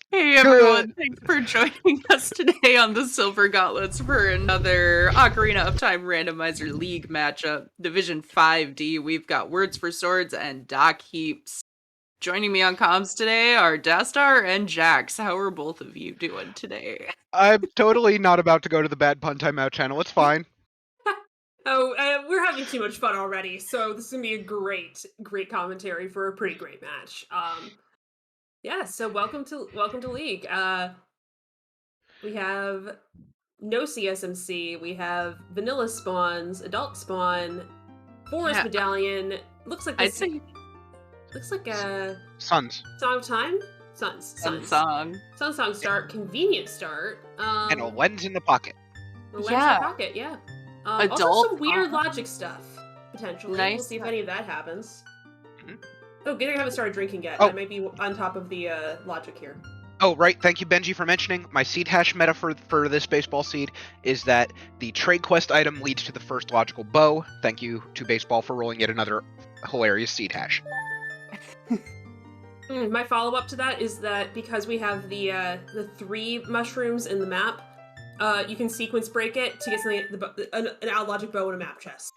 Hey everyone, thanks for joining us today on the Silver Gauntlets for another Ocarina of Time Randomizer League matchup. Division 5D, we've got Words for Swords and DocHeaps. Joining me on comms today are Dastar and Jax. How are both of you doing today? I'm totally not about to go to the Bad Pun Timeout channel, it's fine. We're having too much fun already, so this is gonna be a great commentary for a pretty great match. Yeah, so welcome to League. We have no CSMC, we have vanilla spawns, adult spawn, forest medallion. Looks like this. Looks like a Suns. Song of Time. Suns. Song start. Convenient start. And a lens in the pocket. A lens in the pocket. Yeah. Also some weird logic stuff, potentially. Nice. We'll see if any of that happens. Oh, good thing I haven't started drinking yet. Oh. I might be on top of the logic here. Oh, right. Thank you, Benji, for mentioning. My seed hash meta for this baseball seed is that the trade quest item leads to the first logical bow. Thank you to baseball for rolling yet another hilarious seed hash. My follow-up to that is that because we have the 3 mushrooms in the map, you can sequence break it to get something, an out logic bow and a map chest.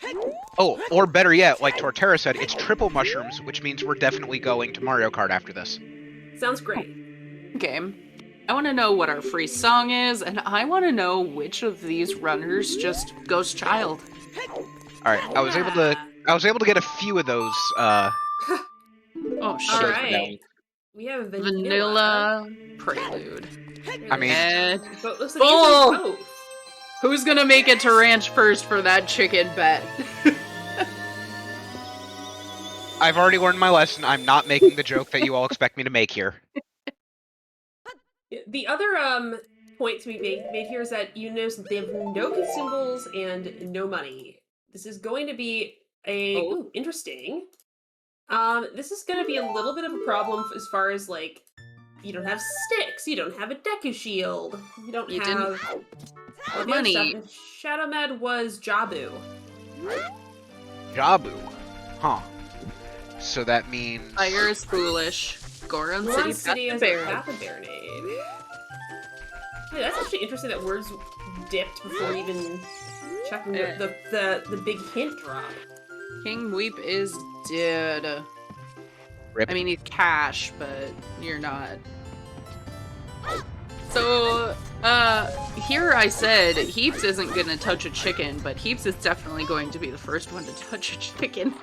Oh, or better yet, like Torterra said, it's triple mushrooms, which means we're definitely going to Mario Kart after this. Sounds great. Game. I want to know what our free song is, and I want to know which of these runners just goes child. All right, I was able to get a few of those. Oh shit! All right, we have vanilla prelude. I mean, both. Who's gonna make it to ranch first for that chicken bet? I've already learned my lesson. I'm not making the joke that you all expect me to make here. The other point to be made here is that you notice that they have no consumables and no money. This is going to be interesting. This is going to be a little bit of a problem as far as like you don't have sticks, you don't have a Deku shield, you don't have money. Shadow Med was Jabu. Jabu, huh? So that means fire is foolish. Goron City is a Path of Baronade. Hey, that's actually interesting that words dipped before even checking the big hint drop. King Weep is dead. Rip. I mean, he's cash, but you're not. So, here I said Heaps isn't gonna touch a chicken, but Heaps is definitely going to be the first one to touch a chicken.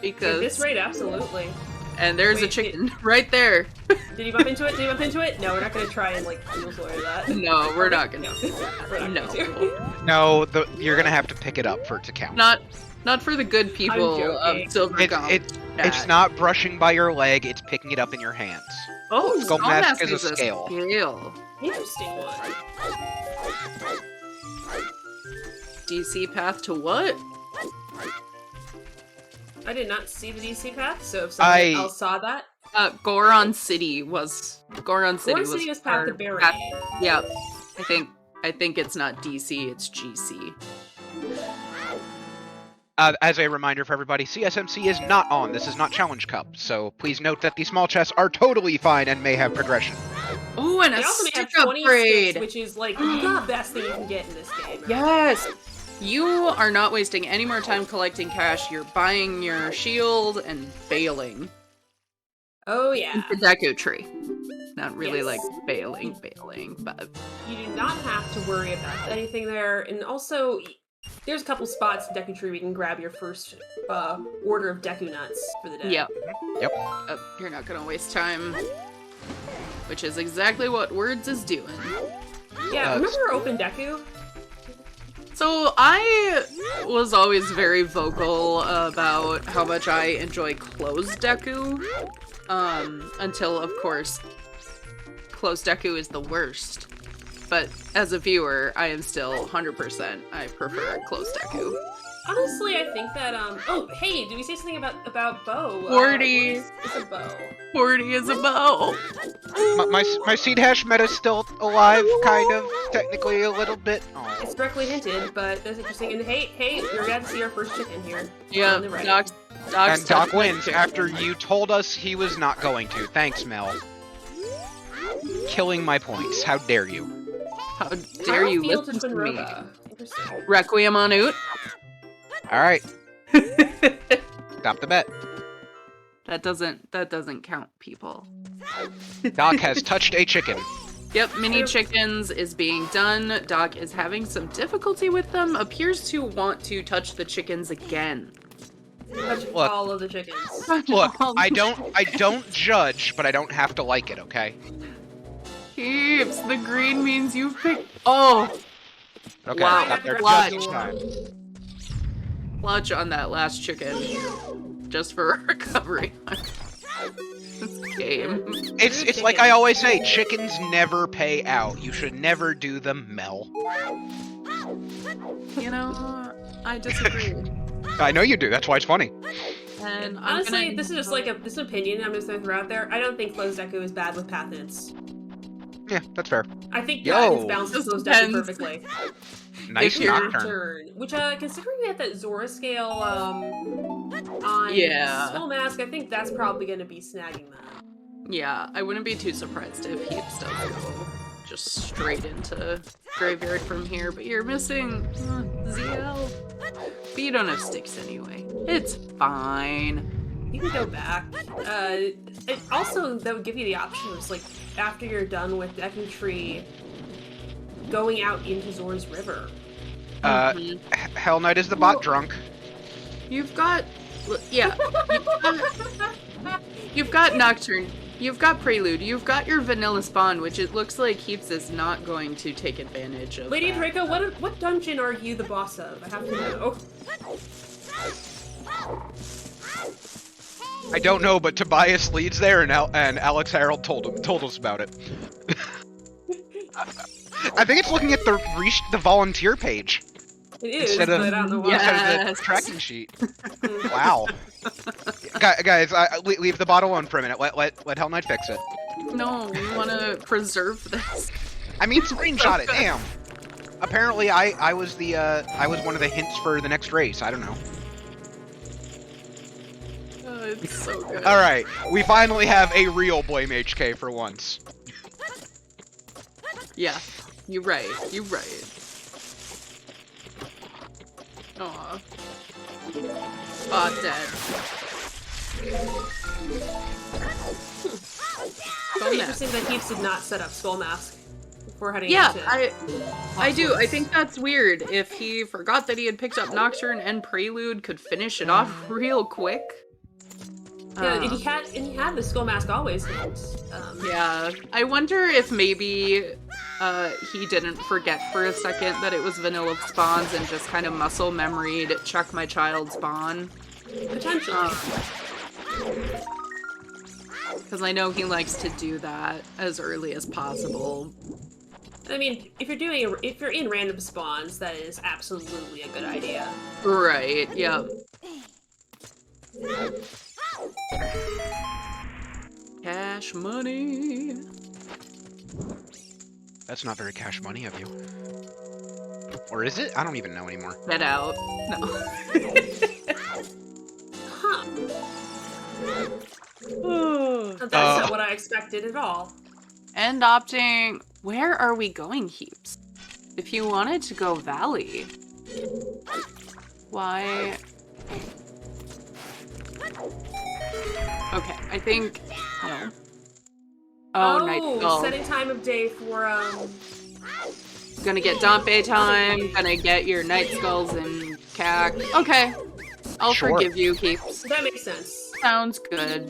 Because at this rate, absolutely. And there's a chicken right there. Did you bump into it? No, we're not gonna try and like lawyer that. No, we're not gonna. No, you're gonna have to pick it up for it to count. Not for the good people of Silver It's not brushing by your leg, it's picking it up in your hands. Oh, Skullmask is a scale. Interesting one. DC path to what? I did not see the DC path, so if someone else saw that. Goron City was Path of Baronade. Yeah, I think it's not DC, it's GC. As a reminder for everybody, CSMC is not on. This is not Challenge Cup, so please note that the small chests are totally fine and may have progression. Oh, and they also may have 20 sticks, which is like the best thing you can get in this game. Right? Yes! You are not wasting any more time collecting cash. You're buying your shield and bailing. Oh yeah. The Deku tree. Not really like bailing, but you do not have to worry about anything there. And also, there's a couple spots in Deku tree where you can grab your first order of Deku nuts for the day. Yep. Yep. You're not gonna waste time. Which is exactly what Words is doing. Yeah, remember Open Deku? So I was always very vocal about how much I enjoy closed Deku, until of course closed Deku is the worst. But as a viewer, I am still 100%. I prefer closed Deku. Honestly, I think that oh hey, did we say something about bow? 40 is a bow. 40 is a bow. My seed hash meta's still alive, kind of, technically a little bit. Oh. It's directly hinted, but that's interesting. And hey, you're glad to see our first chicken here. Yeah, Doc wins after you told us he was not going to. Thanks, Mel. killing my points. How dare you? How dare you listen to me? Interesting. Requiem on Oot. Alright, stop the bet. That doesn't count, people. Doc has touched a chicken. Yep, mini chickens is being done. Doc is having some difficulty with them. Appears to want to touch the chickens again. Touch Look. all of the chickens. Look, I don't judge, but I don't have to like it, okay? Heaps. The green means you've picked. Oh, Okay, Wow, got there clutch. just in time. clutch on that last chicken, just for recovery. This game. It's like I always say, chickens never pay out. You should never do them, Mel. You know, I disagree. I know you do. That's why it's funny. And Honestly, this is just like this opinion I'm just gonna throw out there. I don't think Closed Deku is bad with Pathins. Yeah, that's fair. I think Yo. Pathins balances Closed Deku Depends. perfectly. Nice If you're- nocturne. Which, considering we had that Zora scale on Yeah. Skull Mask, I think that's probably gonna be snagging that. Yeah, I wouldn't be too surprised if Heaps does go just straight into Graveyard from here, but you're missing ZL. But you don't have sticks anyway. It's fine. You can go back. It also, that would give you the option of, like, after you're done with Deku Tree, going out into Zora's River. Mhm. Hell Knight is the bot drunk. You've got, yeah, you've got Nocturne, you've got Prelude, you've got your Vanilla Spawn, which it looks like Heaps is not going to take advantage of. Lady that. Draco, what dungeon are you the boss of? I have to know. I don't know, but Tobias leads there, and Alex Harold told us about it. I think it's looking at the volunteer page It is, instead of but I don't know why. instead of the tracking sheet. Wow, guys, leave the bot alone for a minute. Let Hell Knight fix it. No, we want to preserve this. I mean, screenshot it. Damn. Apparently, I was one of the hints for the next race. I don't know. It's so good. All right, we finally have a real Blame HK for once. Yeah, you're right. You're right. Aw. Aw, dead. It's pretty interesting that Heaps did not set up Skull Mask before heading Yeah, into I do. I think that's weird. If he forgot that he had picked up Nocturne and Prelude, could finish it off real quick. Yeah, and he had the Skull Mask always. Yeah, I wonder if maybe he didn't forget for a second that it was Vanilla Spawns and just kind of muscle memoried check my child spawn. Potentially. Because I know he likes to do that as early as possible. I mean, if you're in random spawns, that is absolutely a good idea. Right, yep. Cash money. That's not very cash money of you. Or is it? I don't even know anymore. Get out. No. Huh. That's not what I expected at all. And opting. Where are we going, Heaps? If you wanted to go Valley, why? Okay, I think. No. Oh, Night Skull. Setting time of day for Gonna get Dompe time. Gonna get your Night Skulls and Cac. Okay, I'll Sure. forgive you, Heaps. That makes sense. Sounds good.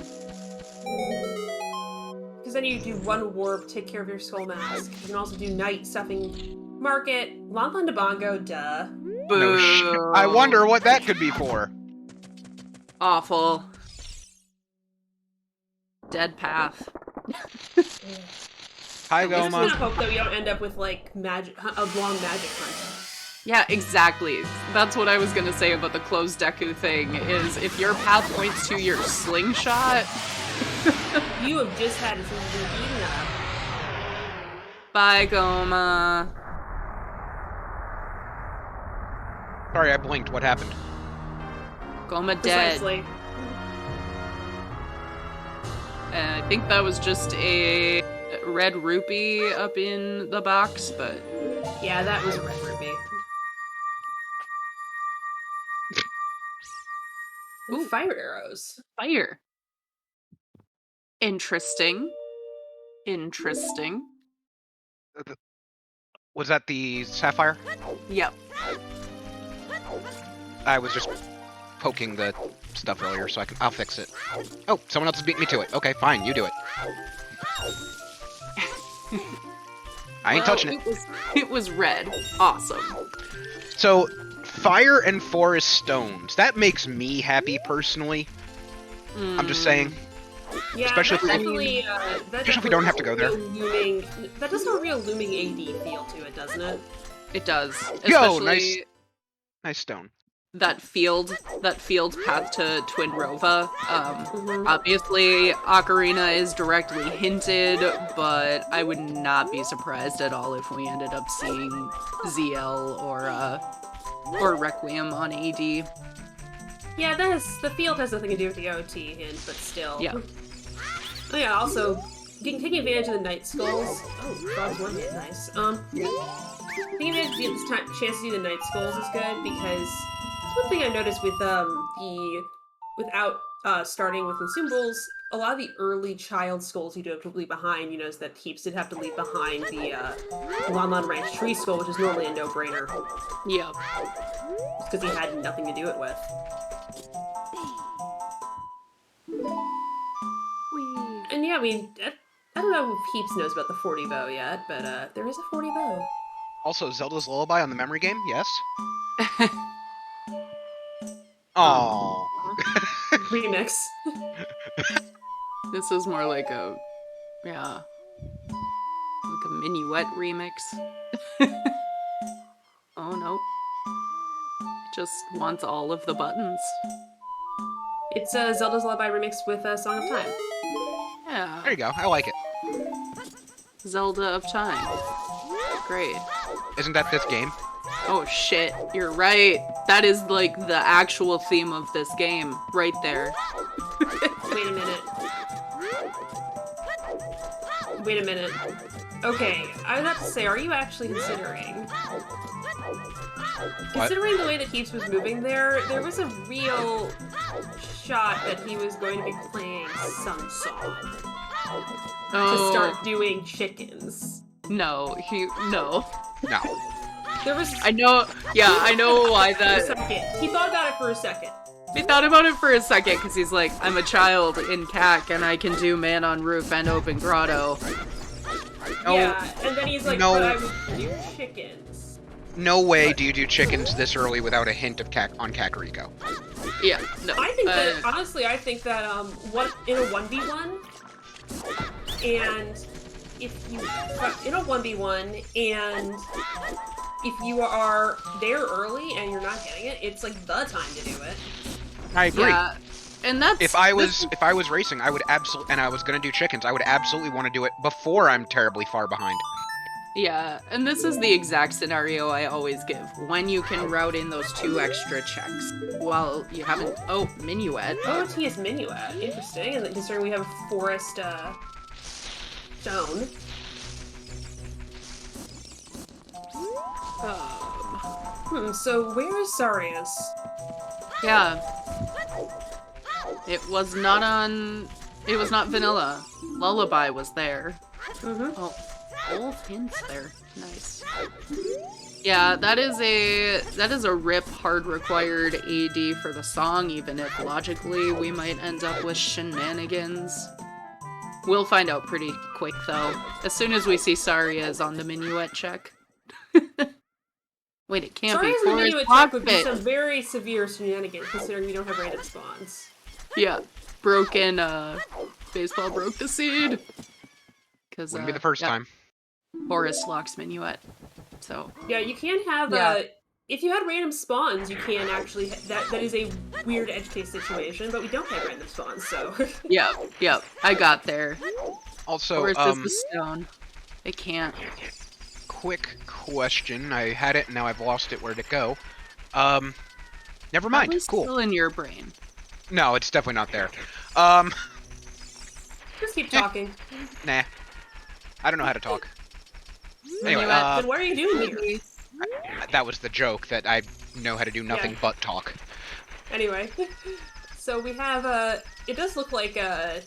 Because then you do one warp, take care of your Skull Mask. You can also do night stuffing, market, Lon Bongo, duh. No Boo. I wonder what that could be for. Awful. Dead path. Hi, I'm just Goma. gonna hope that we don't end up with like a long magic hunt. Yeah, exactly. That's what I was gonna say about the closed Deku thing, is if your path points to your slingshot, You have just had something eaten up. bye, Goma. Sorry, I blinked. What happened? Goma dead. Precisely. And I think that was just a red rupee up in the box, but Yeah, that was red rupee. Ooh, fire arrows. fire. Interesting. Interesting. Was that the sapphire? Yep. I was just poking the stuff earlier, so I'll fix it. Oh, someone else is beating me to it. Okay, fine, you do it. I ain't touching it. It was red. Awesome. So, fire and forest stones. That makes me happy personally. I'm just saying. Yeah, Especially if we don't have to go there. That does have a real looming AD feel to it, doesn't it? It does. Yo, Especially nice stone. that field path to Twin Rova. Obviously, Ocarina is directly hinted, but I would not be surprised at all if we ended up seeing ZL or Requiem on AD. Yeah, the field has nothing to do with the OT hint, but still. Yeah. Oh yeah, also, taking advantage of the Night Skulls. Oh, Frog's one hit, nice. Taking advantage of this chance to do the Night Skulls is good, because one thing I noticed with without starting with consumables, a lot of the early child skulls you do have to leave behind. You notice that Heaps did have to leave behind the Lon Lon Ranch tree skull, which is normally a no-brainer. Yeah. Just because he had nothing to do it with. And yeah, I mean, I don't know if Heaps knows about the 40 bow yet, but there is a 40 bow. Also, Zelda's Lullaby on the memory game, yes? Aww. Remix. This is more like a minuet remix. Oh no. It just wants all of the buttons. It's Zelda's Lullaby remix with Song of Time. Yeah. There you go, I like it. Zelda of Time. Great. Isn't that this game? Oh shit, you're right. That is like the actual theme of this game, right there. Wait a minute. Wait a minute. Okay, I would have to say, are you actually considering? Considering the way that Heaps was moving there was a real shot that he was going to be playing some song. To start doing chickens. No. No. There was... I know why that... He thought about it for a second. He thought about it for a second, because he's like, I'm a child in CAC, and I can do Man on Roof and Open Grotto. Yeah, and then he's like, but I would do chickens. No way do you do chickens this early without a hint of on Kakariko. Yeah, no. I think that, honestly, I think that, in a 1v1, and if you, in a 1v1, and if you are there early and you're not getting it, it's like the time to do it. I agree. Yeah, and that's... If I was racing, I would absolutely, and I was gonna do chickens, I would absolutely want to do it before I'm terribly far behind. Yeah, and this is the exact scenario I always give. When you can route in those 2 extra checks. While you haven't... Oh, Minuet. Oh, T is Minuet. Interesting. And considering we have a forest, stone. So where is Sarius? Yeah. It was not vanilla. Lullaby was there. Mm-hmm. Oh, both hints there. Nice. Yeah, that is a rip hard required AD for the song, even if logically we might end up with shenanigans. We'll find out pretty quick though. As soon as we see Saria's on the Minuet check. Wait, it can't be Forest Check would be some very severe shenanigans, considering we don't have random spawns. Yeah, baseball broke the seed. Wouldn't be the first time. Forest locks Minuet, so. Yeah, you can have, if you had random spawns, you can actually, that is a weird edge case situation, but we don't have random spawns, so. Yep, I got there. Also, Forest is the stone. It can't. Quick question. I had it, and now I've lost it. Where'd it go? Never mind. Probably Cool. Still in your brain. No, it's definitely not there. Just keep talking. Nah. I don't know how to talk. Anyway, you Then what are you doing here? that was the joke, that I know how to do nothing but talk. Anyway, so we have it does look like Sir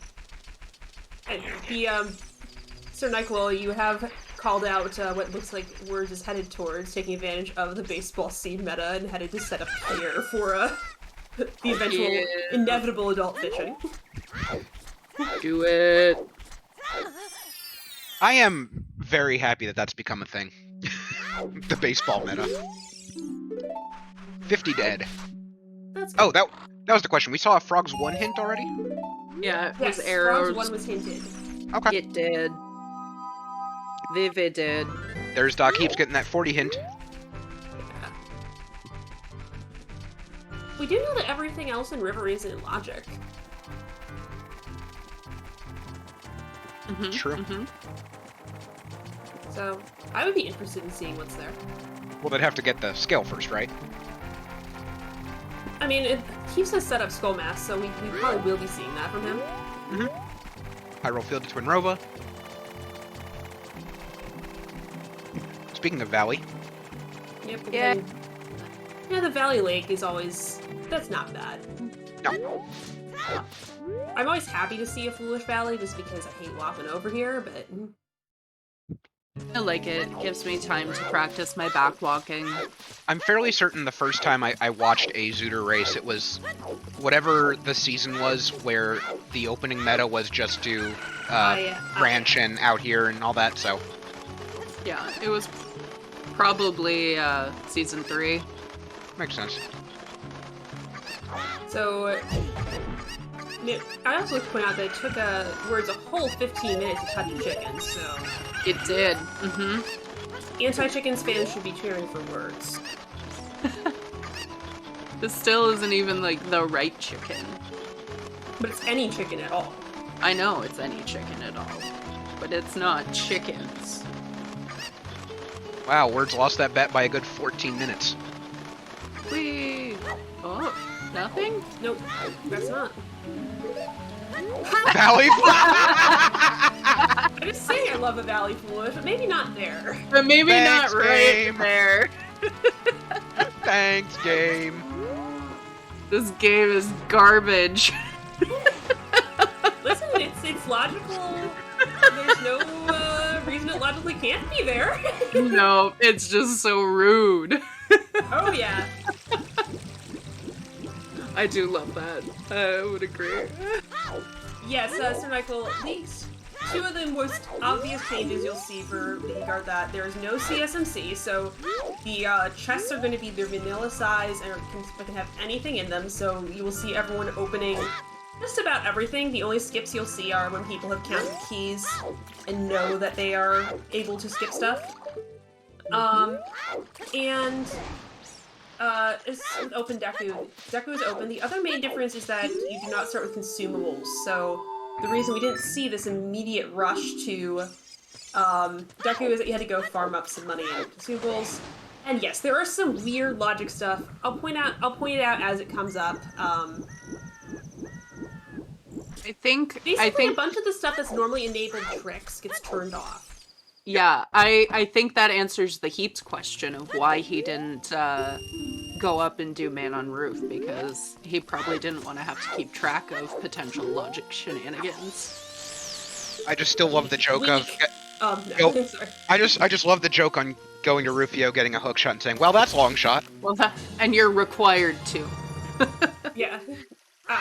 NyQuil, you have called out what looks like Words is headed towards, taking advantage of the baseball seed meta and headed to set up here for the eventual inevitable adult fishing. Do it. I am very happy that that's become a thing. The baseball meta. 50 dead. That's good. Oh, that was the question. We saw a Frog's 1 hint already? Yeah, it Yes, was arrows. Frog's one was hinted. Okay. It did. Vivid did. There's DocHeaps getting that 40 hint. We do know that everything else in River is in Logic. True. So, I would be interested in seeing what's there. Well, they'd have to get the scale first, right? I mean, it keeps us set up Skull Mass, so we probably will be seeing that from him. Hyrule Field to Twinrova. Speaking of Valley, Yep. Yeah. Yeah, the Valley Lake is always... That's not bad. no. I'm always happy to see a Foolish Valley, just because I hate walking over here, but... I like it. It gives me time to practice my back walking. I'm fairly certain the first time I watched a Zooter race, it was whatever the season was where the opening meta was just to ranch and out here and all that, so... Yeah, it was probably season 3. Makes sense. So... I also like to point out that it took Words a whole 15 minutes to touch a chicken, so... It did. Anti-chickens fans should be cheering for Words. This still isn't even, like, the right chicken. But it's any chicken at all. I know it's any chicken at all. But it's not chickens. Wow, Words lost that bet by a good 14 minutes. Whee! Oh, nothing? Nope, that's not. Valley I'm just saying I love a Valley Foolish, but maybe not there. But maybe Thanks, not right game. there. Thanks, game. This game is garbage. Listen, it's logical. There's no reason it logically can't be there. No, it's just so rude. Oh yeah. I do love that. I would agree. Yes, Sir Michael, these two of the most obvious changes you'll see for Vanguard that there is no CSMC, so the chests are going to be their vanilla size and can have anything in them, so you will see everyone opening just about everything. The only skips you'll see are when people have counted keys and know that they are able to skip stuff. It's open Deku. Deku is open. The other main difference is that you do not start with consumables, so the reason we didn't see this immediate rush to Deku is that you had to go farm up some money in consumables. And yes, there are some weird logic stuff. I'll point it out as it comes up. I think A bunch of the stuff that's normally enabled tricks gets turned off. Yeah, I think that answers the Heaps question of why he didn't go up and do Man on Roof, because he probably didn't want to have to keep track of potential logic shenanigans. I just still love the joke of... No, sorry. I just love the joke on going to Rufio, getting a hook shot, and saying, well, that's long shot. Well, and you're required to. Yeah.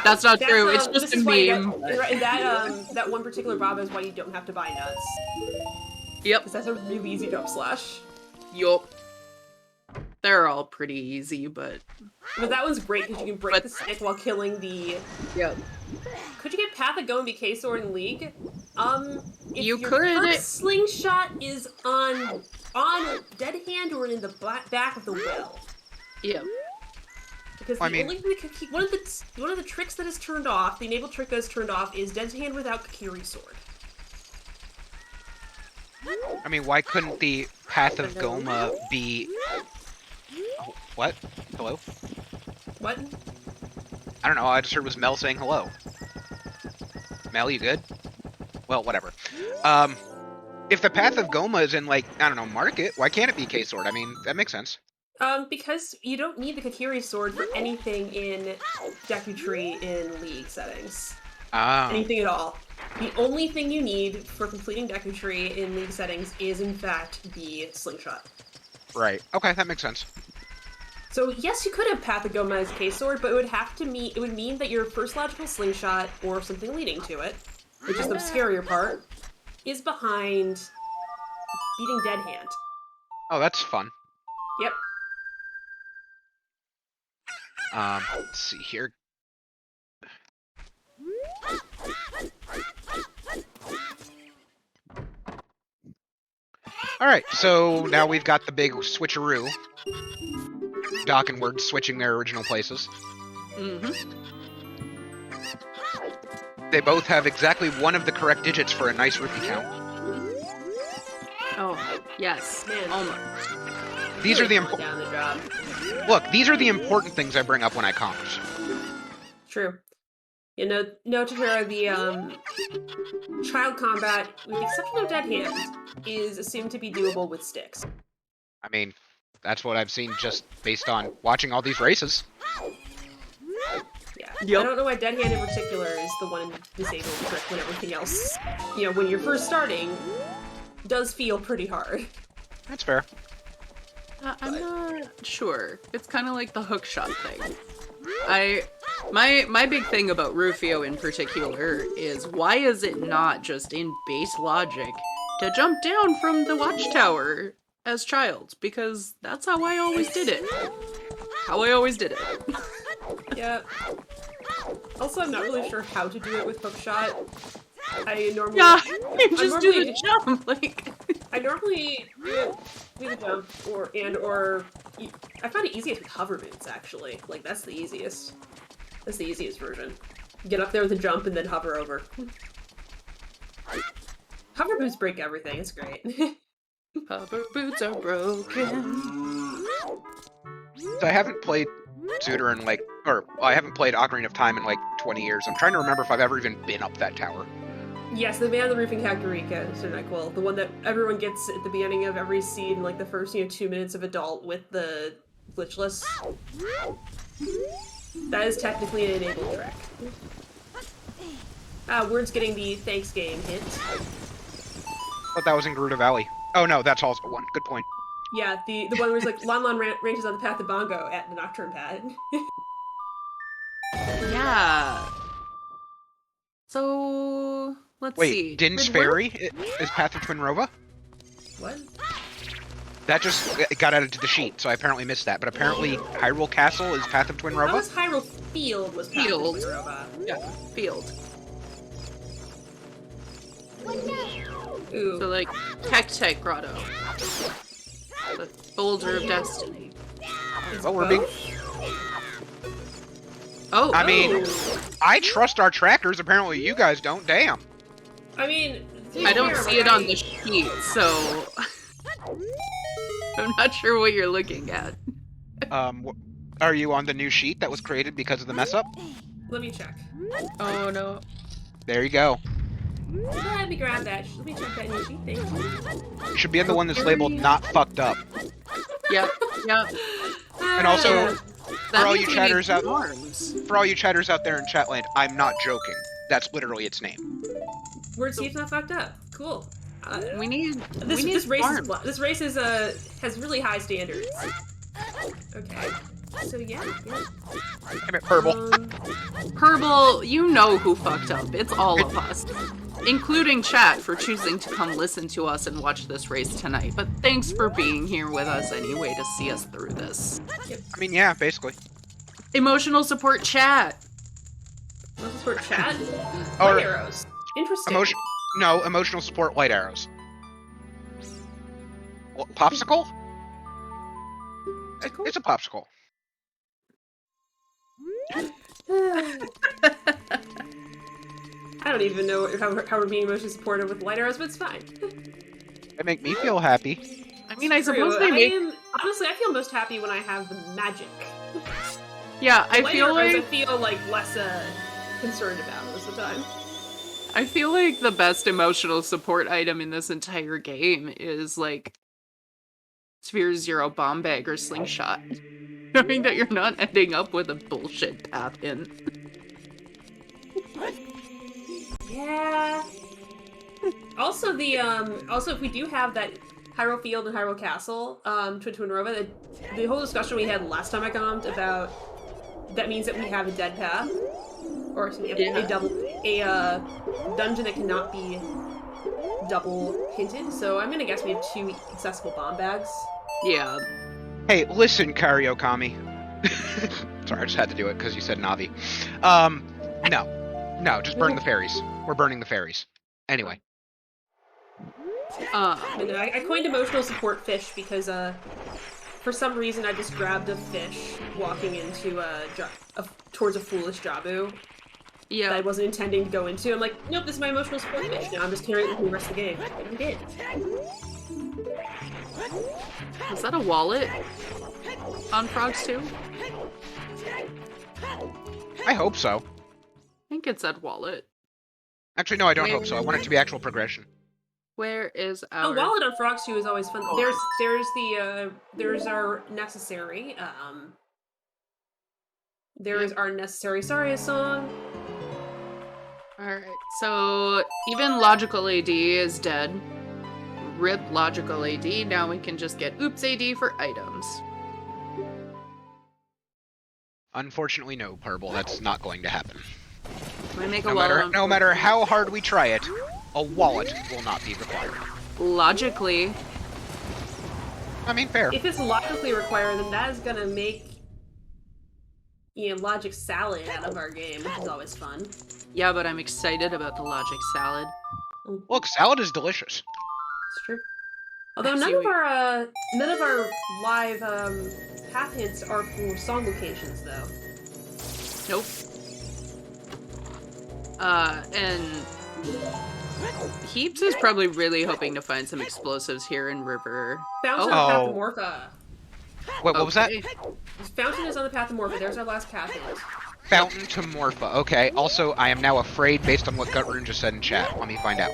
That's not true, it's just a meme. That one particular Bob is why you don't have to buy nuts. Yep. Because that's a really easy jump slash. Yup. They're all pretty easy, but that one's great because you can break the stick while killing the... Yep. Could you get Path of Go and be K-Sword in League? If you your could. first slingshot is on dead hand or in the back of the well. Yeah. Because one of the tricks that is turned off, the enabled trick that is turned off, is dead hand without Kakiri sword. I mean, why couldn't the Path of Goma be... Oh, what? Hello? What? I don't know, I just heard it was Mel saying hello. Mel, you good? Well, whatever. If the Path of Goma is in, like, I don't know, Market, why can't it be K-Sword? I mean, that makes sense. Because you don't need the Kakiri sword for anything in Deku Tree in League settings. Ah, Anything at all. The only thing you need for completing Deku Tree in League settings is, in fact, the Slingshot. right. Okay, that makes sense. So yes, you could have Path of Goma as K-Sword, but it would mean that your first logical Slingshot, or something leading to it, which is the scarier part, is behind beating Dead Hand. Oh, that's fun. Yep. Let's see here. Alright, so now we've got the big switcheroo. Doc and Words switching their original places. Mm-hmm. They both have exactly one of the correct digits for a nice rupee count. Oh, yes. Man. Almost. These are the down the job. Look, these are the important things I bring up when I comment. True. You know, Tahira, the child combat, with the exception of Dead Hand, is assumed to be doable with sticks. I mean, that's what I've seen just based on watching all these races. Yeah. Yep. I don't know why Dead Hand in particular is the one disabled trick when everything else, when you're first starting, does feel pretty hard. That's fair. I'm not sure. It's kind of like the hook shot thing. My big thing about Rufio in particular is why is it not just in base logic to jump down from the watchtower as child? Because that's how I always did it. Yeah. Also, I'm not really sure how to do it with hookshot. I normally you just do the jump, like. I normally do the jump or I find it easiest with hover boots actually. Like that's the easiest. That's the easiest version. Get up there with a jump and then hover over. Hover boots break everything. It's great. Hover boots are broken. So I haven't played Zooter in I haven't played Ocarina of Time in like 20 years. I'm trying to remember if I've ever even been up that tower. Yes, the Man on the Roofing Kakarika, Sir Nyquil. The one that everyone gets at the beginning of every scene, like the first 2 minutes of adult with the glitchless. That is technically an enabled trick. Words getting the thanks game hint. Thought that was in Gerudo Valley. Oh no, that's also one. Good point. Yeah, the one where it's like Lon ranges on the path of Bongo at the Nocturne pad. Yeah. So let's see. Wait, Din's Ferry is Path of Twinrova? What? That just got added to the sheet, so I apparently missed that. But apparently Hyrule Castle is Path of That Twinrova? was Hyrule Field was Path of Field. Twinrova. Yeah, field. Ooh. So like Tech Grotto. The Boulder of Destiny. Well, we're being... Oh. I mean, I trust our trackers. Apparently you guys don't. Damn. I mean, I don't see it on the sheet, so I'm not sure what you're looking at. Are you on the new sheet that was created because of the mess up? Let me check. Oh no. There you go. Let me grab that. Let me check that new sheet thing. You should be in the one that's labeled "not fucked up." Yep. And also, That all means you we chatters need out, arms. for all you chatters out there in Chatland, I'm not joking. That's literally its name. Words Steve's not fucked up. Cool. We need This race arms. is has really high standards. Okay. So yeah. Damn it, Purple. Purple, you know who fucked up. It's all of us. Including chat for choosing to come listen to us and watch this race tonight. But thanks for being here with us anyway to see us through this. I mean, yeah, basically. Emotional support chat. Emotional support chat? Or- Light arrows. Interesting. Emotional support light arrows. What, popsicle? It's a popsicle. I don't even know how we're being emotionally supportive with light arrows, but it's fine. They make me feel happy. I mean, I True. suppose they make... Honestly, I feel most happy when I have the magic. Yeah, I Light feel arrows like... I feel like less concerned about most of the time. I feel like the best emotional support item in this entire game is like Sphere Zero bomb bag or slingshot. Knowing that you're not ending up with a bullshit path hint. Yeah. Also, also if we do have that Hyrule Field and Hyrule Castle, Twin Rova, the whole discussion we had last time I commented about that means that we have a dead path, or excuse me, a dungeon that cannot be double hinted. So I'm gonna guess we have 2 accessible bomb bags. Yeah. Hey, listen, Kariokami. Sorry, I just had to do it because you said Navi. No, just burn the fairies. We're burning the fairies. Anyway. I coined emotional support fish because for some reason I just grabbed a fish walking into towards a foolish Jabu. Yeah. That I wasn't intending to go into. I'm like, nope, this is my emotional support fish. Now I'm just carrying it through the rest of the game. And I did. Is that a wallet on Frogs 2? I hope so. I think it said wallet. Actually, no, I don't hope so. I want it to be actual progression. Where is our... A wallet on Frogs 2 is always fun. There's our necessary, there is our necessary Saria song. Alright, so even Logical AD is dead. Rip Logical AD, now we can just get Oops AD for items. Unfortunately, no, Purple. That's not going to happen. Can I make a wallet? No matter how hard we try it, a wallet will not be required. Logically. I mean, fair. If it's logically required, then that is gonna make logic salad out of our game, which is always fun. Yeah, but I'm excited about the logic salad. Look, salad is delicious. It's true. Although none of our live path hints are for song locations, though. Nope. And Heaps is probably really hoping to find some explosives here in River. Fountain of Pathomorpha. Wait, what was that? Fountain is on the Pathomorpha. There's our last path hint. Fountain to Morpha. Okay. Also, I am now afraid based on what Gutrune just said in chat. Let me find out.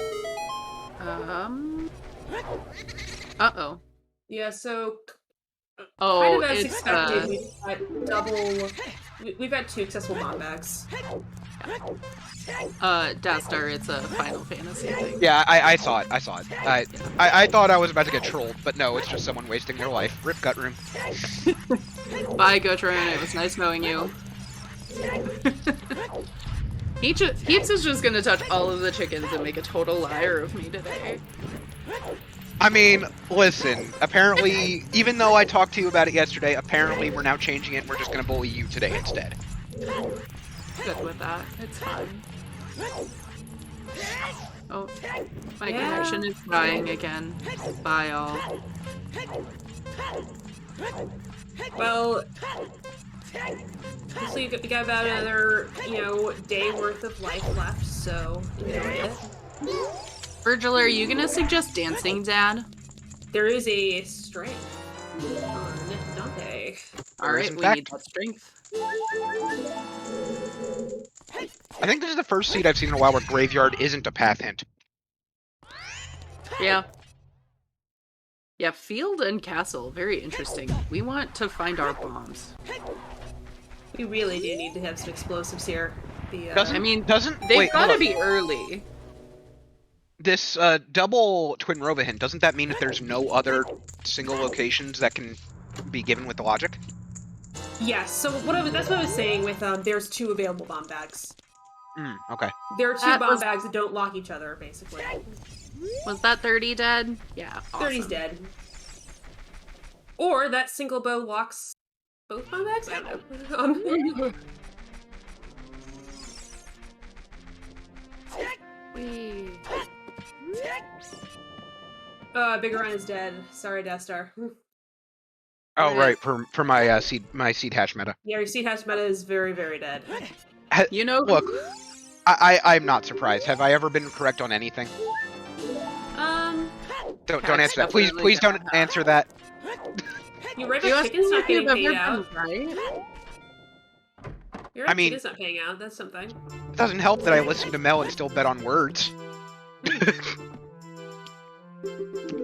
Uh-oh. Yeah, so... Oh, kind of as it's, expected, we've got 2 accessible bomb bags. Dastar, it's a Final Fantasy thing. Yeah, I saw it. I saw it. I thought I was about to get trolled, but no, it's just someone wasting their life. Rip Gutrune. Bye, Gutrune. It was nice knowing you. Heaps is just gonna touch all of the chickens and make a total liar of me today. I mean, listen, apparently, even though I talked to you about it yesterday, apparently we're now changing it and we're just gonna bully you today instead. Good with that. It's fine. Oh, my connection is dying again. Bye, all. Well, so you got about another, day worth of life left, so enjoy it. Virgil, are you gonna suggest dancing, Dad? There is a strength on Dante. Alright, we need that strength. I think this is the first seed I've seen in a while where Graveyard isn't a path hint. Yeah. Yeah, Field and Castle, very interesting. We want to find our bombs. We really do need to have some explosives here. They've gotta be early. This double Twin Rova hint, doesn't that mean that there's no other single locations that can be given with the logic? Yes, so that's what I was saying with there's 2 available bomb bags. Okay. There are 2 bomb bags that don't lock each other, basically. Was that 30 dead? Yeah, awesome. 30's dead. Or that single bow locks both bomb bags? I don't know. Big Ryan is dead. Sorry, Dastar. Oh, right, for my seed hash meta. Yeah, your seed hash meta is very, very dead. Look, I'm not surprised. Have I ever been correct on anything? Don't answer that. Please don't answer that. You right about chickens not getting paid out. Right? You're right, I mean- Cheetah's not paying out. That's something. It doesn't help that I listen to Mel and still bet on words.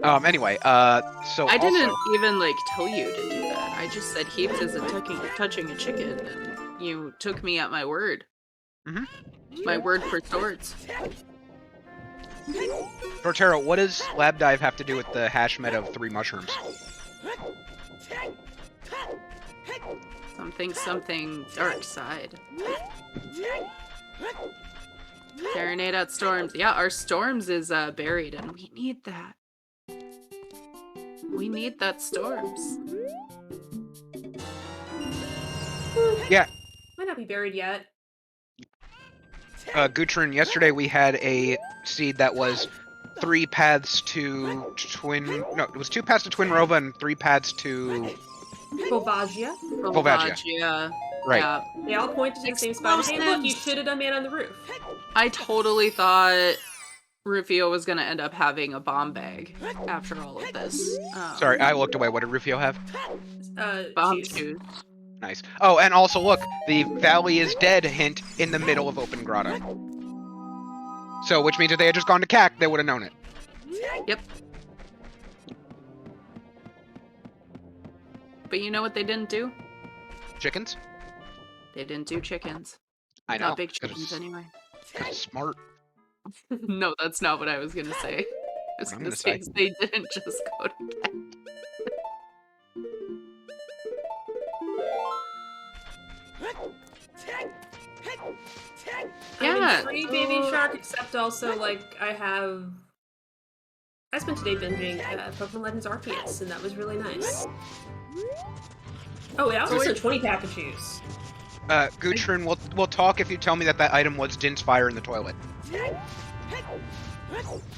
Anyway, so I also, didn't even like tell you to do that. I just said Heaps isn't touching a chicken, and you took me at my word. Mhm. My word for swords. Tortero, what does Lab Dive have to do with the hash meta of 3 mushrooms? Something dark side. Serenade at storms. Yeah, our storms is buried, and we need that. We need that storms. Yeah, Might not be buried yet. Gutrin, yesterday we had a seed that was 3 paths to Twin... No, it was 2 paths to Twin Rova and 3 paths to... Bovagia. Volvagia. Right. Yeah. They all pointed to the same spot. Hey, look, you Explosives. should have done Man on the Roof. I totally thought Rufio was gonna end up having a bomb bag after all of this. Sorry, I looked away. What did Rufio have? Bomb Cheese. shoes. Nice. Oh, and also look, the Valley is Dead hint in the middle of Open Grotto. So, which means if they had just gone to CAC, they would have known it. Yep. But you know what they didn't do? Chickens? They didn't do chickens. I know. Not big 'cause chickens it's- anyway. 'cause it's smart. No, that's not what I was gonna say. I was What I'm gonna gonna say say. is they didn't just go to bed. I'm Yeah, intrigued, Baby Shark, except also, like, I spent today binging Pokemon Legends Arceus, and that was really nice. Oh, that was also a 20-pack of juice. Gutrin, we'll talk if you tell me that that item was Din's Fire in the toilet.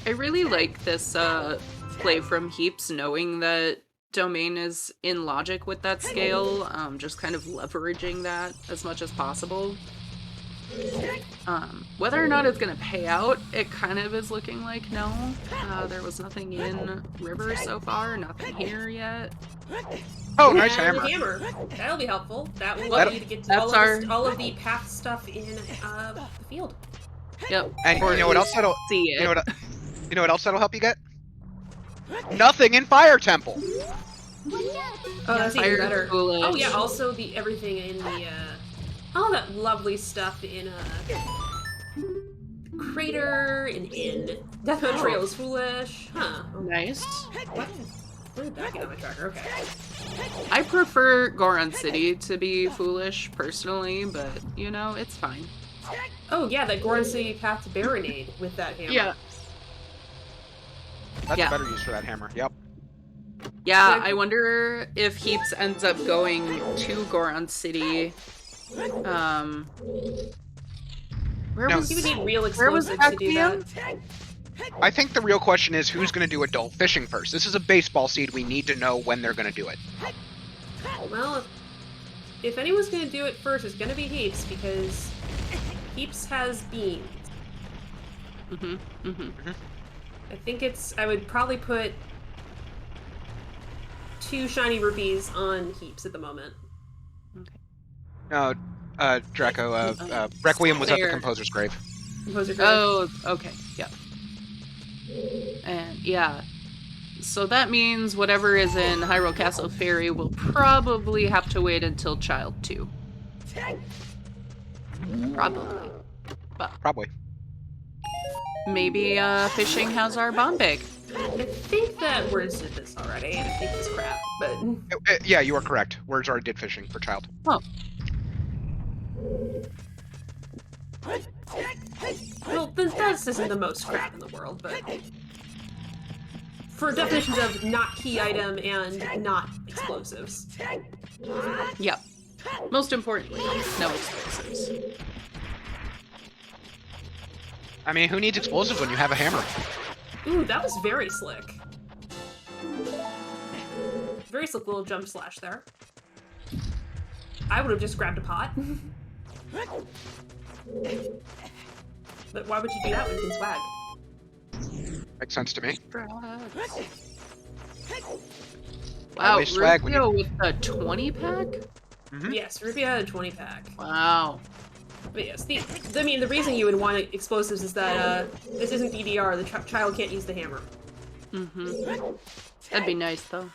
I really like this play from Heaps, knowing that Domain is in logic with that scale, just kind of leveraging that as much as possible. Whether or not it's gonna pay out, it kind of is looking like no. There was nothing in River so far, nothing here yet. Oh, nice And hammer. a hammer. That'll be helpful. That will That'll- allow you to get to that's all of the path stuff in the field. Yep. And Or you know at what else least that'll... see it. You know what else that'll help you get? Nothing in Fire Temple! Oh, that's even Fire better. Foolish. Oh yeah, also the everything in the all that lovely stuff in Crater and in Deathmatch Trail is foolish. Huh. Nice. What? Where did that get on my tracker? Okay. I prefer Goron City to be foolish personally, but you know, it's fine. Oh yeah, that Goron City path to Baronade with that hammer. Yeah. That's Yeah. a better use for that hammer. Yep. Yeah, I wonder if Heaps ends up going to Goron City. Where No. was You would need real where was explosives to do Axiom? that. I think the real question is who's going to do adult fishing first. This is a baseball seed. We need to know when they're going to do it. Well, if anyone's gonna do it first, it's gonna be Heaps because Heaps has beans. I think I would probably put 2 shiny rupees on Heaps at the moment. No, Draco, Requiem was at the There. composer's grave. Composer grade. Oh, okay, yeah. And yeah, so that means whatever is in Hyrule Castle Fairy will probably have to wait until Child 2. Probably. Probably. Maybe Fishing has our bomb bag. I think that Words did this already, and I think it's crap, but... Yeah, you are correct. Words already did fishing for child. Oh. Well, this isn't the most crap in the world, but... For definitions of not key item and not explosives. Yep. Most importantly, no explosives. I mean, who needs explosives when you have a hammer? Ooh, that was very slick. Very slick little jump slash there. I would have just grabbed a pot. But why would you do that when you can swag? Makes sense to me. Wow, Always swag when Rufio with a 20-pack? Mhm. Yes, Ruby had a 20-pack. Wow. But yes, the reason you would want explosives is that this isn't DDR. The child can't use the hammer. Mm-hmm. That'd be nice, though.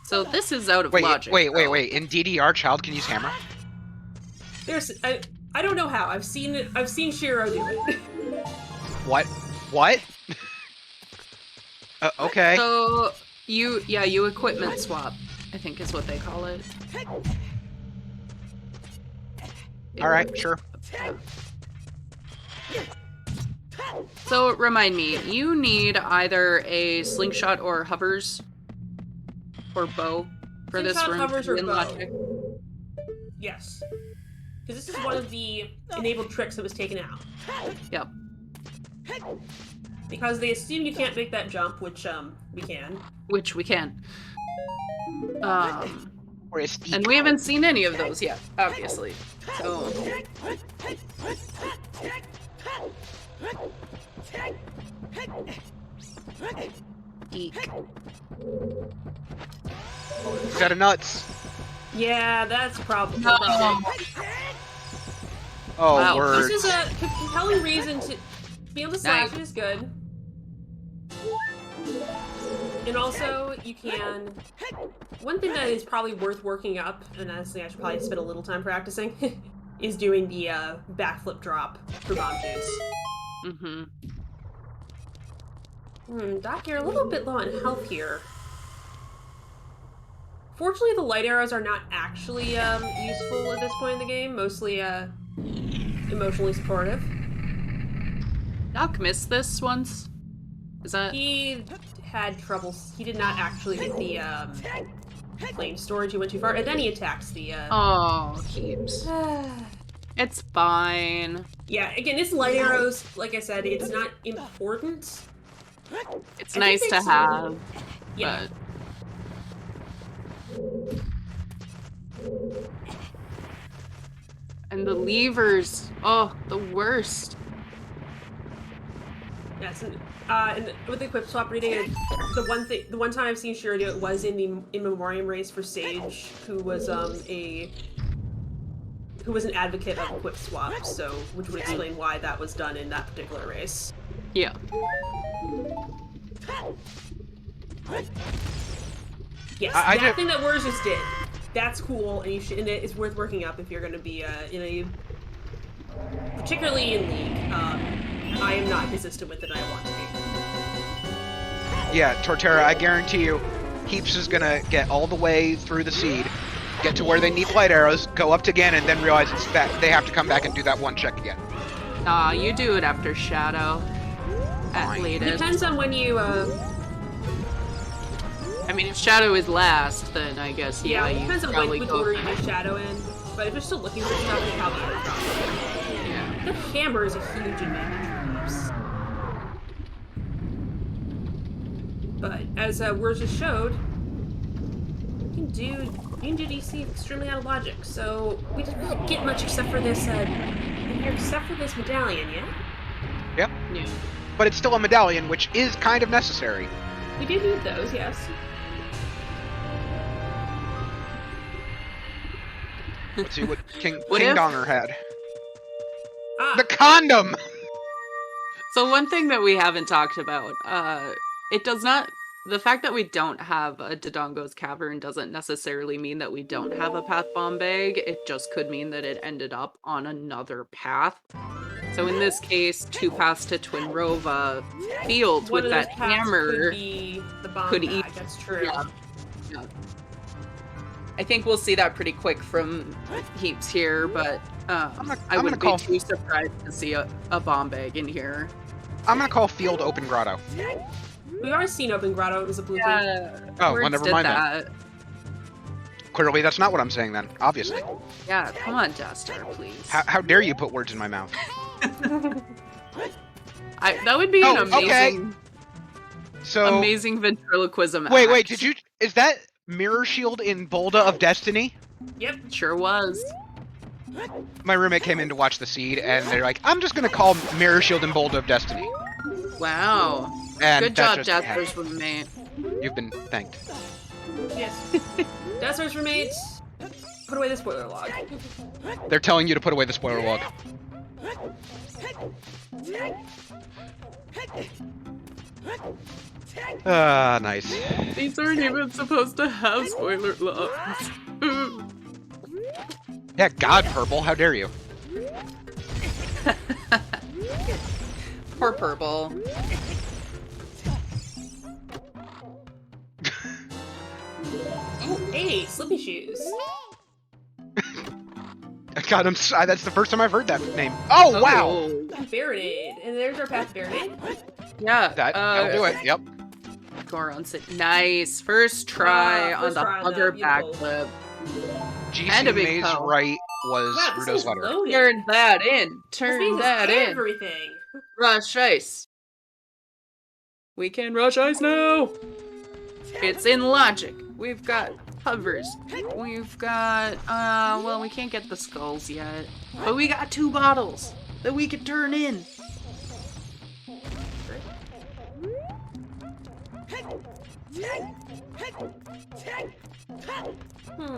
So this is out of Wait, logic. wait. though. In DDR, child can use hammer. I don't know how. I've seen Shiro do it. What? What? Okay. So you equipment swap, I think is what they call it. All right, sure. So remind me, you need either a slingshot or hovers or bow for this Slingshot, room. hovers, to or be in bow. logic. Yes. Because this is one of the enabled tricks that was taken out. Yep. Because they assume you can't make that jump, which we can. Which we can. Or a steep. And we haven't seen any of those yet, obviously. So eek. Is that a nuts? Yeah, that's probably. No. Oh, Wow. words. This is a compelling reason to be able to slash Nice. it is good. And also, you can. One thing that is probably worth working up, and honestly, I should probably spend a little time practicing, is doing the backflip drop for bomb juice. Mm-hmm. Doc, you're a little bit low on health here. Fortunately, the light arrows are not actually useful at this point in the game. Mostly emotionally supportive. Doc missed this once. Is that? He had troubles. He did not actually hit the flame storage. He went too far, and then he attacks the. Oh, keeps. It's fine. Yeah, again, it's light arrows. Like I said, it's not important. It's I nice think to they- have. Yeah. And the levers. Oh, the worst. Yes, and with the equip swap reading, the one time I've seen Shiro do it was in the in memoriam race for Sage, who was an advocate of equip swap, so which would explain why that was done in that particular race. Yeah. Yes, I that did- thing that Wurs just did. That's cool, and you should. And it's worth working up if you're going to be in a, particularly in League. I am not consistent with it. I want to be. Yeah, Torterra, I guarantee you, Heaps is gonna get all the way through the seed, get to where they need light arrows, go up to again, and then realize it's back. They have to come back and do that one check again. Nah, you do it after Shadow. At Fine. latest. Depends on when you. I mean, if Shadow is last, then I guess Yeah, it you depends on probably which go. order you do Shadow in. But if you're still looking for stuff, you probably would drop it. Yeah. The hammer is a huge advantage for Heaps. But as Wurs just showed, you can do DC extremely out of logic. So we didn't really get much except for this medallion, yeah? Yep. Yeah. But it's still a medallion, which is kind of necessary. We do need those, yes. Let's see what King What if- Donger had. Ah, The condom! So one thing that we haven't talked about, it does not. The fact that we don't have a Dodongo's Cavern doesn't necessarily mean that we don't have a path bomb bag. It just could mean that it ended up on another path. So in this case, 2 paths to Twinrova Fields one with of those that paths hammer could be the bomb could bag, eat- that's true. Yeah. I think we'll see that pretty quick from Heaps here, but I I'm wouldn't gonna be too surprised to see a bomb bag in here. I'm gonna call Field Open Grotto. We've already seen Open Grotto, it was a blue thing. Oh, Words well, never did mind then. that. Clearly, that's not what I'm saying then, obviously. Yeah, come on, Dastar, please. How dare you put words in my mouth? That would be an Oh, okay. amazing, So, amazing ventriloquism wait, act. did you, is that Mirror Shield in Bolda of Destiny? Yep. Sure was. My roommate came in to watch the seed, and they're like, I'm just gonna call Mirror Shield in Bolda of Destiny. Wow. And Good that job, just Dastar's roommate. You've been thanked. Yes. Dastar's roommate, Put away the spoiler log. They're telling you to put away the spoiler log. Ah, nice. These aren't even supposed to have spoiler logs. Yeah, God, Purple, how dare you? Poor Purple. Oh, hey, Slippy Shoes. God, that's the first time I've heard that name. Oh, wow! Baronade. And there's our path Baronade. Yeah. That'll do it, yep. Goron sit. Nice. First try on first the try on hugger that, beautiful. backflip. GC And a big Maze toe. right was Wow, this Rudo's is letter. loaded. Turn that in. This Turn means that in. everything. Rush ice. We can rush ice now. It's in logic. We've got hovers. We've got, well, we can't get the skulls yet. But we got 2 bottles that we can turn in.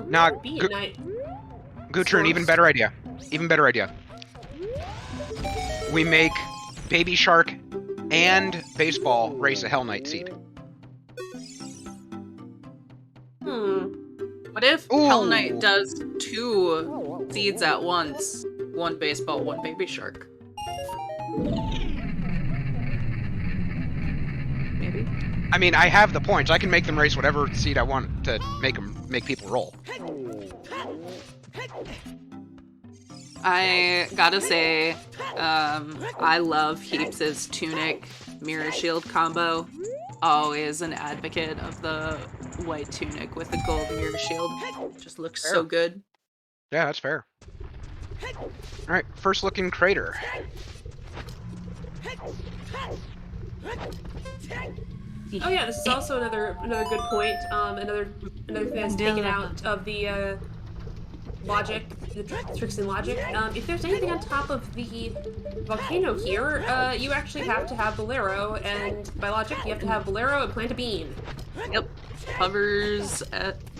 Nah, Be a night. Gutrin, even better idea. Even better idea. We make Baby Shark and Baseball race a Hell Knight seed. What if Ooh. Hell Knight does 2 seeds at once? 1 baseball, 1 baby shark. Maybe? I mean, I have the points. I can make them race whatever seed I want to make people roll. I gotta say, I love Heaps' tunic mirror shield combo. Always an advocate of the white tunic with the gold mirror shield. Just looks so good. Yeah, that's fair. Alright, first looking crater. Oh yeah, this is also another good point. Another thing that's taken out of the logic, the tricks in logic. If there's anything on top of the volcano here, you actually have to have Bolero, and by logic, you have to have Bolero and plant a bean. Yep. Hovers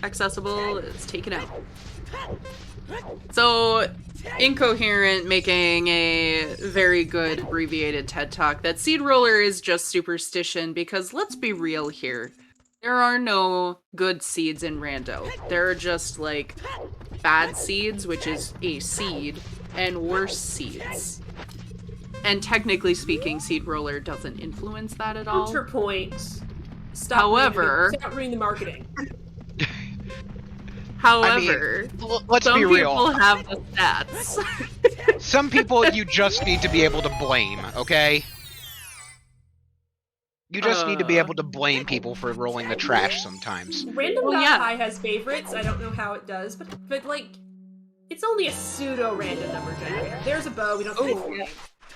accessible, it's taken out. So, Incoherent making a very good abbreviated TED Talk that Seed Roller is just superstition because let's be real here. There are no good seeds in Rando. There are just like bad seeds, which is a seed, and worse seeds. And technically speaking, Seed Roller doesn't influence that at all. Counterpoint. However, stop reading the marketing. However, I mean, let's some be real. people have the stats. Some people you just need to be able to blame, okay? You just need to be able to blame people for rolling the trash sometimes. Random.high has favorites. I don't know how it does, but like, it's only a pseudo random number generator. There's a bow. We don't say full name.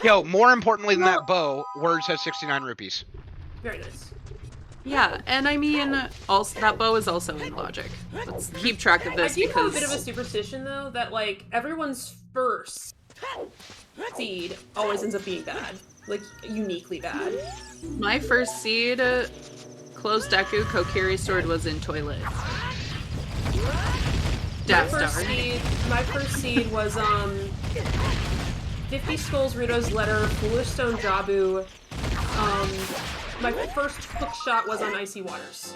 Yo, more importantly than that bow, Words has 69 rupees. Very nice. Yeah, and I mean, also that bow is also in logic. Let's keep track of this I do because have a bit of a superstition though that like everyone's first seed always ends up being bad, like uniquely bad. my first seed, closed Deku Kokiri sword was in toilet. Dastar. My first seed was 50 Skulls Rudo's letter, Foolish Stone Jabu. My first hook shot was on Icy Waters.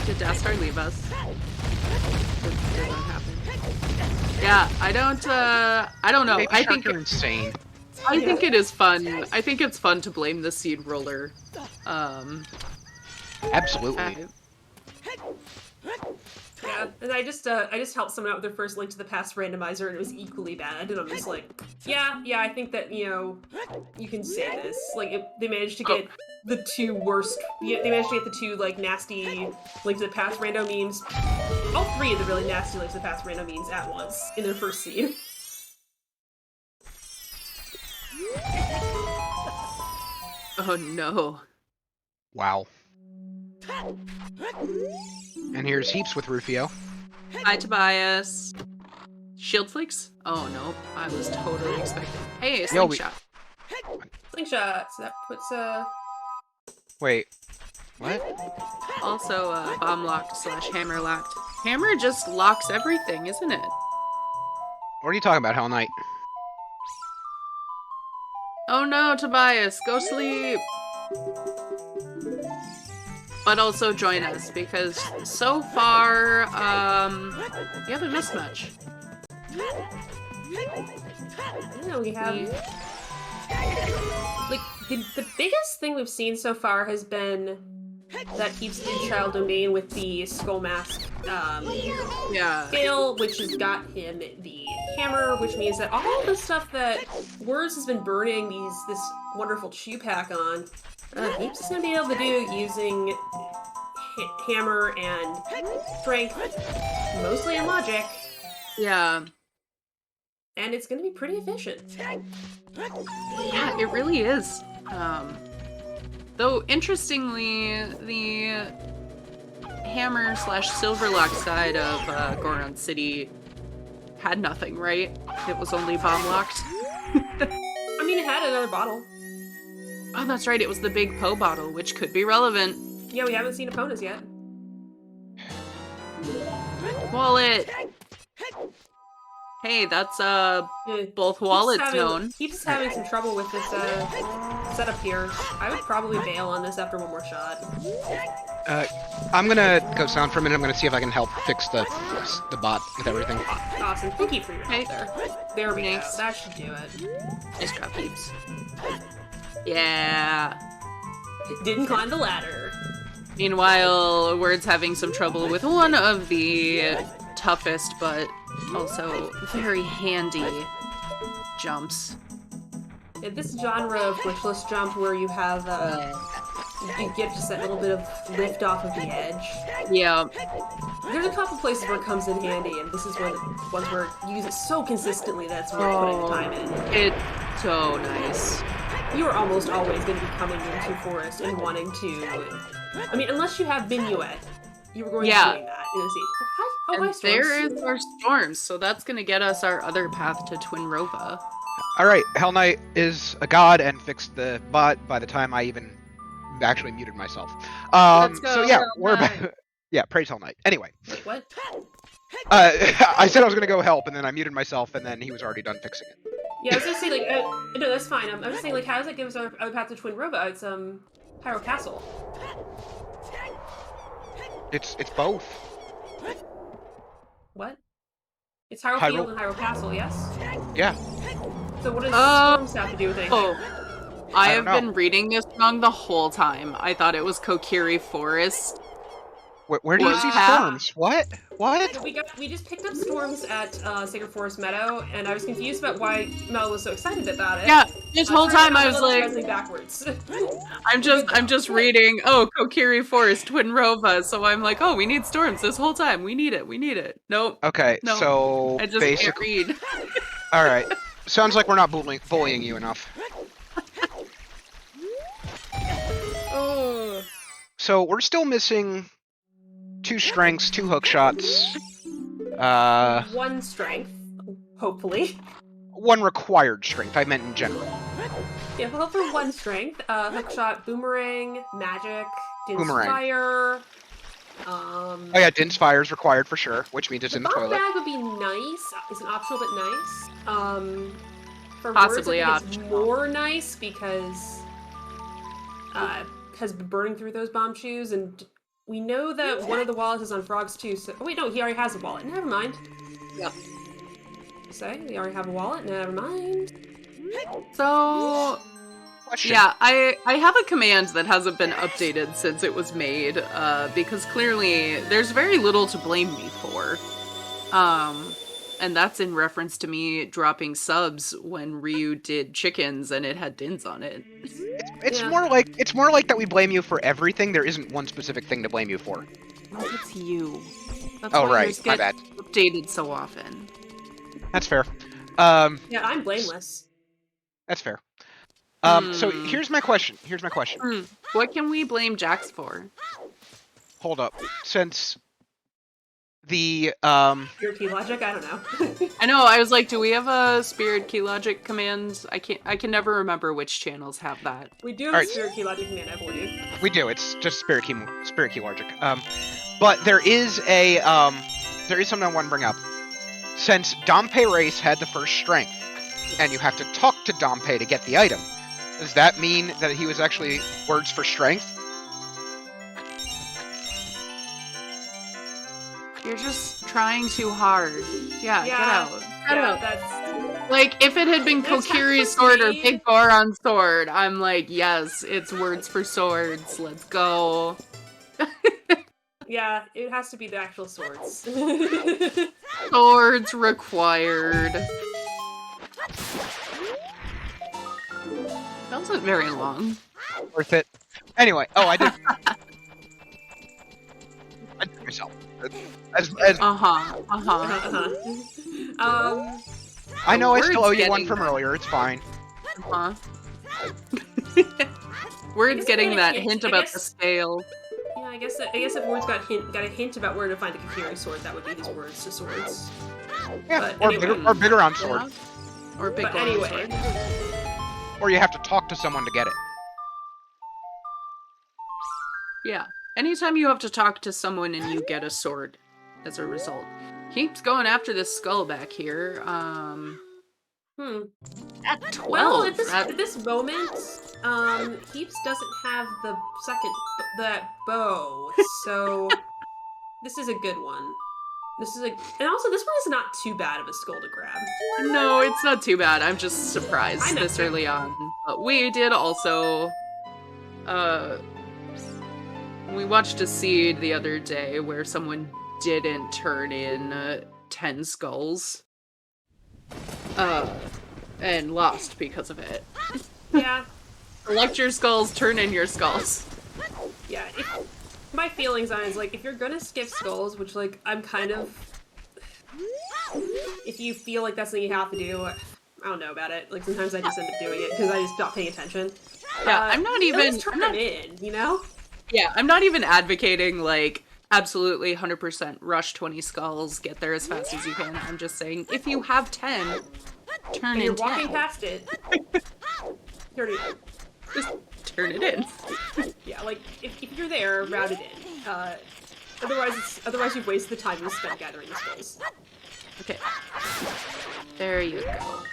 Did Dastar leave us? Did that happen? Yeah, I don't know. Baby I Shark think are insane. I think it is fun. I think it's fun to blame the seed roller. Absolutely. Yeah, and I just helped someone out with their first Link to the Past randomizer, and it was equally bad. And I'm just like, yeah, I think that you can say this. Like, they managed to get the 2 worst. They managed to get the 2 like nasty Link to the Past rando memes. All 3 of the really nasty Link to the Past rando memes at once in their first seed. Oh no. Wow. And here's Heaps with Rufio. Hi, Tobias. Shield Flakes? Oh no, I was totally expecting. Hey, Slingshot. Slingshot. So that puts Wait. What? Also, bomb locked / hammer locked. Hammer just locks everything, isn't it? What are you talking about, Hell Knight? Oh no, Tobias, go sleep! But also join us, because so far, you haven't missed much. Yeah, we have... Like, the biggest thing we've seen so far has been that Heaps did Child Domain with the Skull Mask Yeah. scale, which has got him the hammer, which means that all the stuff that Words has been burning this wonderful chew pack on, Heaps is going to be able to do using hammer and strength, mostly in logic. Yeah. And it's going to be pretty efficient. Yeah, it really is. Though, interestingly, the hammer / silverlock side of Goron City had nothing, right? It was only bomb locked. I mean, it had another bottle. Oh, that's right, it was the big Poe bottle, which could be relevant. Yeah, we haven't seen opponents yet. Wallet! Hey, that's, both wallets known. Heaps having some trouble with this, setup here. I would probably bail on this after one more shot. I'm gonna go sound for a minute. I'm gonna see if I can help fix the bot with everything. Awesome. Thank you for your help there. There we go. Thanks. That should do it. Nice job, Heaps. Yeah. Didn't climb the ladder. Meanwhile, Word's having some trouble with one of the toughest, but also very handy jumps. Yeah, this genre of glitchless jump where you have, you get just that little bit of lift off of the edge. Yeah. There's a couple places where it comes in handy, and this is one of the ones where you use it so consistently that's worth putting the time in. It's so nice. You are almost always going to be coming into Forest and wanting to... I mean, unless you have Minuet, you were going to be doing that in the seed. Oh, And hi, Storms. there is our storms, so that's gonna get us our other path to Twin Rova. Alright, Hell Knight is a god and fixed the bot by the time I even actually muted myself. Let's go, so yeah, Hell we're Knight. back. Yeah, praise Hell Knight. Anyway. Wait, what? I said I was gonna go help, and then I muted myself, and then he was already done fixing it. Yeah, I was gonna say, like, no, that's fine. I'm just saying, like, how does that give us our other path to Twin Rova? It's, Hyrule Castle. It's both. What? It's Hyrule Field and Hyrule Castle, yes? Yeah. So what does Storms have to do with anything? Oh, I have been reading this wrong the whole time. I thought it was Kokiri Forest. Where do you see storms? What? What? We just picked up storms at Sacred Forest Meadow, and I was confused about why Mel was so excited about it. Yeah, this whole time I was like, backwards. I'm just reading. Oh, Kokiri Forest, Twin Rova. So I'm like, oh, we need storms this whole time. We need it. Nope. Okay, no, so I just basically, can't read. all right. Sounds like we're not bullying you enough. Oh. So we're still missing 2 strengths, 2 hook shots. 1 strength, hopefully. 1 required strength. I meant in general. Yeah, we'll hope for 1 strength. Hookshot, boomerang, magic, Din's Boomerang. fire. Oh yeah, Din's fire is required for sure, which means it's in the bomb toilet. bag would be nice. It's an optional but nice. For Possibly Words, I think it's more nice because has been burning through those bomb shoes, and we know that one of the wallets is on Frogs too. So, oh wait, no, he already has a wallet. Never mind. Yep. Say they already have a wallet. Never mind. So Question. yeah, I have a command that hasn't been updated since it was made, because clearly there's very little to blame me for. And that's in reference to me dropping subs when Ryu did chickens and it had Dins on it. It's Yeah. more like that we blame you for everything. There isn't one specific thing to blame you for. Oh, it's you. That's Oh, why right. yours My get bad. updated so often. That's fair. Yeah, I'm blameless. That's fair. So here's my question. What can we blame Jax for? Hold up. Since the Your key logic? I don't know. I know, I was like, do we have a spirit key logic command? I can never remember which channels have that. We do have Alright. a spirit key logic command, I believe. we do. It's just spirit key logic. But there is something I want to bring up. Since Dompe Race had the first strength, and you have to talk to Dompe to get the item, does that mean that he was actually words for strength? You're just trying too hard. Yeah, get out. Get out. That's... Like, if it had been That's Kokiri not sword or me. Big Goron sword, I'm like, yes, it's words for swords. Let's go. Yeah, it has to be the actual swords. Swords required. That wasn't very long. Worth it. Anyway, I did myself. As Uh-huh. I know I still Words owe you one getting from that. earlier. It's fine. Uh-huh. Words getting that hint about the scale. Yeah, I guess if words got a hint about where to find the Kokiri sword, that would be his words to swords. Yeah, But or anyway. bigger round sword. Yeah. Or Big But Goron anyway, sword. Or you have to talk to someone to get it. Yeah. Anytime you have to talk to someone and you get a sword as a result. Keeps going after this skull back here. At 12. Well, at this moment, Heaps doesn't have that bow, so this is a good one. And also this one is not too bad of a skull to grab. No, it's not too bad. I'm just surprised I know. this early on. But we did also, we watched a seed the other day where someone didn't turn in 10 skulls. And lost because of it. Yeah. Collect your skulls, turn in your skulls. Yeah, my feelings on it is, like, if you're gonna skip skulls, which, like, I'm kind of... If you feel like that's something you have to do, I don't know about it. Like, sometimes I just end up doing it because I just stop paying attention. Yeah, I'm not even... turn them in, you know? Yeah, I'm not even advocating, like, absolutely 100% rush 20 skulls, get there as fast as you can. I'm just saying, if you have 10, turn And in you're 10. walking past it. Turn it in. Just turn it in. Yeah, like, if you're there, route it in. Otherwise you've wasted the time you spent gathering the skulls. Okay. There you go.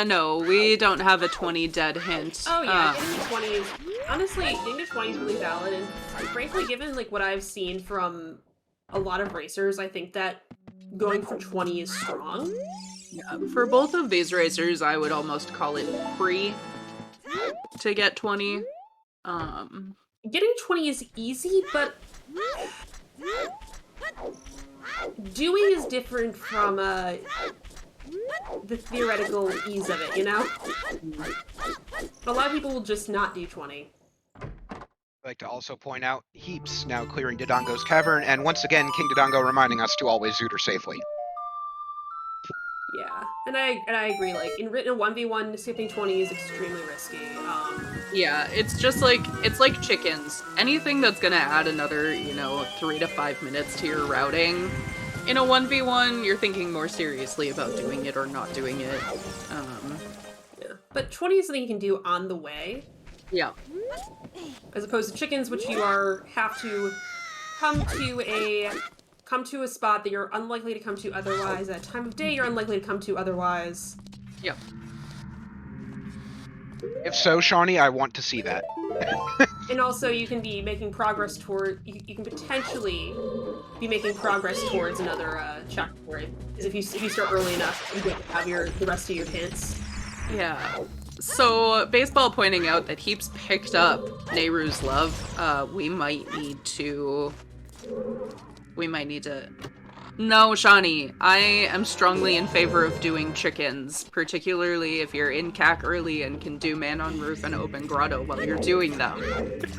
No, we don't have a 20 dead hint. Oh yeah, getting to 20 is... Honestly, getting to 20 is really valid, and frankly, given, like, what I've seen from a lot of racers, I think that going for 20 is strong. Yeah, for both of these racers, I would almost call it free to get 20. Getting 20 is easy, but doing is different from the theoretical ease of it, you know? A lot of people will just not do 20. I'd like to also point out Heaps now clearing Dodongo's cavern, and once again King Dodongo reminding us to always Zooter safely. Yeah, and I agree. Like, in written 1v1, skipping 20 is extremely risky. Yeah, it's just like, it's like chickens. Anything that's gonna add another, 3 to 5 minutes to your routing, in a 1v1, you're thinking more seriously about doing it or not doing it. Yeah, but 20 is something you can do on the way. Yeah. As opposed to chickens, which you have to come to a spot that you're unlikely to come to otherwise, at a time of day you're unlikely to come to otherwise. Yep. If so, Shawnee, I want to see that. And also, you can be making progress toward... You can potentially be making progress towards another checkpoint. Because if you start early enough, you get to have the rest of your hints. Yeah. So, Baseball pointing out that Heaps picked up Nehru's Love. We might need to... No, Shawnee, I am strongly in favor of doing chickens, particularly if you're in CAC early and can do Man on Roof and Open Grotto while you're doing them.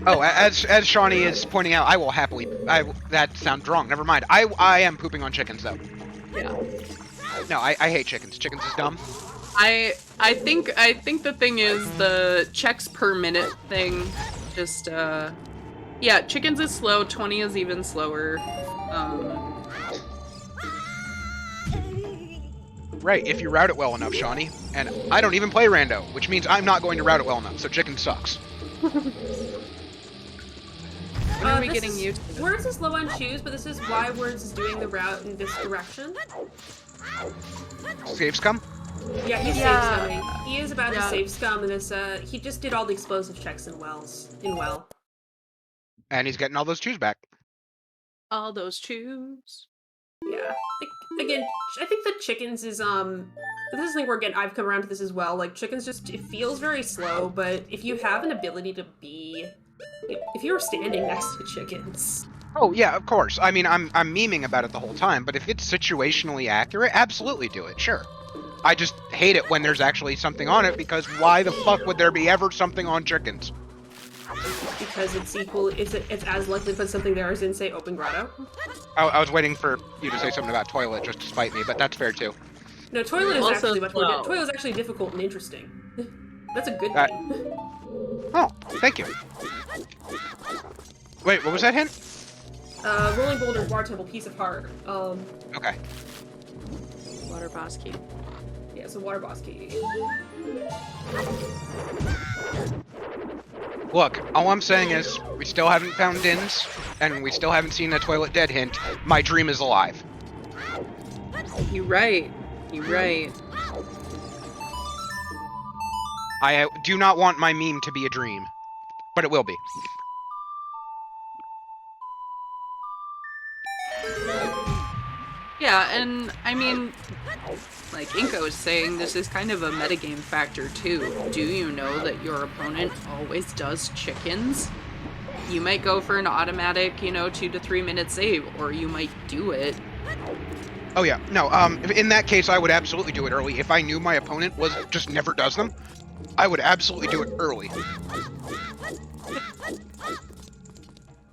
Oh, as Shawnee is pointing out, I will happily... that sounds wrong, never mind. I am pooping on chickens, though. Yeah. No, I hate chickens. Chickens is dumb. I think the thing is the checks per minute thing just Yeah, chickens is slow, 20 is even slower. Right, if you route it well enough, Shawnee. And I don't even play rando, which means I'm not going to route it well enough, so chicken sucks. When are we getting used to? Words is low on choose, but this is why Words is doing the route in this direction. Save scum? Yeah, he's save scumming. He is about to save scum, and this he just did all the explosive checks in well. And he's getting all those chews back. All those chews. Yeah. Again, I think the chickens is this is the thing where again I've come around to this as well. Like chickens just it feels very slow, but if you have an ability to be if you're standing next to chickens. Oh yeah, of course. I mean I'm memeing about it the whole time, but if it's situationally accurate, absolutely do it, sure. I just hate it when there's actually something on it because why the fuck would there be ever something on chickens? Because it's as likely to put something there as in, say, Open Grotto. I was waiting for you to say something about toilet just to spite me, but that's fair too. No, toilet is Also actually much more slow. Toilet is actually difficult and interesting. That's a good thing. Oh, thank you. Wait, what was that hint? Rolling Boulder, Water Temple, Piece of Heart. Okay. Water boss key. Yeah, so Water Boss Key. Look, all I'm saying is, we still haven't found Dins, and we still haven't seen a toilet dead hint. My dream is alive. You're right. You're right. I do not want my meme to be a dream, but it will be. Yeah, and I mean, like Inko is saying, this is kind of a metagame factor too. Do you know that your opponent always does chickens? You might go for an automatic, 2 to 3 minute save, or you might do it. Oh yeah, no, in that case I would absolutely do it early. If I knew my opponent just never does them, I would absolutely do it early.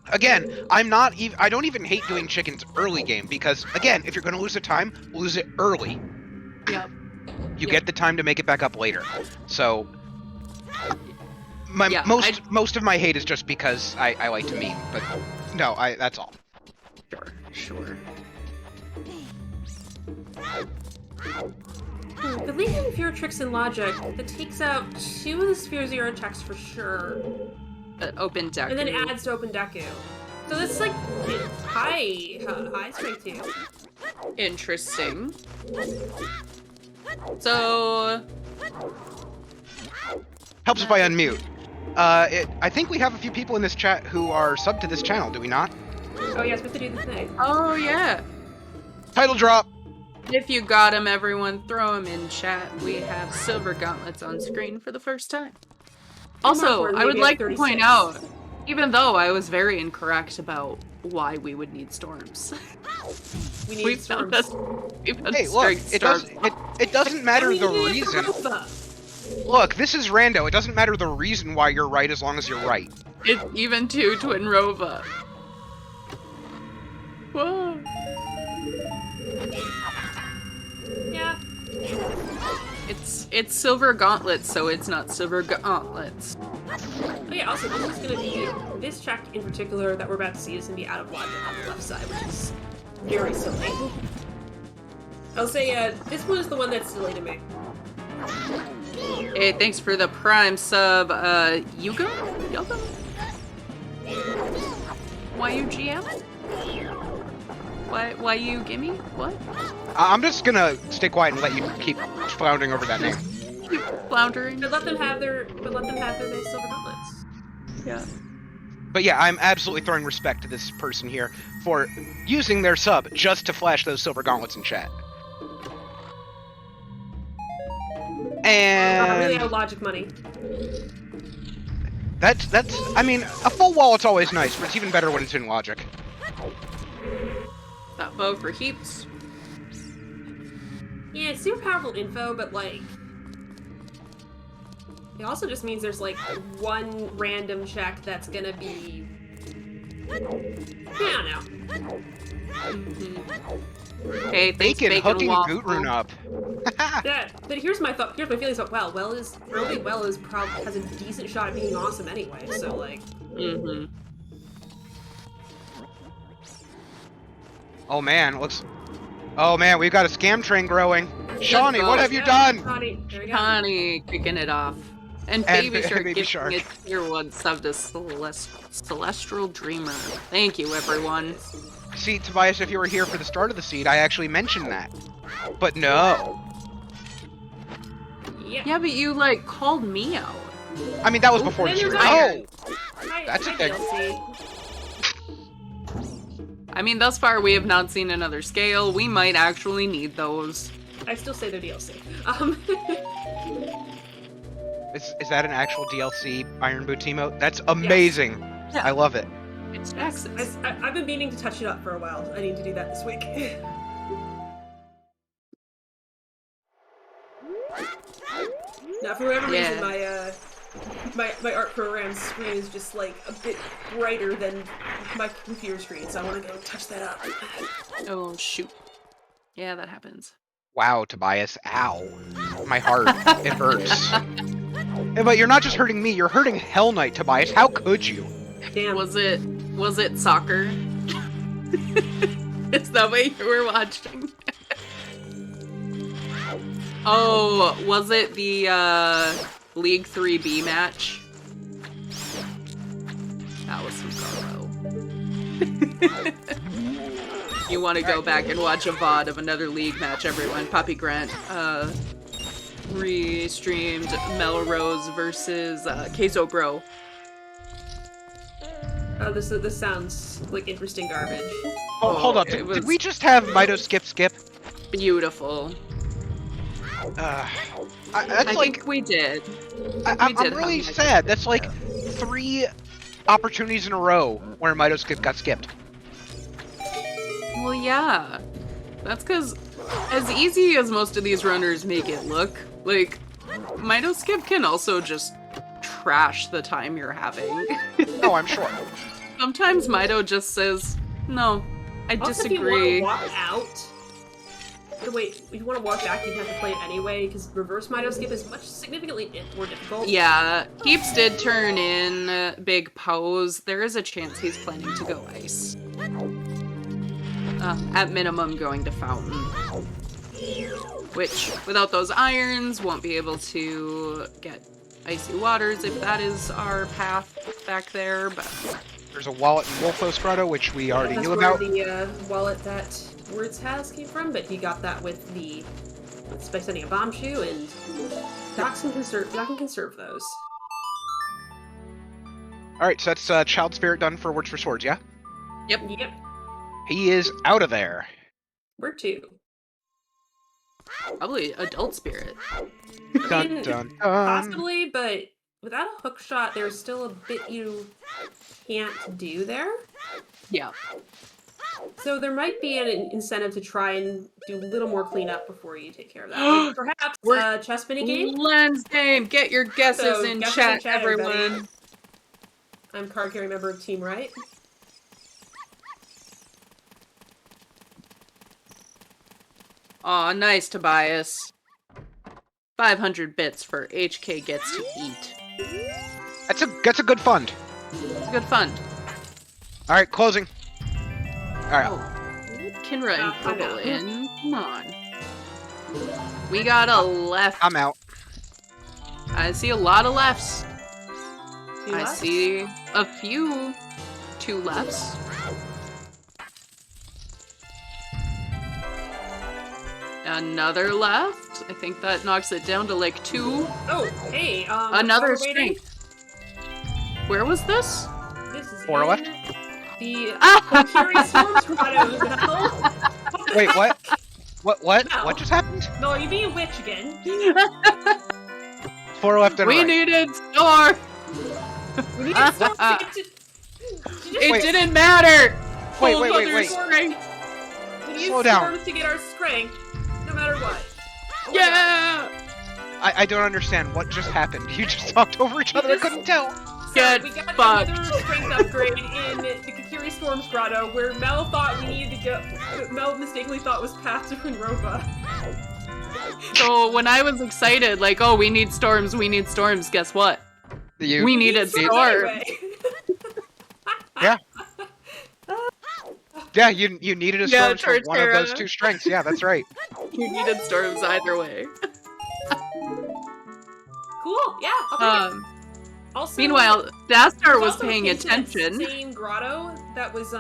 Again, I don't even hate doing chickens early game, because, again, if you're going to lose the time, lose it early. Yep. You get the time to make it back up later. So, most of my hate is just because I like to meme, but no, that's all. Sure. The Legion Fear Tricks and Logic that takes out 2 of the Sphere Zero checks for sure. Open Deku. And then adds to Open Deku. So that's like high strength too. Interesting. So helps if I unmute. I think we have a few people in this chat who are subbed to this channel, do we not? Oh yes, we have to do the thing. Oh yeah. Title drop. If you got him, everyone, throw him in chat. We have silver gauntlets on screen for the first time. Also, I would like to point out, even though I was very incorrect about why we would need storms. We need storms. Hey, look, it doesn't matter the reason. Look, this is rando. It doesn't matter the reason why you're right as long as you're right. Even to Twin Rova. Whoa. Yeah. It's silver gauntlets, so it's not silver gauntlets. Oh yeah, also this is gonna be this check in particular that we're about to see is gonna be out of logic on the left side, which is very silly. I'll say this one is the one that's silly to me. Hey, thanks for the prime sub, Yugo? Why you GM? Why you gimme? What? I'm just gonna stay quiet and let you keep floundering over that name. Keep floundering. But let them have their nice silver gauntlets. Yeah. But yeah, I'm absolutely throwing respect to this person here for using their sub just to flash those silver gauntlets in chat. And Really out of logic money. That's I mean, a full wallet's always nice, but it's even better when it's in logic. That bow for heaps. Yeah, it's super powerful info, but like it also just means there's like one random check that's gonna be I don't know. Okay, thanks, Bacon hooking Waffle. Goot Rune up. Yeah, but here's my feelings about Well is early Well is probably has a decent shot at being awesome anyway, so like Oh man, looks. Oh man, we've got a scam train growing. Shawnee, what have you done? Shawnee, there we go. Connie kicking it off. And And Baby Shark Baby giving Shark. it tier 1 sub to Celestial Dreamer. Thank you, everyone. See, Tobias, if you were here for the start of the seed, I actually mentioned that. But no. Yeah, but you, like, called me out. I mean, that was before the then seed. there's Oh! iron. That's Hi, okay. DLC. I mean, thus far we have not seen another scale. We might actually need those. I still say they're DLC. Is that an actual DLC Iron Boots emote? That's amazing. Yeah. I love it. It's Texas. I've been meaning to touch it up for a while. I need to do that this week. Now, for whatever reason, my art program's screen is just like a bit brighter than my computer screen, so I want to go touch that up. Oh, shoot. Yeah, that happens. Wow, Tobias. Ow. My heart. It hurts. Yeah, but you're not just hurting me, you're hurting Hell Knight, Tobias. How could you? Damn. Was it soccer? Is that what you were watching? Oh, was it the League 3B match? That was some garbo. You want to go back and watch a VOD of another League match, everyone. Poppy Grant re-streamed Melrose versus Queso Bro. Oh, this sounds like interesting garbage. Oh, hold up. it was- Did we just have Mito skip? Beautiful. That's I like. think we did. I'm did really have Mito sad. skip, That's like yeah. 3 opportunities in a row where Mito skip got skipped. Well, yeah. That's because, as easy as most of these runners make it look, like, Mito Skip can also just trash the time you're having. Oh, I'm sure. Sometimes Mito just says, no, I Also, disagree. if you want to walk out, wait, if you want to walk back, you have to play it anyway, because reverse Mito Skip is significantly more difficult. Yeah, Heaps did turn in Big Pose. There is a chance he's planning to go ice. At minimum, going to Fountain. Which, without those irons, won't be able to get Icy Waters if that is our path back there, but... There's a wallet in Wolfos Grotto, which we already That's knew where about. the wallet that Words has came from, but he got that with by sending a bomb shoe, and Doc can conserve those. Alright, so that's Child Spirit done for Words for Swords, yeah? Yep. He is out of there. Where to? Probably Adult Spirit. Dun, mean, dun, dun. Possibly, but without a hook shot, there's still a bit you can't do there. Yeah. So there might be an incentive to try and do a little more cleanup before you take care of that. Like, perhaps We're- chess mini game. Lens game! Get your guesses So, in guesses chat, in chat, everyone! everybody. I'm card carrying member of Team Right. Aw, nice, Tobias. 500 bits for HK gets to eat. That's a good fund. It's good fun. Alright, closing. Alright, Oh, Kinra and I'm Purple out. in. Come on. We got a left. I'm out. I see a lot of lefts. Two I lefts. see a few 2 lefts. Another left. I think that knocks it down to like 2. Oh, hey, Another while we're waiting, strength. Where was this? This is 4 in left? The Valkyrie Storm Grotto. Mel. Wait, what? What? No. What just happened? Mel, you being a witch again. 4 left and We right. needed Star! We need to stop to get to... It Wait. didn't matter! Wait, Full wait, mother's wait. strength. We need Slow down. storms to get our strength, no matter what. Yeah! I don't understand. What just happened? You just talked over each other. I couldn't tell. Get we got fucked. another strength upgrade in the Kakiri Storms Grotto, where Mel thought we needed to go. Mel mistakenly thought was path to Unrova. So when I was excited, like, oh, we need storms, guess what? You, We needed Storms storms. anyway. Yeah. Yeah, you needed a Yeah, storm for one of those Torterra. two strengths. Yeah, that's right. You needed storms either way. Cool. Yeah. Okay. Also, Meanwhile, Dastar there's was also a paying hint to that attention. same grotto that was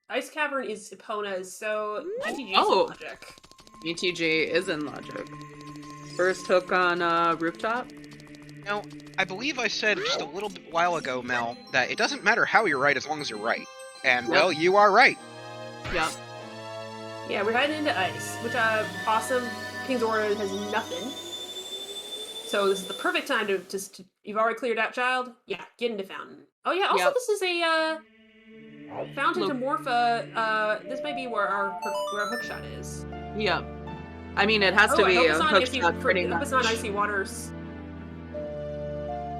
Ice Cavern is Epona's, so GTG is Oh. logic. BTG is in logic. First hook on rooftop. Now, I believe I said just a little while ago, Mel, that it doesn't matter how you're right as long as you're right. And, well, you are right. Yep. Yeah, we're heading into ice, which awesome. King's Aura has nothing. So this is the perfect time to just you've already cleared out child? Yeah, get into fountain. Oh yeah, also this is a fountain to Morpha. This might be where our hookshot is. Yep. I mean, it has to be a hookshot pretty much. It's on icy waters.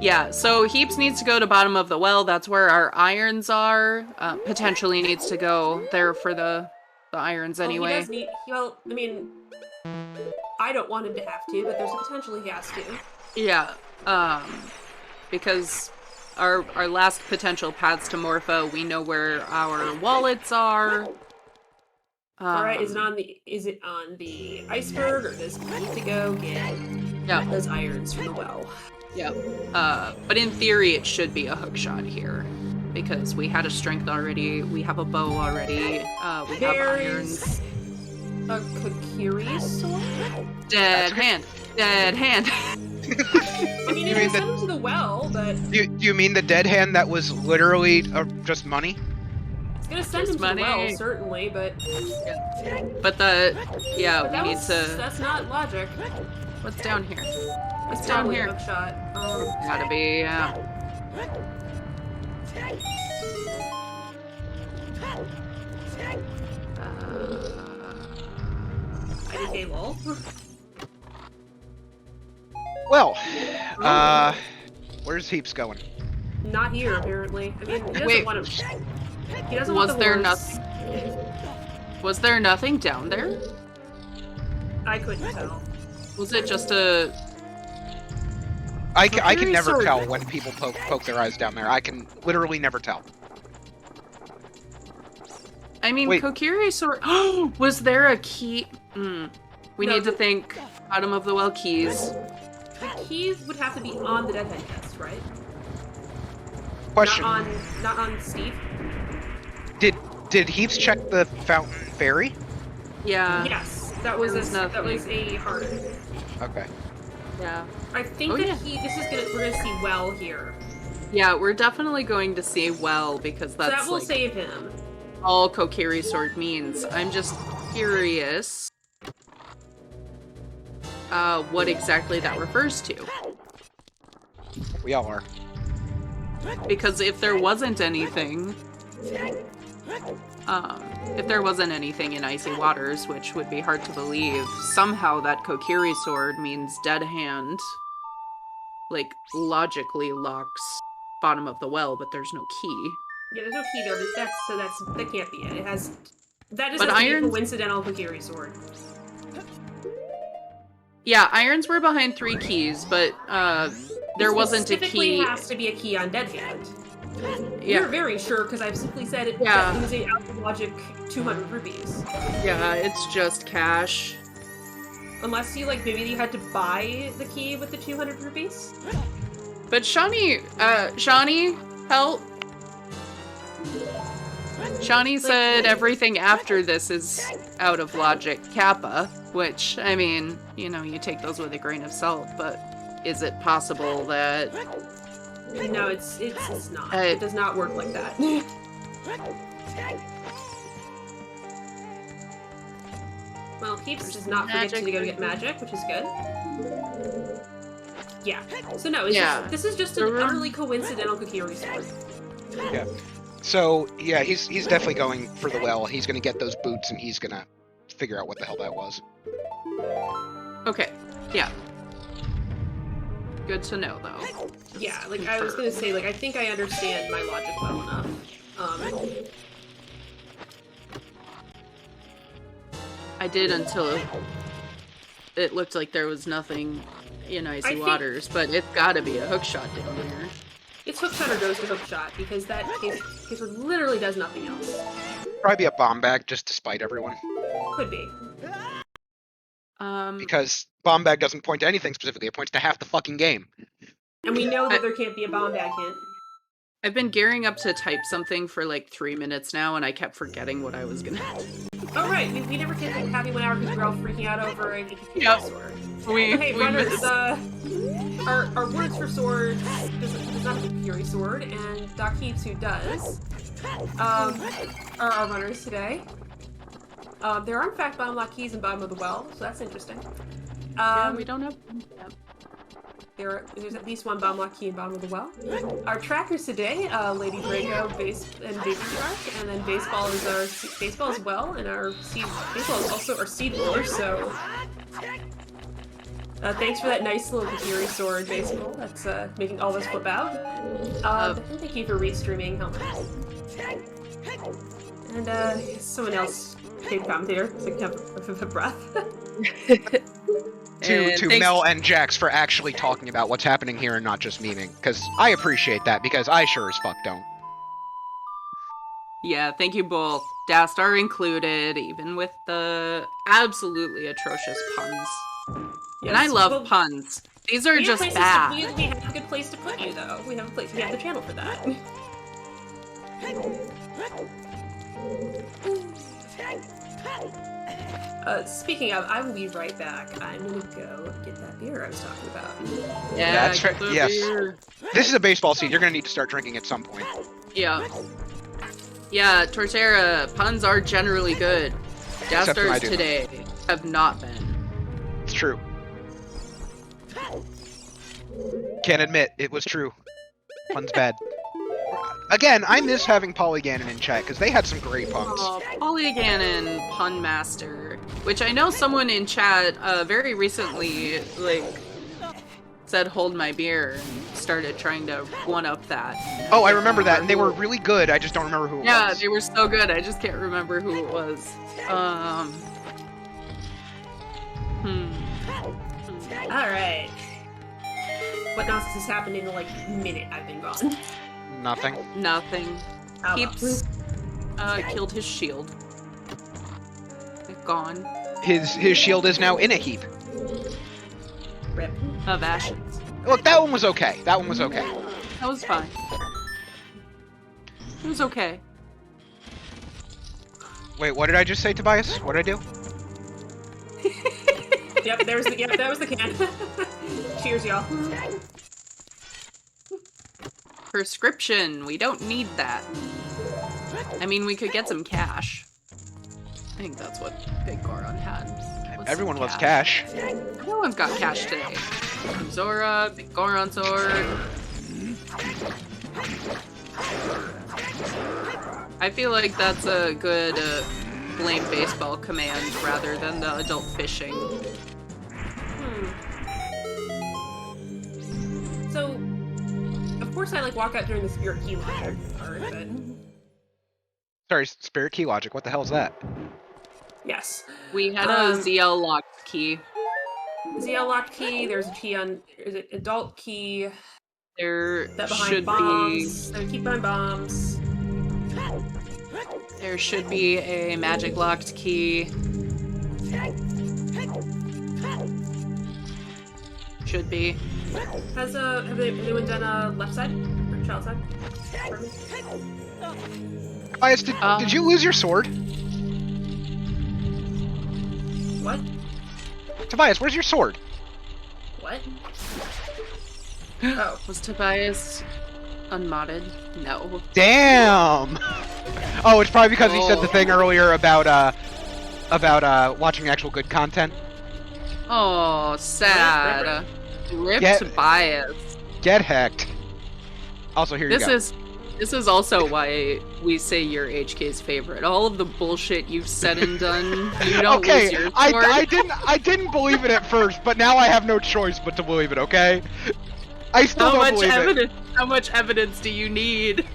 Yeah, so Heaps needs to go to bottom of the well. That's where our irons are. Potentially needs to go there for the irons anyway. Well, he does need. Well, I mean, I don't want him to have to, but there's a potential he has to. Yeah, because our last potential paths to Morpha, we know where our wallets are. All right, is it on the iceberg, or does he need to go get those irons from the well? Yeah. But in theory, it should be a hookshot here. Because we had a strength already, we have a bow already, we have irons. A Kokiri sword? Dead hand. Dead hand. I mean, it can send him to the well, but... You mean the dead hand that was literally just money? It's gonna send him to the well, certainly, but... Yeah. But we need to... That's not logic. What's down here? It's down here. Hookshot. Gotta be, IDK lol. Well, where's Heaps going? Not here, apparently. I mean, he doesn't want him. He doesn't want the there horse. nothing? Was there nothing down there? I couldn't tell. Was it just a... I can never tell when people poke their eyes down there. I can literally never tell. I mean, Kokiri sword... was there a key? We need to think bottom of the well keys. The keys would have to be on the Deadhead test, right? Question. Not on Steve. Did Heaps check the fountain ferry? Yeah. Yes, that was a hard. Okay. Yeah. I think we're gonna see well here. Yeah, we're definitely going to see well because that's that will save him. All Kokiri sword means. I'm just curious what exactly that refers to. We all are. Because if there wasn't anything in icy waters, which would be hard to believe, somehow that Kokiri sword means dead hand, like, logically locks bottom of the well, but there's no key. Yeah, there's no key there. That can't be it. That just but has to be a irons... coincidental Kokiri sword. Yeah, irons were behind 3 keys, but there wasn't a key. Specifically has to be a key on dead hand. Yeah. You're very sure because I've simply said it. Yeah. It was a out of logic 200 rupees. Yeah, it's just cash. Unless maybe you had to buy the key with the 200 rupees. But Shawnee, help. Shawnee said everything after this is out of logic Kappa, which, I mean, you take those with a grain of salt, but is it possible that... No, it's not. It does not work like that. Well, Heaps does not forget to go get magic, which is good. Yeah. So no, this is just an utterly coincidental Kokiri sword. Yeah. So, yeah, he's definitely going for the well. He's going to get those boots, and he's going to figure out what the hell that was. Okay. Yeah. Good to know, though. Yeah, I was going to say, I think I understand my logic well enough. I did until it looked like there was nothing in icy waters, but it's gotta be a hookshot down there. it's hookshot or goes to hookshot, because that case word literally does nothing else. Probably be a bomb bag just to spite everyone. Could be. Because bomb bag doesn't point to anything specifically, it points to half the fucking game. And we know that there can't be a bomb bag hint. I've been gearing up to type something for like 3 minutes now, and I kept forgetting what I was gonna. Oh right, we never did the happy 1 hour because we were all freaking out over a Yep. sword. We runners, missed. our words for swords does not have a Fury sword, and DocHeaps, who does, are our runners today. There are in fact bomb lock keys in bottom of the well, so that's interesting. Yeah, we don't have. There's at least one bomb lock key in bottom of the well. Our trackers today, Lady Draco, Base, and Baby Shark, and then baseball is our baseball as well, and our baseball is also our seed roller. So thanks for that nice little Fury sword, baseball. That's making all of us flip out. Thank you for restreaming Helmet. And someone else, paid commentator, so I can have a breath. To Mel and Jax for actually talking about what's happening here and not just memeing, because I appreciate that, because I sure as fuck don't. Yeah, thank you both. Dastar included, even with the absolutely atrocious puns. Yes, And I love well, puns. These are we have just places bad. we have a good place to put you, though. We have the channel for that. Speaking of, I will be right back. I'm gonna go get that beer I was talking about. Yeah, That's get right, the yes. beer. This is a baseball seed. You're gonna need to start drinking at some point. Yeah. Yeah, Torterra, puns are generally good. Except when I Dastars do them. today have not been. It's true. Can't admit, it was true. Pun's bad. Again, I miss having Polyganon in chat, because they had some great puns. Oh, Polyganon Pun Master, which I know someone in chat very recently, like, said hold my beer and started trying to one-up that. Oh, I remember that, and they were really good, I just don't remember who it Yeah, was. they were so good, I just can't remember who it was. Alright. What nonsense has happened in the, minute I've been gone? Nothing. Nothing. Oh, well. Keeps killed his shield. It's gone. His shield is now in a heap. Rip. Of ashes. Look, that one was okay. That one was okay. That was fine. It was okay. Wait, what did I just say, Tobias? What did I do? Yep, that was the can. Cheers, y'all. Prescription. We don't need that. I mean, we could get some cash. I think that's what Big Goron had. was Everyone some loves cash. Everyone's got cash today. Zora, Big Goron sword. I feel like that's a good blame baseball command rather than the adult fishing. So, of course I walk out during the spirit key logic part, but Sorry, Spirit Key Logic, what the hell is that? yes. We had a ZL locked key. ZL lock key, there's a key on, is it adult key? There That behind should bombs. There keep behind bombs. there should be a magic locked key. Should be. Have anyone done a left side? Or child side? Tobias, did you lose your sword? What? Tobias, where's your sword? What? Oh. Was Tobias unmodded? No. Damn! Oh, it's probably because he said the thing earlier about watching actual good content. Oh, sad. Rip Get- Tobias. Get hecked. Also, here you go. This is also why we say you're HK's favorite. All of the bullshit you've said and done, you don't lose your sword. I didn't believe it at first, but now I have no choice but to believe it, okay? I still don't believe it. How much evidence do you need?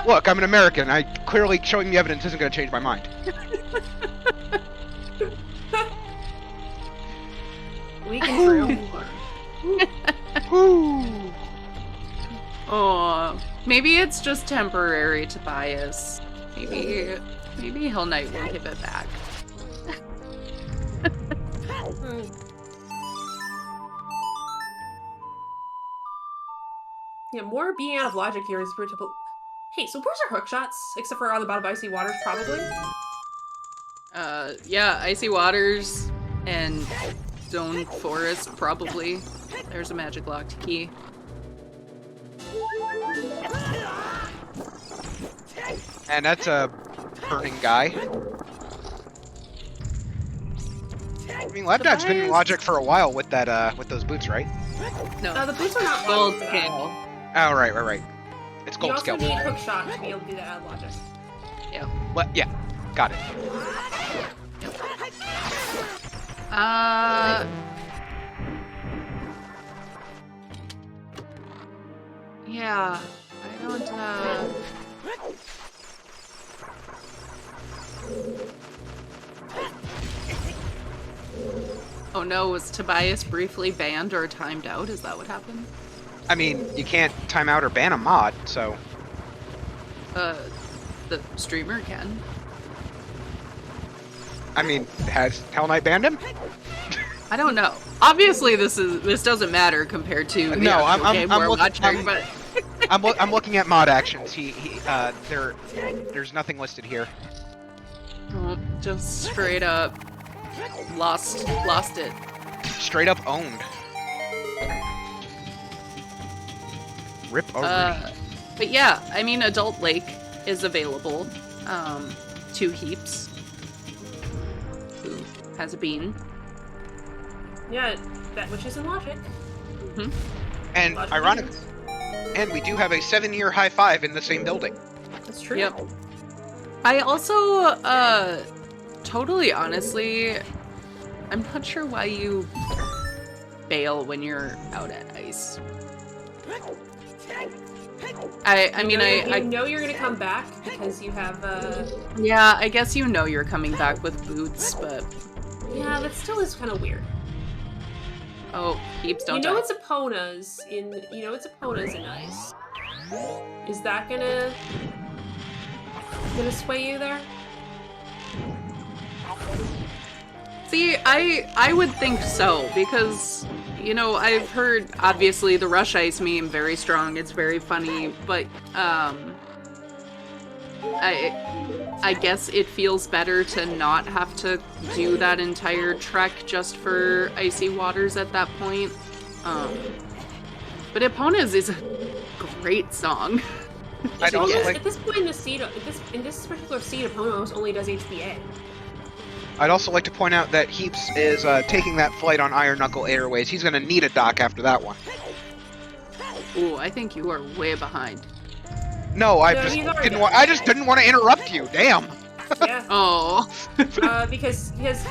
Look, I'm an American. Clearly showing the evidence isn't going to change my mind. We can prove. Ooh. Oh, Maybe it's just temporary to bias. Maybe Hill Knight will give it back. Yeah, more being out of logic here is pretty. Hey, so where's our hook shots? Except for on the bottom of Icy Waters, probably? Yeah, Icy Waters and Stone Forest, probably. There's a magic locked key. And that's a burning guy. I mean, Lapdog's been in logic for a while with that, with those boots, right? No, the boots are not gold logic for that. scale. Oh, right. It's You gold also scale. need hook shot to be able to do that out of logic. Yeah. Well, yeah, got it. Yeah. I don't, Oh no, was Tobias briefly banned or timed out? Is that what happened? I mean, you can't time out or ban a mod, so... The streamer can. I mean, has Hell Knight banned him? I don't know. Obviously, this doesn't matter compared to the No, actual game we're watching, but I'm looking at mod actions. There's nothing listed here. oh, just straight up lost it. Straight up owned. Rip already. But yeah, I mean, Adult Lake is available. 2 heaps. Who has a bean? Yeah, that which is in logic. Hmm. And Logic ironic, means. and we do have a 7-year high five in the same building. That's true. Yep. I also, totally honestly, I'm not sure why you bail when you're out at ice. I mean, you know you're gonna come back because you have yeah, I guess you know you're coming back with boots, but yeah, that still is kind of weird. oh, heaps don't You know die. it's Epona's in ice. Is that gonna sway you there? See, I would think so, because, you know, I've heard, obviously, the Rush Ice meme, very strong, it's very funny, but, I guess it feels better to not have to do that entire trek just for Icy Waters at that point. But Epona's is a great song. I don't At this point in the seed, in this particular seed, Epona only does HBA. I'd also like to point out that Heaps is taking that flight on Iron Knuckle Airways. He's gonna need a dock after that one. Ooh, I think you are way behind. No, I No, just he's already didn't done. want. I just didn't want to interrupt you. Damn. Yeah. Oh. Because he's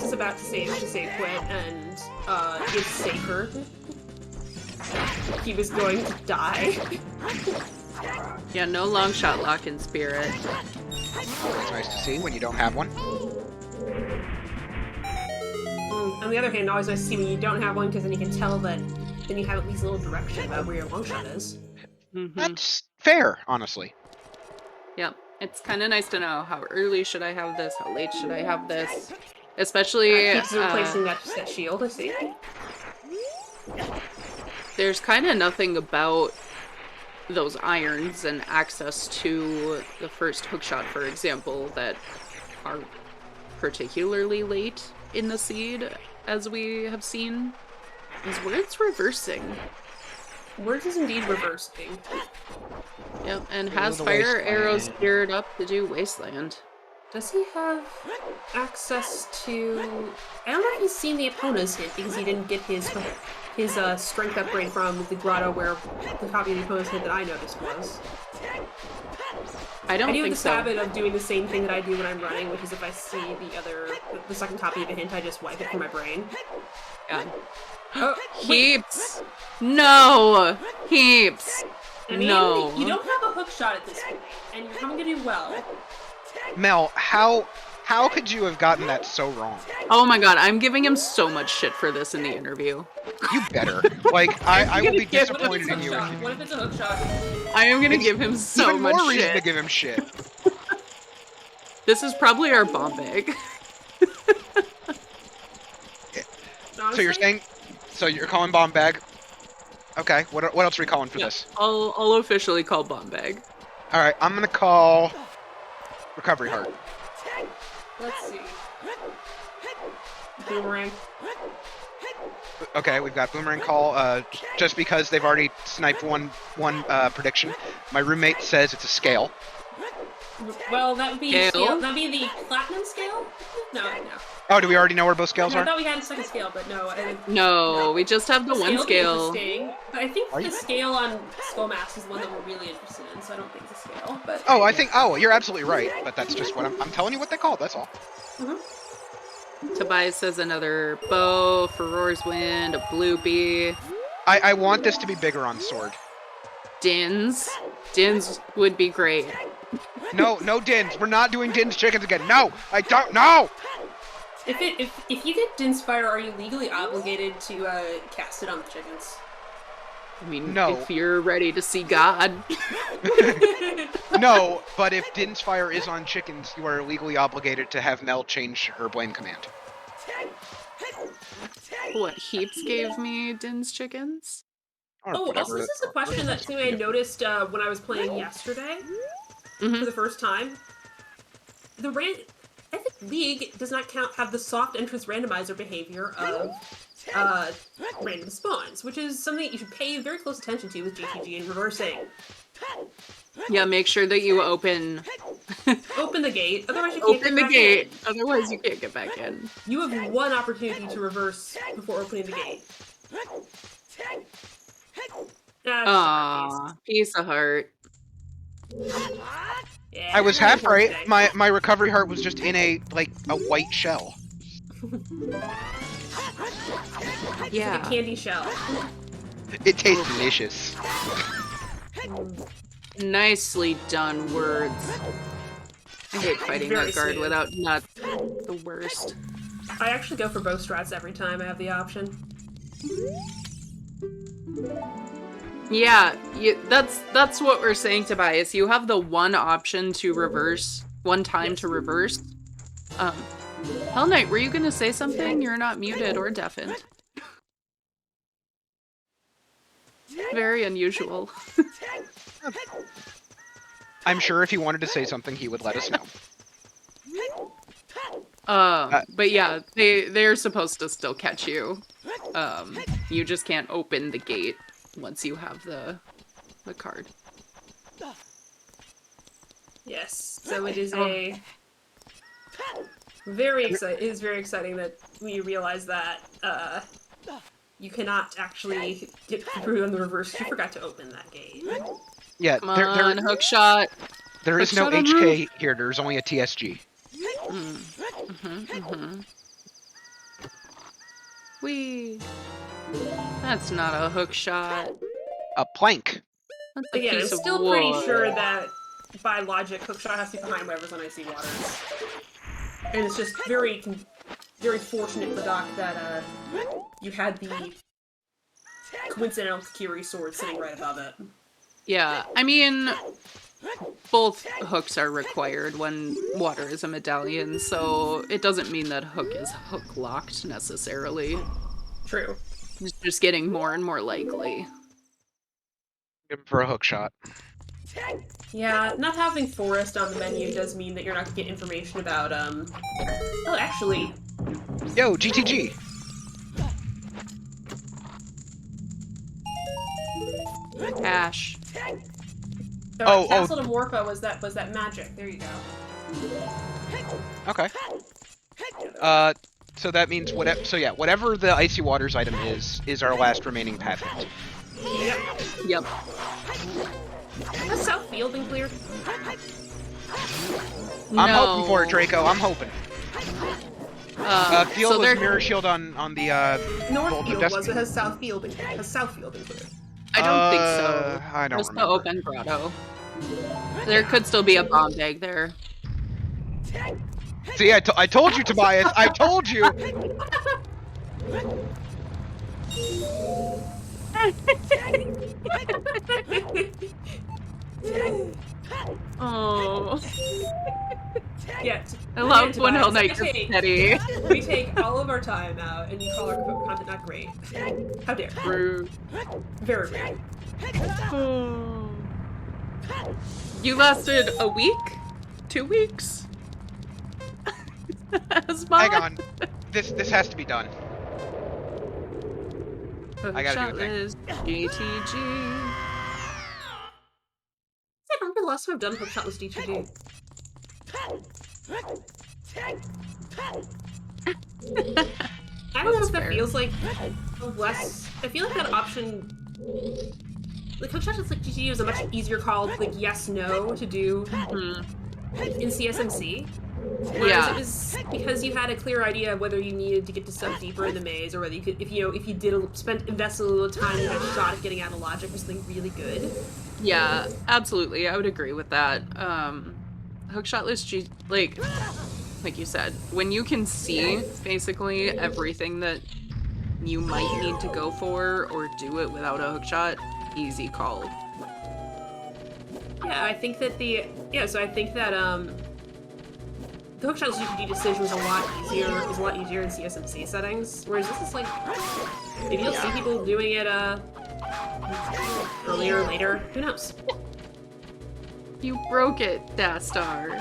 is about to save quit and it's safer. He was going to die. Yeah, no long shot lock in spirit. It's nice to see when you don't have one. On the other hand, always nice to see when you don't have one because then you can tell that then you have at least a little direction about where your long shot is. Mm-hmm. That's fair, honestly. Yep. It's kind of nice to know how early should I have this, how late should I have this. Especially, Keeps replacing that shield, I see. there's kind of nothing about those irons and access to the first hookshot, for example, that are particularly late in the seed, as we have seen. Is Words reversing? Words is indeed reversing. Yep, and has the fire Wasteland. arrows geared up to do Wasteland. Does he have access to... I don't know if he's seen the Epona's hit because he didn't get his strength upgrade from the grotto where the copy of the Epona's hit that I noticed was. I don't I do think this so. habit of doing the same thing that I do when I'm running, which is if I see the second copy of a hint, I just wipe it from my brain. Yeah. Oh, wait. Heaps! No! Heaps! I mean, No. you don't have a hook shot at this point, and you're coming to do well. Mel, how How could you have gotten that so wrong? Oh my god, I'm giving him so much shit for this in the interview. You better. Like, I will be gonna give- disappointed in you if Hookshot? you... What if it's a hook shot? I am gonna It's give him so even much more reason shit. to give him shit. This is probably our bomb bag. So you're saying... So you're calling bomb bag? Okay, what else are we calling for this? I'll officially call bomb bag. Alright, I'm gonna call... Recovery heart. Let's see. Boomerang. Okay, we've got boomerang call, just because they've already sniped one prediction. My roommate says it's a scale. Well, that would be Scale? that'd be the platinum scale? No. Oh, do we already know where both scales No, I are? thought we had a second scale, but no. No, we just have the one would be scale. interesting, but I think Are the you? scale on Skull Mask is the one that we're really interested in, so I don't think it's a scale. But Oh, I think... Oh, you're absolutely right, but that's just what I'm telling you what they call it, that's all. Tobias says another bow, Furor's Wind, a bloopy. I want this to be bigger on sword. Dins. Dins would be great. No Dins. We're not doing Dins chickens again. No! I don't know! if you get Dinspire, are you legally obligated to cast it on the chickens? I mean, No. if you're ready to see God. No, but if Din's fire is on chickens, you are legally obligated to have Mel change her blame command. What, Heaps gave me Din's chickens? Or Oh, whatever also, this is a question that something I different. noticed when I was playing yesterday for the first time. I think League does not have the soft entrance randomizer behavior of random spawns, which is something that you should pay very close attention to with GTG and reversing. Yeah, make sure that you open Open the gate, otherwise you can't open get the back gate. in. Otherwise you can't get back in. You have one opportunity to reverse before opening the gate. That's Aw, piece of heart. yeah, I was you're half gonna right. today. My recovery heart was just in a white shell. Yeah. Like a candy shell. It tastes delicious. Nicely done, words. I hate fighting Very that guard smooth. without nuts. The worst. I actually go for bow strats every time I have the option. Yeah, that's what we're saying, Tobias. You have the one option to reverse, one time to reverse. Hell Knight, were you gonna say something? You're not muted or deafened. Very unusual. I'm sure if he wanted to say something, he would let us know. But yeah, they're supposed to still catch you. You just can't open the gate once you have the card. Yes, so it is a very exciting that we realize that you cannot actually get through on the reverse. You forgot to open that gate. Yeah, Come on, hook shot. there is no Hook shot on HK here. There's only a TSG. Whee. That's not a hook shot. A plank. That's a Again, I'm piece of still pretty wood. sure that by logic, hookshot has to be behind whatever's on icy waters. And it's just very fortunate for Doc that you had the coincidental Kiri sword sitting right above it. Yeah, I mean, both hooks are required when water is a medallion, so it doesn't mean that hook is hook locked necessarily. True. It's just getting more and more likely. Give him for a hook shot. Yeah, not having forest on the menu does mean that you're not gonna get information about oh, actually, Yo, GTG. Ash. Oh, Castle to Morpha was that magic. There you go. Okay. So that means whatever. So yeah, whatever the icy waters item is our last remaining path hint. Yep. Has South Field been cleared? I'm hoping for it, Draco. I'm hoping. Field so was there- mirror shield on the North Bolt of Field Destiny. was, but has South Field been cleared? I don't think so. I don't Just the remember. open grotto. There could still be a bomb bag there. See, I told you, Tobias. I told you. Oh. Yeah. I love again, when Hell Tobias, Knight gets petty. we take all of our time out, and you call our content not great. How dare? Rude. Very rude. Oh. You lasted a week? 2 weeks? As Hang on. This has to be done. I gotta do a thing. GTG. I remember the last time I've done Hookshotless DTG. I don't know if that feels like less. I feel like that option, like Hookshotless like DTG is a much easier call, like yes/no to do in CSMC. Whereas it was because you had a clear idea of whether you needed to get to stuff deeper in the maze, or whether you could, if you invested a little time, you had a shot at getting out of logic or something really good. Yeah, absolutely. I would agree with that. Hookshotless like you said, when you can see basically everything that you might need to go for or do it without a hookshot, easy call. Yeah, I think that the Hookshot's GPG decision was a lot easier in CSMC settings, whereas this is like, maybe you'll see people doing it earlier or later, who knows? You broke it, Dastar.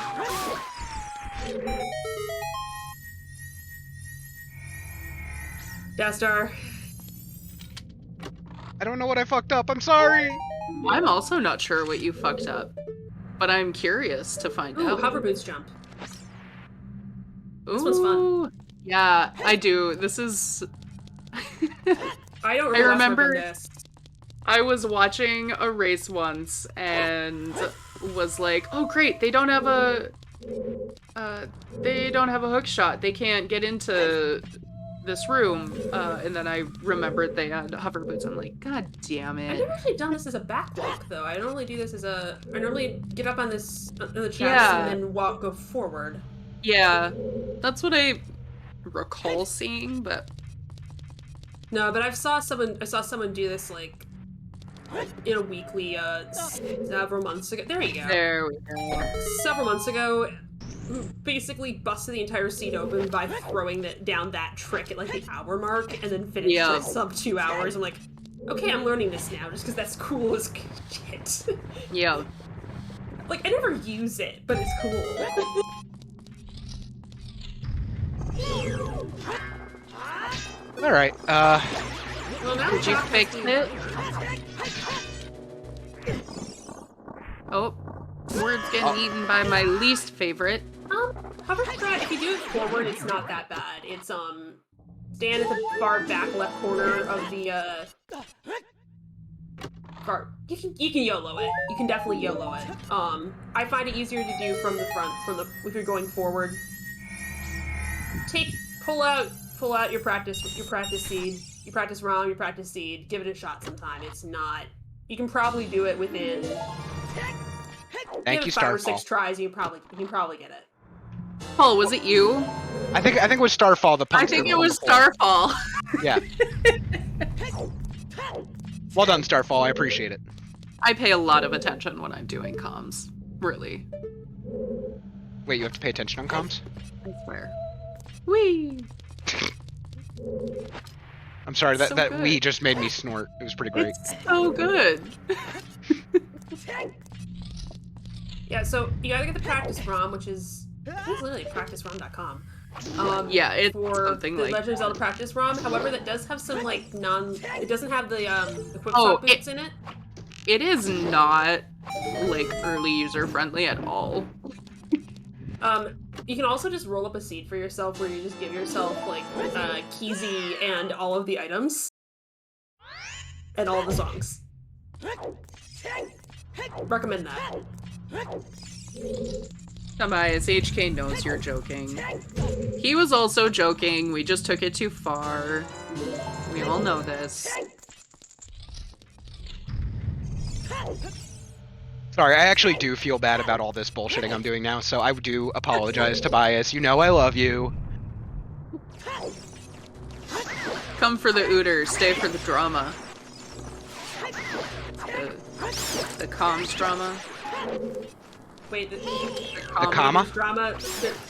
Dastar. I don't know what I fucked up. I'm sorry. I'm also not sure what you fucked up, but I'm curious to find out. Hover boots jump. This Ooh, one's fun. Yeah, I do. This is... I don't remember this. I was watching a race once and was like, oh great, they don't have a hook shot. They can't get into this room. And then I remembered they had hover boots. I'm like, god damn it. I've never actually done this as a backwalk though. I normally do this as I normally get up on this on the chest and then go forward. Yeah, that's what I recall seeing, but no, but I saw someone do this like in a weekly several months ago. There you go. There we go. Several months ago, basically busted the entire seat open by throwing down that trick at like the hour mark, and then finished like sub 2 hours. I'm like, okay, I'm learning this now just because that's cool as shit. Yeah. Like I never use it, but it's cool. Alright, well, now did you fix it? Oh, words getting eaten by my least favorite. Hover strat, if you do it forward, it's not that bad. It's, stand at the far back left corner of the, you can YOLO it. You can definitely YOLO it. I find it easier to do from the front, if you're going forward. Pull out your practice seed, you practice ROM, you practice seed, give it a shot sometime. It's not, you can probably do it within, thank you, 5 or Starfall. 6 tries, you can probably get it. Paul, was it you? I think it was Starfall. I think it was Starfall. Yeah. Well done, Starfall. I appreciate it. I pay a lot of attention when I'm doing comms. Really. Wait, you have to pay attention on comms? I swear. Whee! I'm sorry, that good. wee just made me snort. It was pretty great. It's so good. Yeah, so you gotta get the practice ROM, which is literally practicerom.com. Yeah, it's for something the like Legend of Zelda practice ROM. However, that does have some like it doesn't have the quick shot boots in it. It is not like early user friendly at all. You can also just roll up a seed for yourself where you just give yourself like Keezy and all of the items and all of the songs. Recommend that. Tobias, HK knows you're joking. He was also joking. We just took it too far. We all know this. Sorry, I actually do feel bad about all this bullshitting I'm doing now, so I do apologize, Tobias. You know I love you. Come for the ooter, stay for the drama. The comms drama. Wait, The comma? There's drama.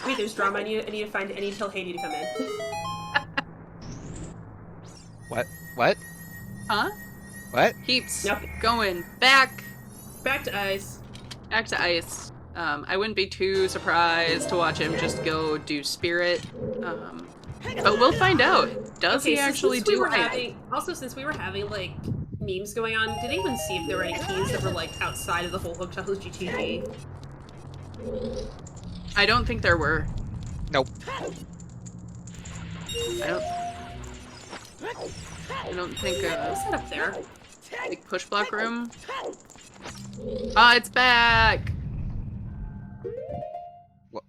Wait, there's drama. I need to tell Haiti to come in. What? What? Huh? What? Heaps. Nothing. Going back Back to ice. Back to ice. I wouldn't be too surprised to watch him just go do spirit. But we'll find out. Does he actually do it? Also, since we were having, like, memes going on, did anyone see if there were any keys that were, like, outside of the whole Hookshot GTG? I don't think there were. Nope. I don't think, What's that up there? like, push block room? Ah, it's back! What?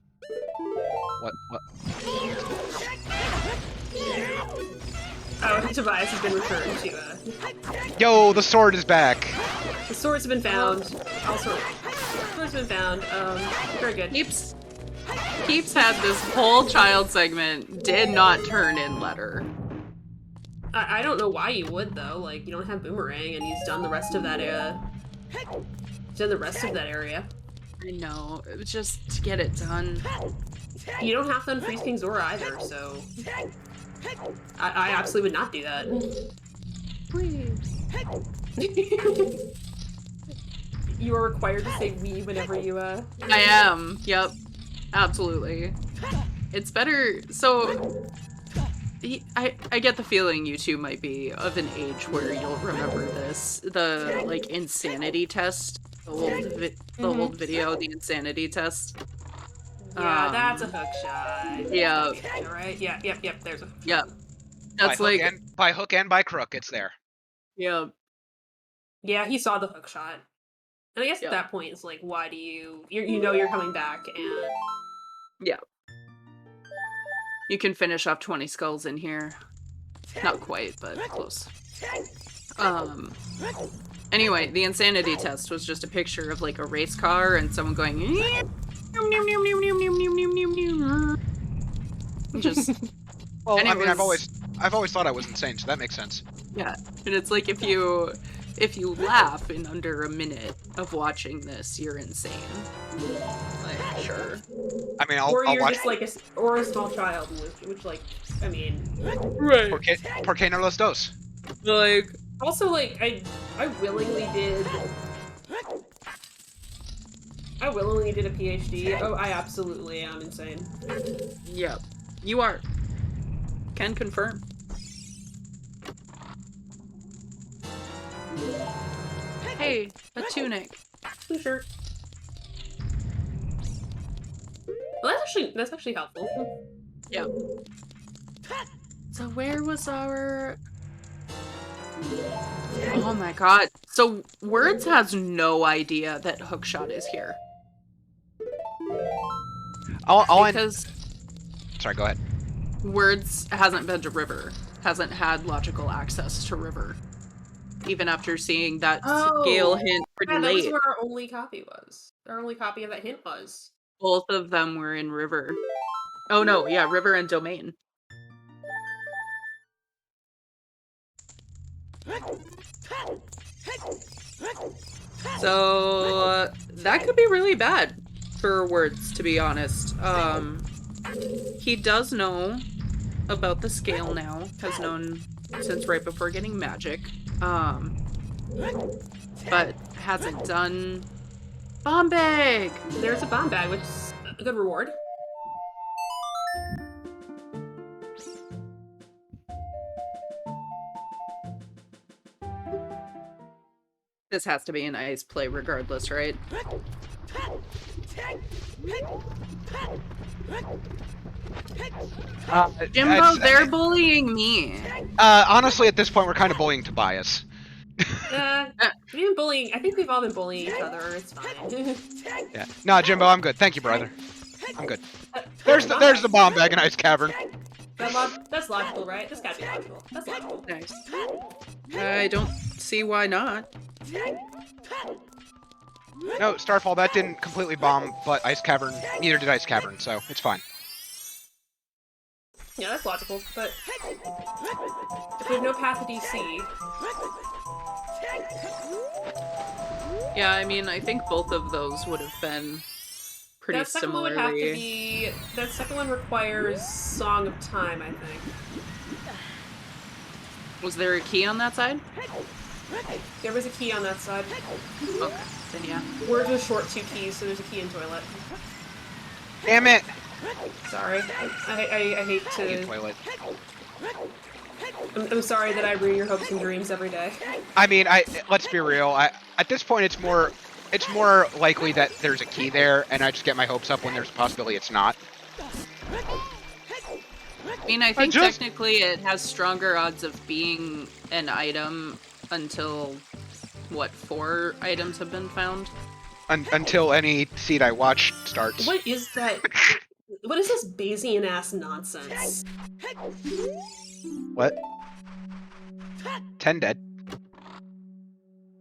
Oh, Tobias has been returned to, Yo, the sword is back! The swords have been found. Also, swords have been found. Very good. Keeps had this whole child segment, did not turn in letter. I don't know why you would, though. Like, you don't have Boomerang, and he's done the rest of that, area. I know, it was just to get it done. You don't have to unfreeze King Zora either, so... I absolutely would not do that. Please. You are required to say "we" whenever you, I am, yep. Absolutely. It's better, so... I get the feeling you two might be of an age where you'll remember this. The, like, insanity test. The old video, the insanity test. Yeah, that's a hook shot. Yeah. Right? Yeah, yep, there's a hook shot. Yep. That's by hook and by crook, it's there. Yep. Yeah, he saw the hook shot. And I guess at that point, it's like, why do you know you're coming back, and... Yeah. You can finish off 20 skulls in here. Not quite, but close. Anyway, the insanity test was just a picture of, like, a race car and someone going... Just... Well, I mean, I've always thought I was insane, so that makes sense. Yeah, and it's like if you laugh in under a minute of watching this, you're insane. Like, sure. I mean, I'll watch. Just like a small child, which like, I mean, right. Por qué no los dos? Like, also, like, I willingly did a PhD. Oh, I absolutely am insane. Yep, you are. Can confirm. Hey, a tunic. Blue shirt. Well, that's actually helpful. Yeah. So where was our... Oh my god. So Words has no idea that Hookshot is here. Because Sorry, go ahead. Words hasn't been to River. Hasn't had logical access to River. Even after seeing that scale hint pretty late. That was where our only copy was. Our only copy of that hint was. Both of them were in River. Oh no, yeah, River and Domain. So that could be really bad for Words, to be honest. He does know about the scale now, has known since right before getting magic. But hasn't done bomb bag. There's a bomb bag, which is a good reward. This has to be an ice play regardless, right? Jimbo, they're bullying me. Honestly, at this point, we're kind of bullying Tobias. We've been bullying. I think we've all been bullying each other. It's fine. Yeah. Nah, Jimbo, I'm good. Thank you, brother. I'm good. There's the bomb bag in Ice Cavern. That's logical, right? This gotta be logical. That's logical. Nice. I don't see why not. No, Starfall, that didn't completely bomb, but Ice Cavern, neither did Ice Cavern, so it's fine. Yeah, that's logical, but if we have no path to DC, Yeah, I mean, I think both of those would have been pretty that second one would have to similarly. be. That second one requires Song of Time, I think. Was there a key on that side? There was a key on that side. Okay, then yeah. Words was short 2 keys, so there's a key in toilet. Damn it! Sorry, I hate In to. toilet. I'm sorry that I ruin your hopes and dreams every day. I mean, let's be real. At this point, it's more likely that there's a key there, and I just get my hopes up when there's a possibility it's not. I mean, I think technically it has stronger odds of being an item until, what, 4 items have been found? Until any seed I watch starts. What is that? What is this Bayesian ass nonsense? What? 10 dead.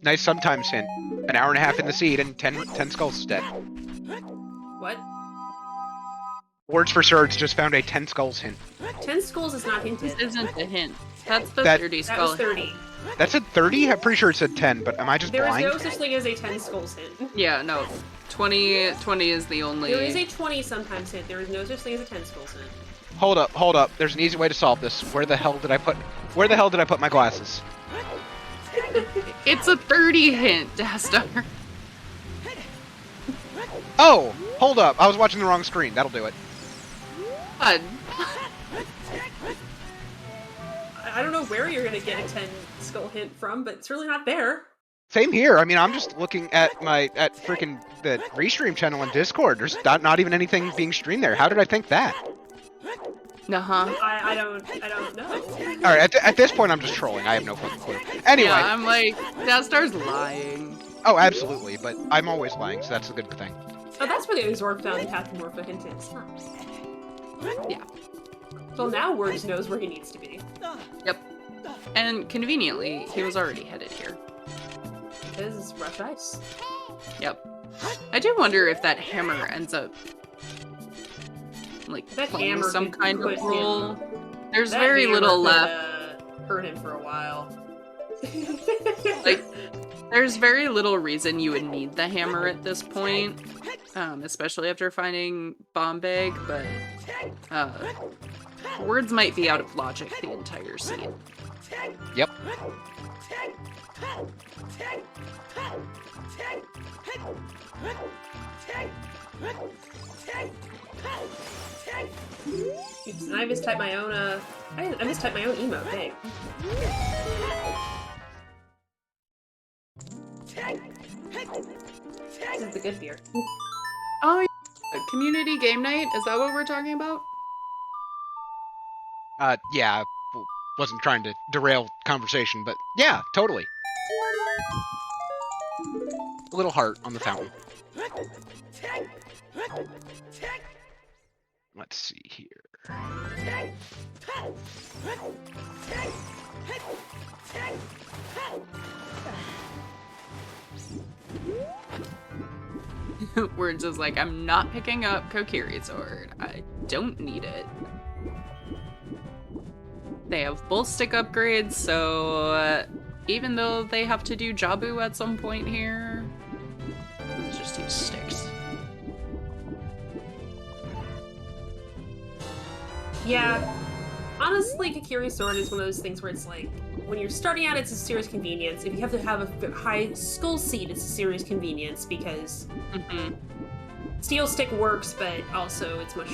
Nice sometimes hint. An hour and a half in the seed and 10 skulls is dead. What? Words for Swords just found a 10 skulls hint. 10 skulls is not hinted. This isn't a hint. That's the 30 That skull. was 30. That said 30? I'm pretty sure it said 10, but am I just There is blind? no such thing as a 10 skulls hint. Yeah, no. 20 is the only... There is a 20 sometimes hint. There is no such thing as a 10 skulls hint. Hold up. There's an easy way to solve this. Where the hell did I put my glasses? It's a 30 hint, Dastar. Oh! Hold up. I was watching the wrong screen. That'll do it. God. I don't know where you're gonna get a 10 skull hint from, but it's really not there. Same here. I mean, I'm just looking at freaking the restream channel on Discord. There's not even anything being streamed there. How did I think that? Uh-huh. I don't know. Alright, at this point I'm just trolling. I have no fucking clue. Anyway. Yeah, I'm like, Dastar's lying. Oh, absolutely, but I'm always lying, so that's a good thing. Oh, that's where the Exorb found the Pathomorphic hints. Yeah. Well, now Words knows where he needs to be. Yep. And conveniently, he was already headed here. Because Rush Ice. Yep. I do wonder if that hammer ends up like That playing hammer some could kind put of role. him- There's That very hammer little could, left. Hurt him for a while. Like, there's very little reason you would need the hammer at this point, especially after finding Bomb Bag, but Words might be out of logic the entire scene. Yep. Oops, and I mistyped my own, I mistyped my own emote, dang. This is the good beer. Oh, yeah. Community game night? Is that what we're talking about? Yeah, wasn't trying to derail conversation, but yeah, totally. A little heart on the fountain. Let's see here. Words is like, I'm not picking up Kokiri's sword. I don't need it. They have both stick upgrades, so even though they have to do Jabu at some point here, let's just use sticks. Yeah. Honestly, Kakiri's sword is one of those things where it's like, when you're starting out, it's a serious convenience. If you have to have a high skull seed, it's a serious convenience because steel stick works, but also it's much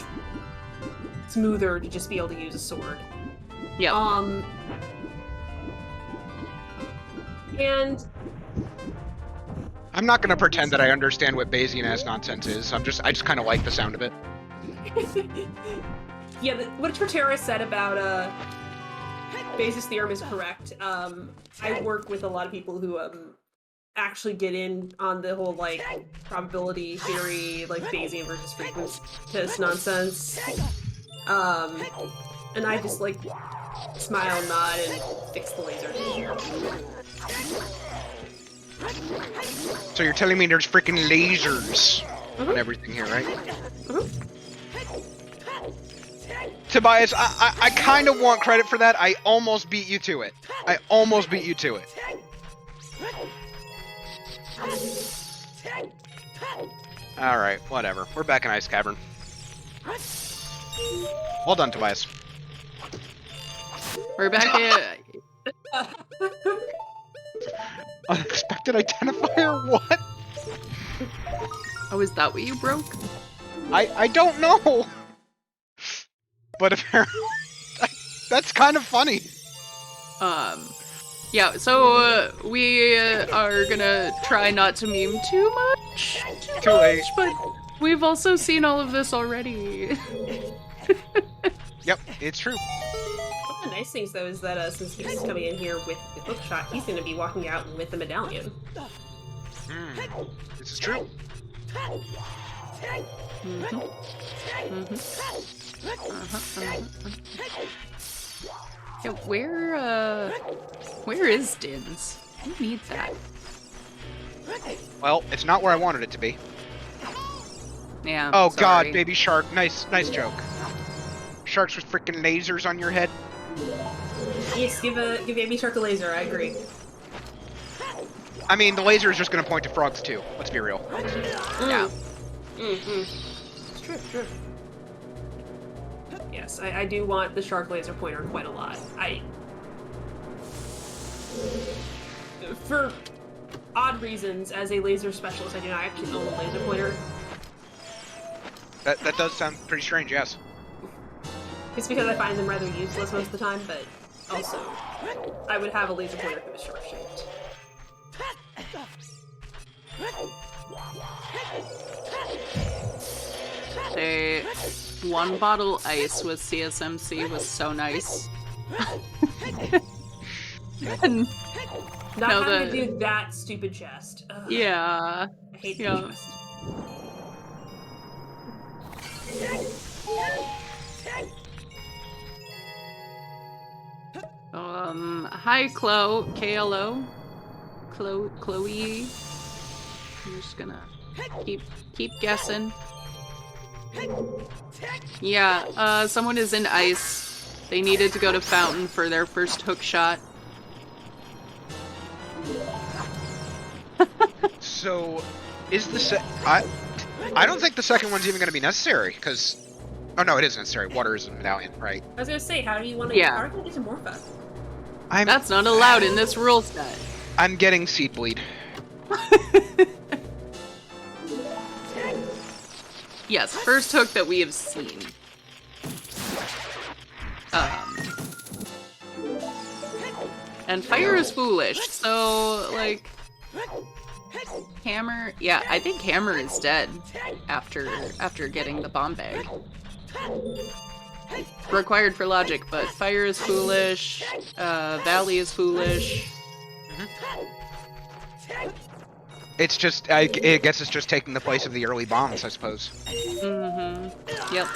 smoother to just be able to use a sword. Yeah. And I'm not gonna pretend that I understand what Bayesian ass nonsense is. I just kind of like the sound of it. yeah, what Torterra said about Bayes' theorem is correct. I work with a lot of people who actually get in on the whole like probability theory, like Bayesian versus frequentist nonsense. And I just like smile, nod, and fix the laser. So you're telling me there's freaking lasers on everything here, right? Tobias, I kind of want credit for that. I almost beat you to it. Alright, whatever. We're back in Ice Cavern. Well done, Tobias. We're back at... Unexpected identifier? What? Oh, is that what you broke? I don't know! But apparently... that's kind of funny. Yeah, so we are gonna try not to meme too much, but we've also seen all of this already. Yep, it's true. One of the nice things, though, is that since he's coming in here with the hookshot, he's going to be walking out with the medallion. This is true. Yeah, where is Dins? Who needs that? Well, it's not where I wanted it to be. Yeah. Oh sorry. God, baby shark! Nice joke. Sharks with freaking lasers on your head. Yes, give Baby Shark a laser. I agree. I mean, the laser is just going to point to frogs too. Let's be real. Yeah. It's true. Yes, I do want the shark laser pointer quite a lot. For odd reasons, as a laser specialist, I do not actually own a laser pointer. That does sound pretty strange, yes. It's because I find them rather useless most of the time, but also, I would have a laser pointer if it was shark-shaped. One bottle ice with CSMC was so nice. And Not having to do that stupid chest. Ugh. Yeah. I hate the chest. Hi, KLO. Chloe. I'm just gonna keep guessing. Yeah, someone is in ice. They needed to go to Fountain for their first hook shot. So, is the I don't think the second one's even going to be necessary, because... Oh no, it is necessary. Water is a medallion, right? I was gonna say, how do you want to how do you get to Morpha? That's not allowed in this rule set. I'm getting seed bleed. Yes, first hook that we have seen. And fire is foolish, so, like... Hammer... Yeah, I think Hammer is dead after getting the bomb bag. Required for logic, but fire is foolish, Valley is foolish. It's just, I guess it's just taking the place of the early bombs, I suppose. Yep.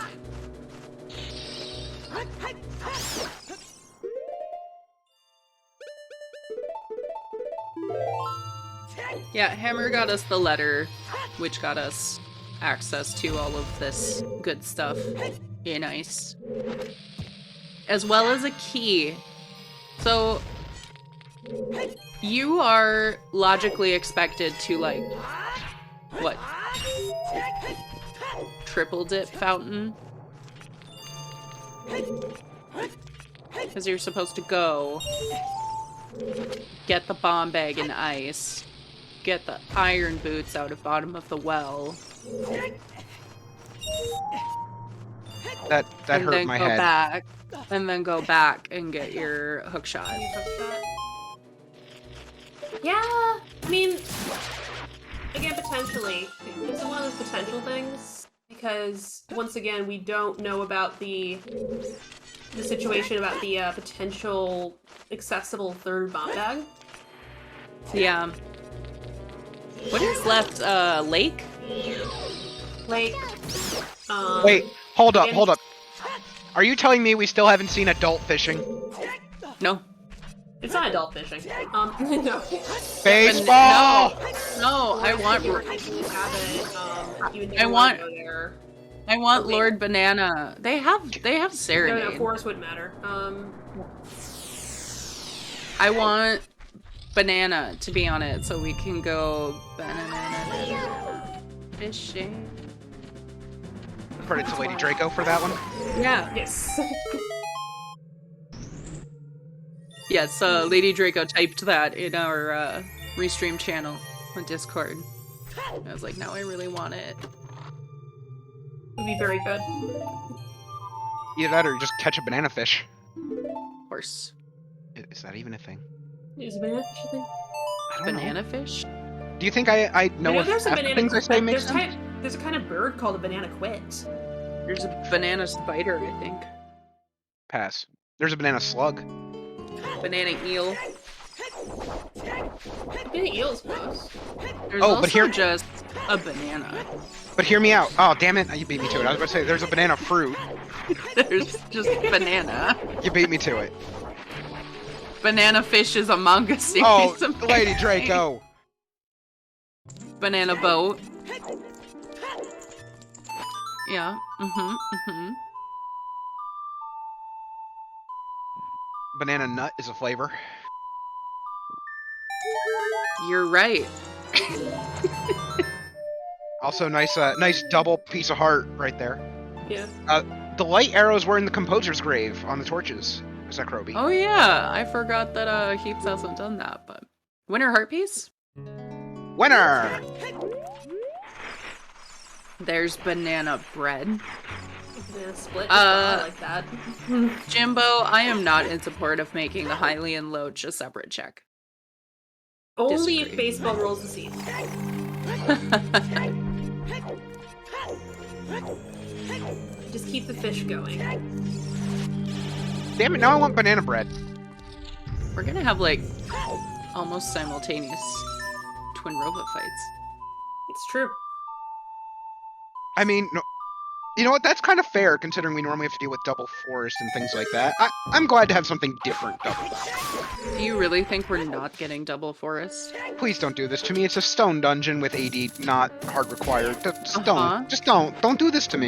Yeah, Hammer got us the letter, which got us access to all of this good stuff in ice. As well as a key. So, you are logically expected to, like, what? Triple dip Fountain? Because you're supposed to go, get the bomb bag in ice, get the iron boots out of bottom of the well. That hurt my head. And then go back and get your hook shot. Yeah, I mean, again, potentially. It's one of those potential things, because, once again, we don't know about the situation about the potential accessible third bomb bag. Yeah. What is left? Lake? Lake. Wait, hold up. Are you telling me we still haven't seen adult fishing? No. It's not adult fishing. No. Baseball! No, I want. You have it. You would I never want- go there. I want Okay. Lord Banana. They have No, Serenade. forest wouldn't matter. I want Banana to be on it so we can go banana fishing. Credit to Lady Draco for that one. Yeah. Yes. Yes, Lady Draco typed that in our restream channel on Discord. I was like, no, I really want it. Would be very good. Either that or you just catch a banana fish. Of course. Is that even a thing? Is a banana fish a thing? I don't Banana fish? know. Do you think I know if there's a half the banana. things I say make sense? There's a kind of bird called a banana quit. There's a banana spider, I think. Pass. There's a banana slug. Banana eel. Banana eel's close. There's Oh, also but here- just a banana. But hear me out. Oh, damn it. You beat me to it. I was about to say, there's a banana fruit. There's just banana. You beat me to it. Banana fish is a manga series. Oh, of Lady Draco. Banana boat. Yeah. Banana nut is a flavor. You're right. Also, nice double piece of heart right there. Yeah. The light arrows were in the composer's grave on the torches. Is that Kroby? Oh yeah, I forgot that Heaps hasn't done that, but winter heart piece? Winner! There's banana bread. Banana split. I like that. Jimbo, I am not in support of making the Hylian Loach a separate check. Only if Disagree. baseball rolls the seed. Just keep the fish going. Damn it, now I want banana bread. We're gonna have like almost simultaneous Twin Rova fights. It's true. I mean, no, you know what? That's kind of fair, considering we normally have to deal with double forest and things like that. I'm glad to have something different double. Do you really think we're not getting double forest? Please don't do this to me. It's a stone dungeon with AD not hard required. Just Uh-huh. don't. Just don't. Don't do this to me.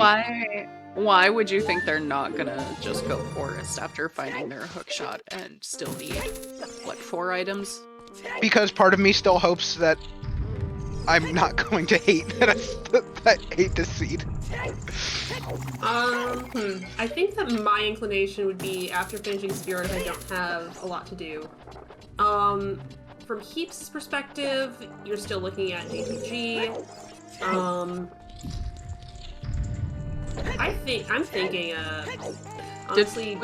Why would you think they're not gonna just go forest after finding their hookshot and still need, what, 4 items? Because part of me still hopes that I'm not going to hate that I hate this seed. I think that my inclination would be after finishing Spirit if I don't have a lot to do. From Heaps' perspective, you're still looking at JPG. I'm thinking, honestly,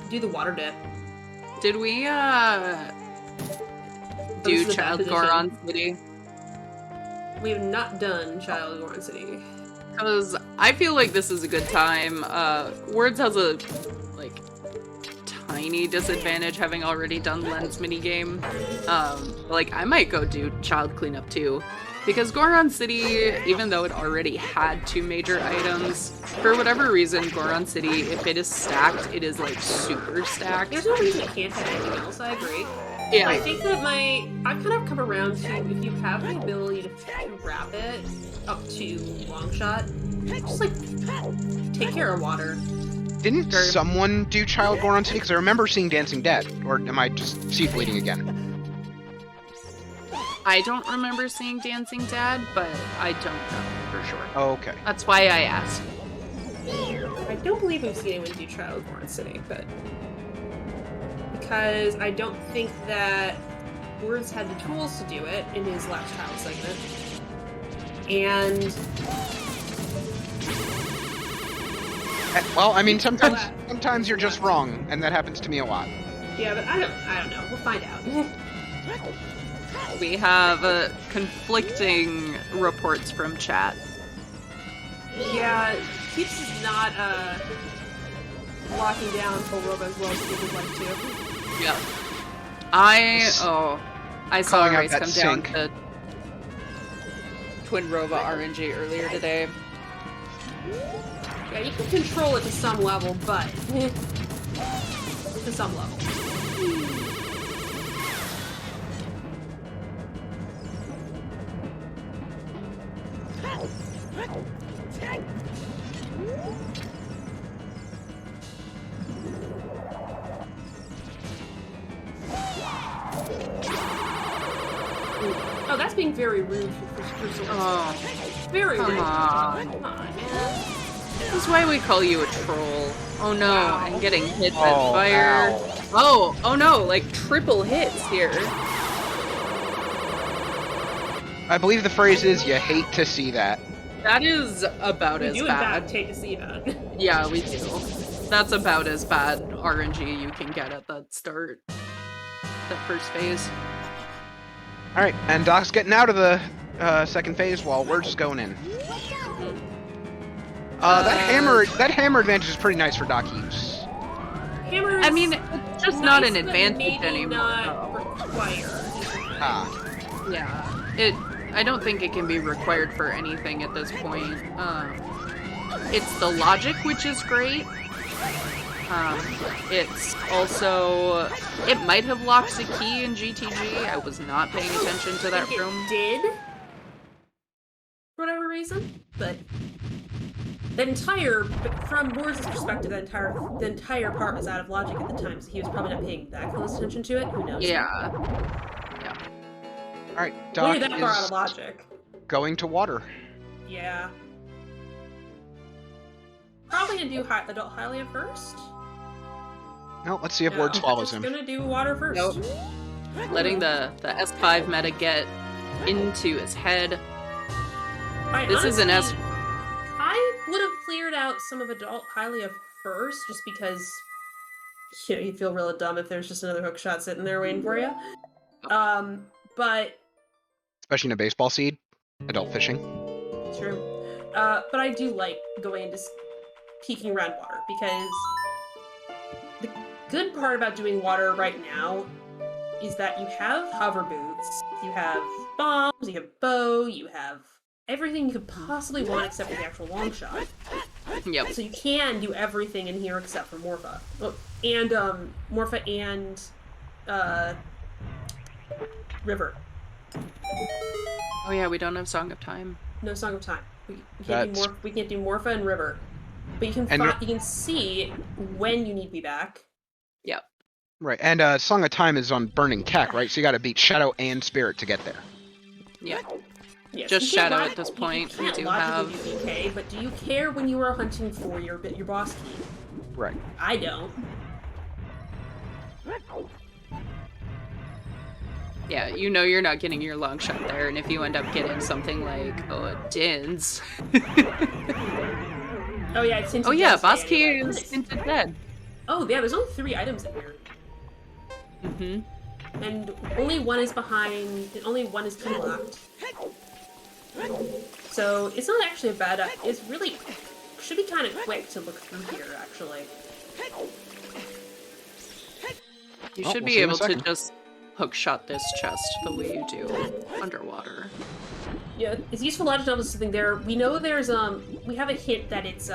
do the water dip. Did we, This do is a bad Child position. Goron City? We have not done Child Goron City. Because I feel like this is a good time. Words has a, like, tiny disadvantage having already done Lens minigame. Like, I might go do Child Cleanup too. Because Goron City, even though it already had 2 major items, for whatever reason, Goron City, if it is stacked, it is, like, super stacked. There's no reason it can't have anything else, I agree. Yeah. I think that I've kind of come around to, if you have the ability to wrap it up to long shot, just like take care of water. Didn't Sure. someone do Child Goron City? Because I remember seeing Dancing Dead. Or am I just seed bleeding again? I don't remember seeing Dancing Dad, but I don't know for sure. Oh, okay. That's why I asked. I don't believe we've seen anyone do Child Goron City, but because I don't think that Words had the tools to do it in his last child segment. And Well, I mean, sometimes you're just wrong, and that happens to me a lot. yeah, but I don't know. We'll find out. We have conflicting reports from chat. Yeah, Keeps is not locking down full Robo as well as he would like to. Yeah. I saw Calling a out race that come sync. down to Twin Rova RNG earlier today. Yeah, you can control it to some level, but to some level. Oh, that's being very rude for Swords. Oh, Very come rude. on. Come on, man. This is why we call you a troll. Oh no, Wow. I'm getting hit by Oh, fire. ow. Oh no, like triple hits here. I believe the phrase is, you hate to see that. That is about We as do in bad. fact hate to see that. Yeah, we do. That's about as bad RNG you can get at that start. That first phase. Alright, and Doc's getting out of the second phase while we're just going in. That hammer advantage is pretty nice for DocHeaps. Hammers. I mean, it's just nice, not an but advantage maybe anymore. Not though. required. Yeah. I don't think it can be required for anything at this point. It's the logic, which is great. It's also... It might have locked the key in GTG. I was not paying attention to that room. It did, for whatever reason, but from Morris's perspective, the entire part was out of logic at the time, so he was probably not paying that close attention to it. Who knows? Yeah. Alright, When Doc you're that far out is of logic. going to water. Yeah. Probably gonna do Adult Hylia first. No, let's see if Word swallows him. Just gonna do water first. Nope. Letting the S5 meta get into his head. This is an S... I would have cleared out some of Adult Hylia first, just because you feel real dumb if there's just another hook shot sitting there waiting for you. But Especially in a baseball seed. Adult fishing. true. But I do like going into peeking around water, because the good part about doing water right now is that you have hover boots, you have bombs, you have bow, you have everything you could possibly want except for the actual long shot. Yep. So you can do everything in here except for Morpha. Oh, and Morpha and River. Oh yeah, we don't have Song of Time. No Song of Time. We can't do Morpha and River. But you can see when you need to be back. Yep. Right, and Song of Time is on Burning Cack, right? So you gotta beat Shadow and Spirit to get there. Yeah. Yes, Just you can't Shadow at this point. You We can't do logically have... do DK, but do you care when you are hunting for your boss key? Right. I don't. Yeah, you know you're not getting your long shot there, and if you end up getting something like, Dins. Oh yeah, it's hinted Oh yeah, dead boss today key anyway. is Nice. hinted dead. Oh yeah, there's only 3 items in here. Mm-hmm. And only one is only one is key locked. So it's not actually a bad, it's really, should be kind of quick to look through here, actually. You Oh, should we'll be see in a able to second. just hookshot this chest the way you do underwater. Yeah, it's useful logic knowledge is something there. We know there's, we have a hint that it's,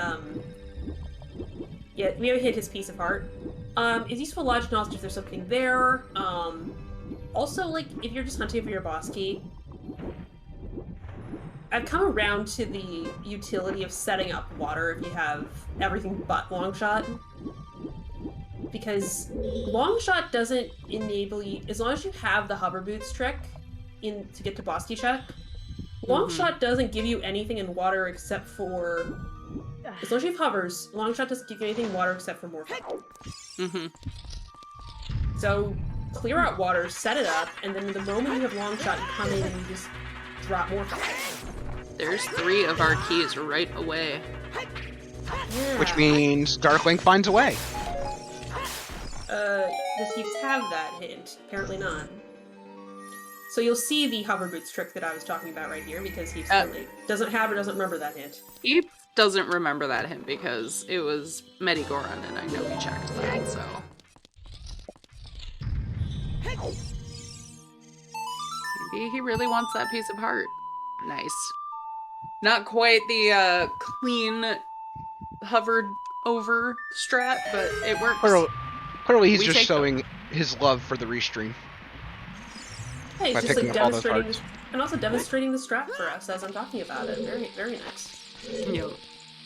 yeah, we have a hint his piece of heart. It's useful logic knowledge if there's something there. Also, like, if you're just hunting for your boss key, I've come around to the utility of setting up water if you have everything but long shot. Because long shot doesn't enable you, as long as you have the hover boots trick to get to boss key check, long shot doesn't give you anything in water except for, as long as you have hovers, long shot doesn't give you anything in water except for Morpha. So clear out water, set it up, and then the moment you have long shot, you come in and you just drop Morpha. There's 3 of our keys right away. Yeah. Which means Darkwing finds a way. Does Heaps have that hint? Apparently not. So you'll see the hover boots trick that I was talking about right here, because Heaps really doesn't have or doesn't remember that hint. He doesn't remember that hint because it was Medigoran, and I know he checked that, so... Maybe he really wants that piece of heart. Nice. Not quite the, clean, hovered over strat, but it works. Clearly he's We just take them. showing his love for the restream. Hey, By it's just picking like up all those demonstrating, hearts. and also demonstrating the strat for us as I'm talking about it. Very, very nice. Yep.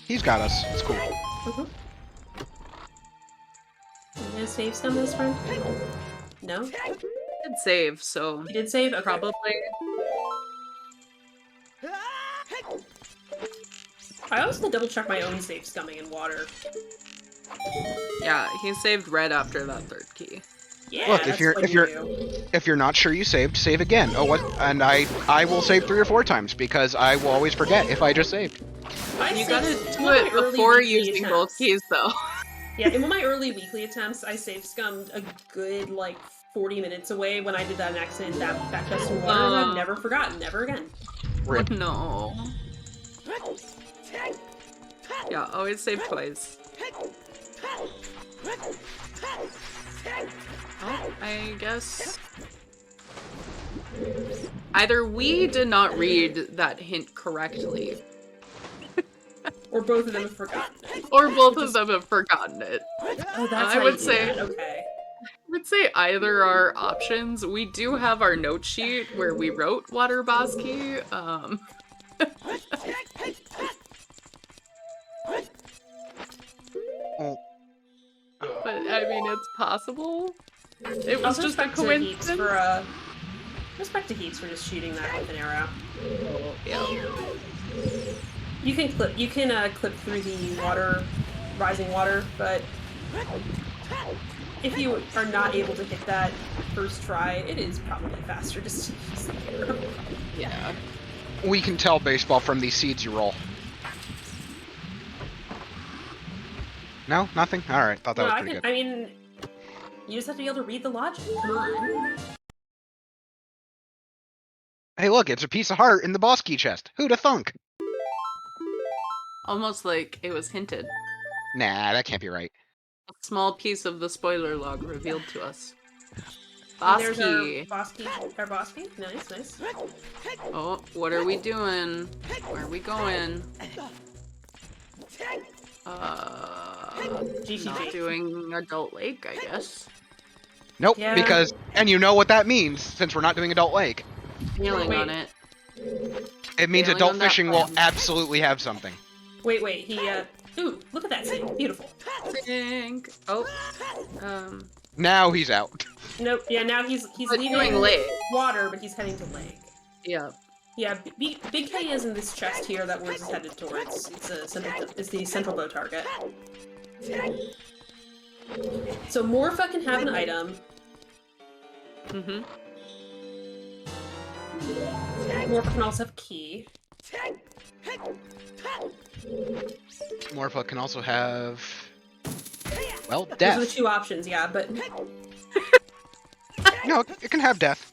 He's got us. It's cool. You gonna save some of this friend? No? did save, so You did save? Okay. probably. I always have to double check my own save scumming in water. Yeah, he saved red after that third key. Yeah, Look, that's if what you do. you're not sure you saved, save again. Oh, what? And I will save 3 or 4 times because I will always forget if I just saved. You gotta do it before using both keys, though. Yeah, in one of my early weekly attempts, I save scummed a good, like, 40 minutes away when I did that accident, that chest in water, and I've never forgotten, never again. Rip. No. Yeah, always save twice. Oh, I guess... Either we did not read that hint correctly, Or both of them have forgotten it. or both of them have forgotten it. Oh, that's I how would you do say- that. Okay. I would say either are options. We do have our note sheet where we wrote Water Bosky. Oh. But I mean, it's possible. It was Also just a respect to Heaps coincidence. for, respect to Heaps for just shooting that with an arrow. Yeah. You can clip through the water, rising water, but if you are not able to hit that first try, it is probably faster just to use the arrow. Yeah. We can tell baseball from these seeds you roll. No? Nothing? Alright, thought that No, was I pretty can. good. I mean, you just have to be able to read the logic. Come on. Hey look, it's a piece of heart in the boss key chest. Who'da thunk? Almost like it was hinted. Nah, that can't be right. A small piece of the spoiler log revealed to us. And there's Bosky. our boss key. Nice, nice. Oh, what are we doing? Where are we going? GTG. Not doing Adult Lake, I guess. Nope, Yeah. because... And you know what that means, since we're not doing Adult Lake. Feeling Wait. on it. It means Failing Adult on that Fishing will plan. absolutely have something. Wait, he, ooh, look at that scene. Beautiful. Think. Oh. Now he's out. Nope, yeah, now he's But leaving doing lake. water, but he's heading to lake. Yeah. Yeah, Big K is in this chest here that Words is headed towards. It's the central bow target. So Morpha can have an item. Mm-hmm. Morpha can also have a key. Morpha can also have... Well, Those are the death. 2 options, yeah, but No, it can have death.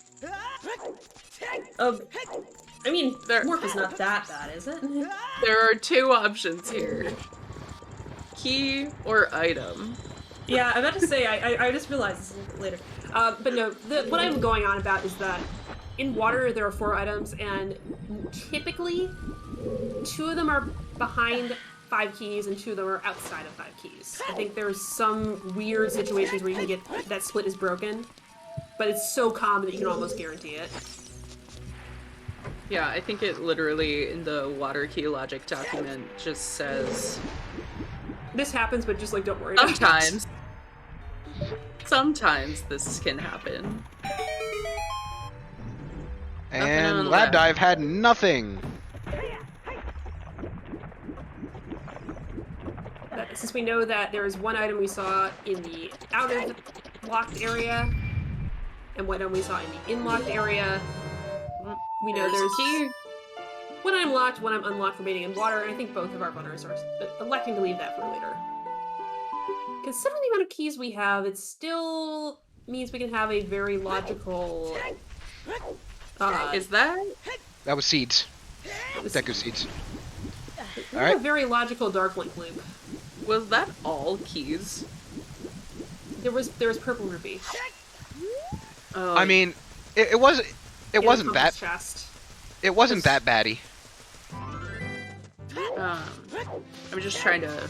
I mean, There- Morpha's not that bad, is it? There are 2 options here. Key or item. Yeah, I'm about to say, I just realized this a little bit later. But no, what I'm going on about is that in water there are 4 items, and typically 2 of them are behind 5 keys and 2 of them are outside of 5 keys. I think there's some weird situations where you can get that split is broken, but it's so common that you can almost guarantee it. Yeah, I think it literally in the water key logic document just says This happens, but just like don't worry about it. sometimes this can happen. And on Lab that. Dive had nothing. Since we know that there is 1 item we saw in the out of locked area, and 1 item we saw in the in-locked area, we know there's key. 1 item locked, 1 item unlocked remaining in water, and I think both of our runners are electing to leave that for later. Considering the amount of keys we have, it still means we can have a very logical... Is that? That was seeds. Deku seeds. a Alright. very logical Dark Link loop. Was that all keys? There was purple ruby. Oh, I mean, it wasn't that Chest. it wasn't that baddie. I'm just trying to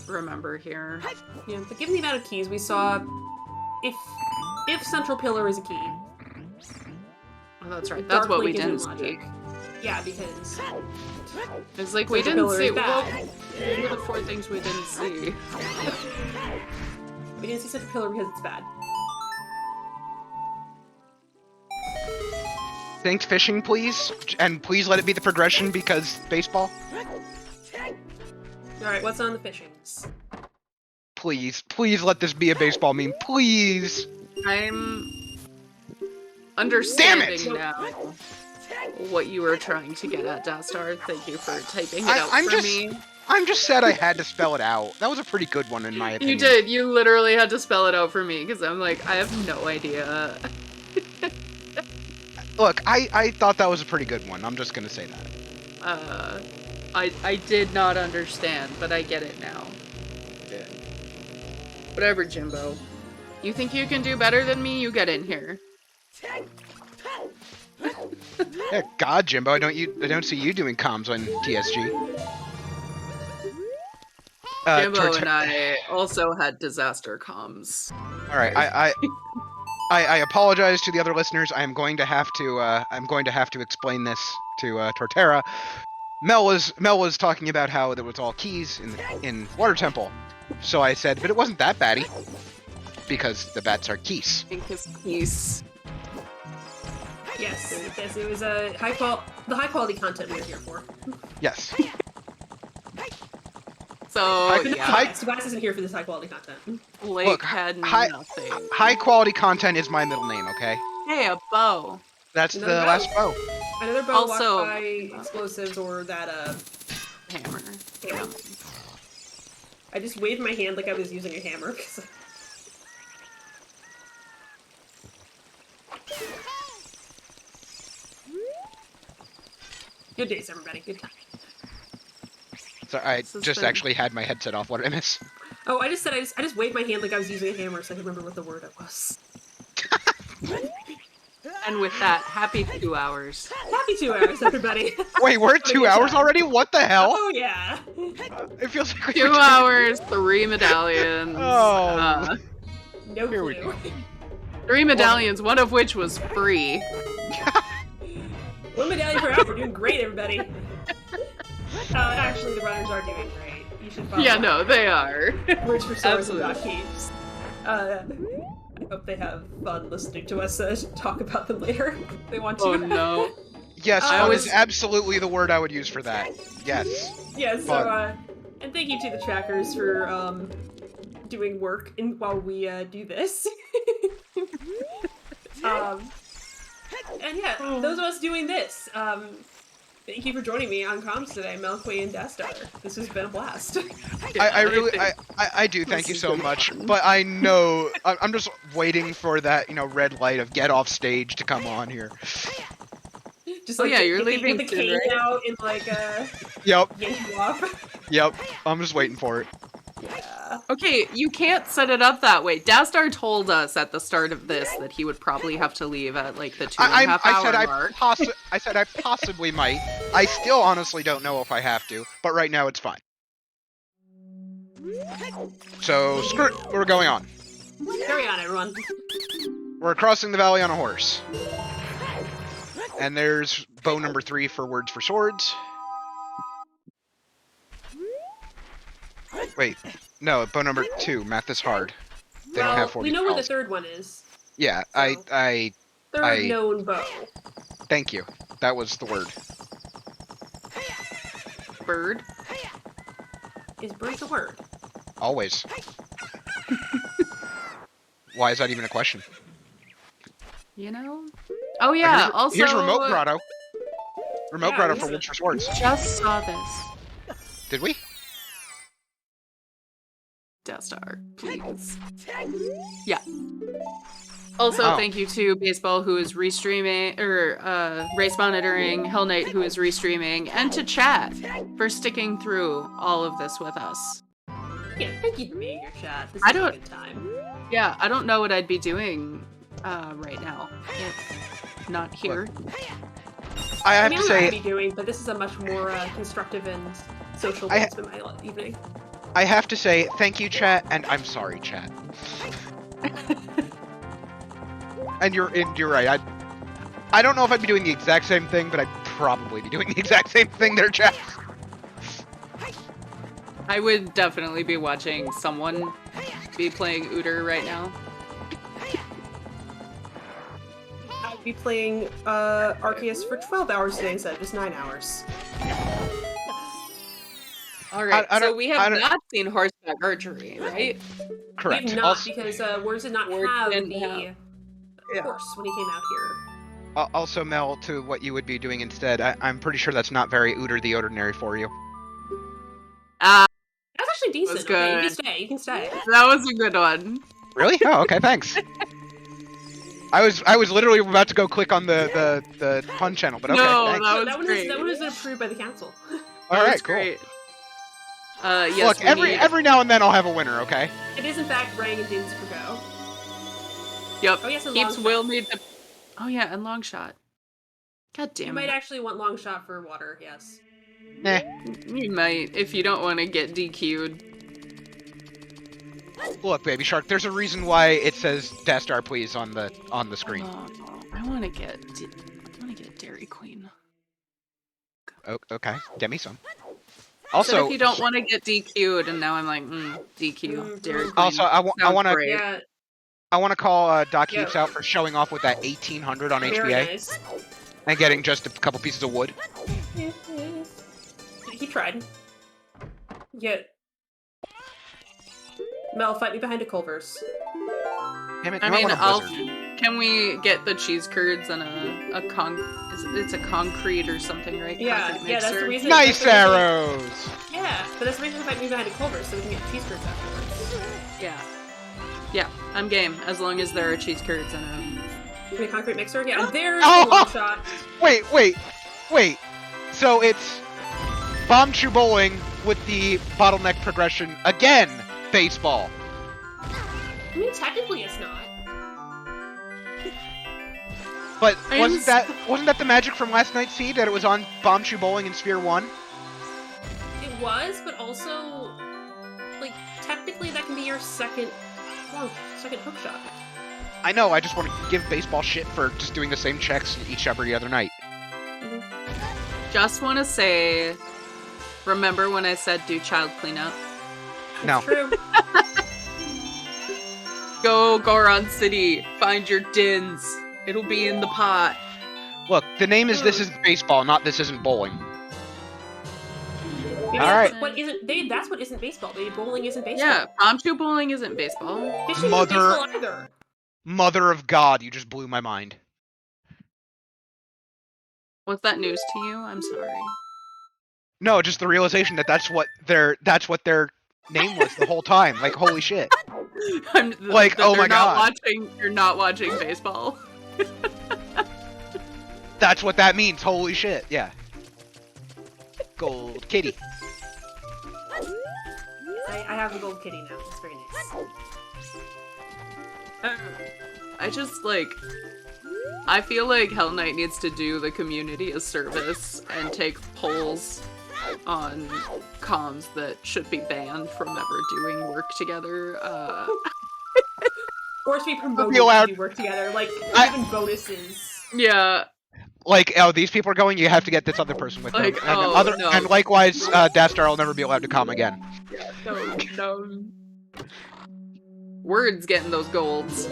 remember here. Yeah, but given the amount of keys we saw, if Central Pillar is a key, Oh, that's right. That's Dark what we Link is in didn't see. logic. Yeah, because It's like we Central didn't Pillar see. is Well, bad. what were the 4 things we didn't see? We didn't see Central Pillar because it's bad. Thanks fishing, please. And please let it be the progression because baseball. Alright, what's on the fishings? Please, please let this be a baseball meme, please. I'm understanding Damn it! now what you were trying to get at, Dastar. Thank you for typing it out I'm for me. I'm just sad I had to spell it out. That was a pretty good one in my opinion. You did. You literally had to spell it out for me because I'm like, I have no idea. Look, I thought that was a pretty good one. I'm just gonna say that. I did not understand, but I get it now. Yeah. Whatever, Jimbo. You think you can do better than me? You get in here. Yeah, God, Jimbo, I don't see you doing comms on TSG. Jimbo and I also had disaster comms. All right, I apologize to the other listeners. I'm going to have to explain this to Torterra. Mel was talking about how there was all keys in Water Temple, so I said, but it wasn't that batty because the bats are keys. Keys. Yes, it was the high quality content we were here for. Yes. So Glass isn't here for this high quality content. Blake Look, had nothing. High quality content is my middle name, okay? Hey, a bow. That's Another the bow. last bow. Another bow Also- locked by explosives or that Hammer. hammer. I just waved my hand like I was using a hammer. 'Cause... Good days, everybody. Good time. So I This has just been- actually had my headset off. What did I miss? Oh, I just waved my hand like I was using a hammer so I could remember what the word it was. And with that, happy 2 hours. Happy 2 hours, everybody. Wait, we're at 2 hours already? What the hell? Oh yeah. It feels like 2 hours, 3 medallions. Oh. No Here we clue. 3 medallions, one of which was free. 1 medallion per hour. We're doing great, everybody. Actually, the runners are doing great. You should follow. Yeah, no, they are. Words for swords and Absolutely. DocHeaps. I hope they have fun listening to us talk about them later. If they want to. Oh no. Yes, I fun was- is absolutely the word I would use for that. Yes. Yeah. So, Fun. and thank you to the trackers for doing work while we do this. And yeah, those of us doing this. Thank you for joining me on comms today, melqwii and Dastar. This has been a blast. I really do thank you This so has been much, fun. but I know I'm just waiting for that, red light of get off stage to come on here. Just Oh, yeah, you're get leaving the soon, cane right? out and like Yep, yank you off. yep. I'm just waiting for it. Yeah. Okay, you can't set it up that way. Dastar told us at the start of this that he would probably have to leave at like the 2.5 hour mark. I said I possibly might. I still honestly don't know if I have to, but right now it's fine. So screw it, we're going on. Carry on, everyone. We're crossing the valley on a horse. And there's bow number 3 for words for swords. Wait, no, bow number 2. Math is hard. They don't have 40 we know where the spells. third one is. Yeah, So- Third known bow. thank you. That was the word. Bird. Is bird a word? Always. Why is that even a question? You know? Oh yeah, Here's, also here's remote grotto. Remote Yeah, grotto we for said- words for swords. just saw this. Did we? Dastar, please. Yeah. Also, Oh. thank you to Baseball, who is restreaming, or Race Monitoring, Hell Knight, who is restreaming, and to Chat for sticking through all of this with us. Yeah, thank you for being here, chat. This I is a don't- good time. Yeah, I don't know what I'd be doing right now if not here. I have mean, to I don't know what say, I'd be doing, but this is a much more constructive and social I- way to spend my evening. I have to say, thank you, chat, and I'm sorry, chat. And you're right. I don't know if I'd be doing the exact same thing, but I'd probably be doing the exact same thing there, chat. I would definitely be watching someone be playing Uter right now. I'd be playing Arceus for 12 hours a day instead of just 9 hours. All right, I so don't- we I have don't- not seen horseback archery, right? Correct. We've not, Also, because Words did not Words have didn't the have- Yeah. horse when he came out here. also, Mel, to what you would be doing instead, I'm pretty sure that's not very Ooter the Ordinary for you. Ah, That's actually decent. was Okay, you can good. stay. You can stay. that was a good one. Really? Oh, okay, thanks. I was literally about to go click on the fun channel, but okay, No, thanks. that was great. That one is approved by the council. That All was right, cool. great. Yes, Look, we every need... every now and then I'll have a winner, okay? It is in fact Rang and Din's for go. Yep. Oh yes, and Heaps long will shot. need to... Oh yeah, and long shot. God You damn might it. actually want long shot for water. Yes. Eh. You might, if you don't want to get DQ'd. Look, Baby Shark, there's a reason why it says Dastar please on the screen. Oh, I want to get Dairy Queen. Okay, get me some. So Also, if you don't want to get DQ'd, and now I'm like, DQ, Dairy Queen. Also, I Sounds want to great. Yeah. I want to call DocHeaps Yeah. out for showing off with that 1800 on Very HBA nice. and getting just a couple pieces of wood. He tried. Yeah. Mel, fight me behind a Culver's. Damn it! I you might mean, want a blizzard. can we get the cheese curds and it's a concrete or something, right? Yeah, Concrete yeah, that's the mixer? reason. Nice that's the reason- arrows. Yeah, but that's the reason to fight me behind a Culver's, so we can get cheese curds afterwards. Yeah, I'm game, as long as there are cheese curds and In a concrete mixer? Yeah, there's Oh! the long shot. Wait. So it's bomb chew bowling with the bottleneck progression again. Baseball. I mean, technically it's not. But I wasn't am that the magic from last night's seed that it was on bomb chew bowling in Sphere 1? It was, but also, like, technically that can be your second hook shot. I know. I just want to give baseball shit for just doing the same checks every other night. just want to say, remember when I said do child cleanup? No. True. Go Goron City, find your dins. It'll be in the pot. Look, the name is This Isn't Baseball, not This Isn't Bowling. Maybe All that's right. what isn't. That's what isn't baseball. Maybe bowling isn't baseball. Yeah, bomb chew bowling isn't baseball. Fishing isn't Mother- baseball either. Mother of God, you just blew my mind. Was that news to you? I'm sorry. No, just the realization that that's what their name was the whole time. Like, holy shit. Like, that oh they're my God. You're not watching baseball. That's what that means. Holy shit. Yeah. Gold kitty. I have the gold kitty now. It's very nice. I just, like... I feel like Hell Knight needs to do the community a service and take polls on comms that should be banned from ever doing work together. Or to be promoted allowed- to do work together, like even bonuses. Yeah, Like, oh, these people are going, you have to get this other person with Like, them. And, oh, no. and likewise, Dastar will never be allowed to come again. no. Words getting those golds.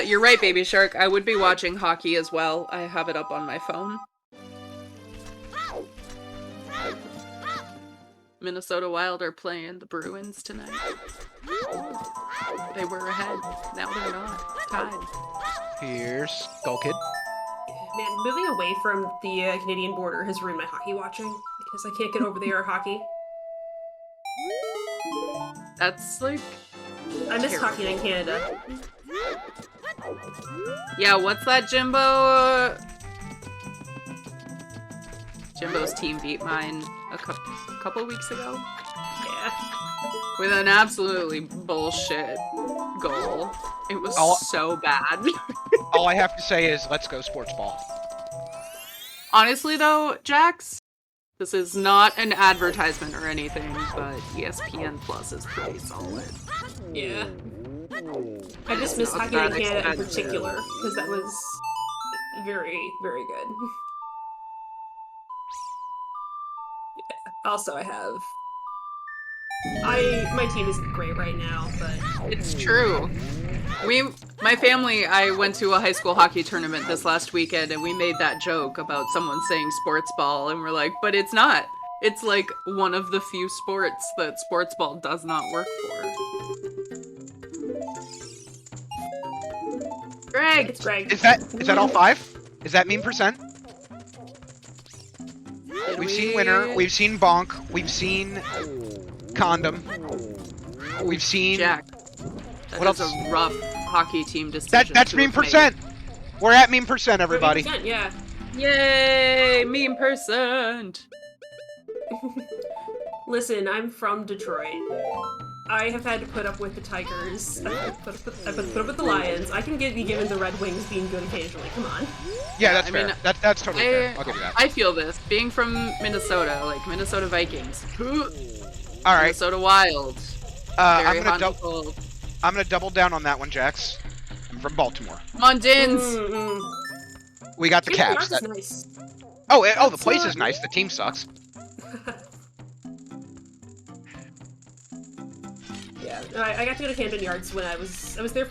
You're right, Baby Shark. I would be watching hockey as well. I have it up on my phone. Minnesota Wild are playing the Bruins tonight. They were ahead. Now they're not. Tied. Here's Skull Kid. Man, moving away from the Canadian border has ruined my hockey watching because I can't get over there hockey. That's like... I miss terrible. hockey in Canada. Yeah, what's that, Jimbo? Jimbo's team beat mine a couple weeks ago. Yeah. With an absolutely bullshit goal. It was so bad. All I have to say is, let's go sports ball. Honestly though, Jax, this is not an advertisement or anything, but ESPN Plus is pretty solid. Yeah. I just miss Not hockey in that Canada in expensive. particular because that was very, very good. Yeah. Also, I have My team isn't great right now, but It's true. My family, I went to a high school hockey tournament this last weekend, and we made that joke about someone saying sports ball, and we're like, but it's not. It's like one of the few sports that sports ball does not work for. Greg! it's Greg. Is that all 5? Is that mean percent? We've seen winner, we've seen bonk, we've seen condom, we've seen... Jack. That What is else? a rough hockey team decision. That's to mean have made. percent! We're at mean percent, everybody. 30%, yeah. Yay! Meme percent! Listen, I'm from Detroit. I have had to put up with the Tigers. I've put up with the Lions. I can be given the Red Wings being good occasionally. Come on. Yeah, that's I fair. mean, That's totally fair. I'll give you that. I feel this. Being from Minnesota, like Minnesota Vikings. All right. Minnesota Wild. I'm Very hot gonna and cold. I'm gonna double down on that one, Jax. I'm from Baltimore. Come on, Dins! We got the Camden Caps. Yards is nice. The place is nice. The team sucks. Yeah, I got to go to Camden Yards when I was there.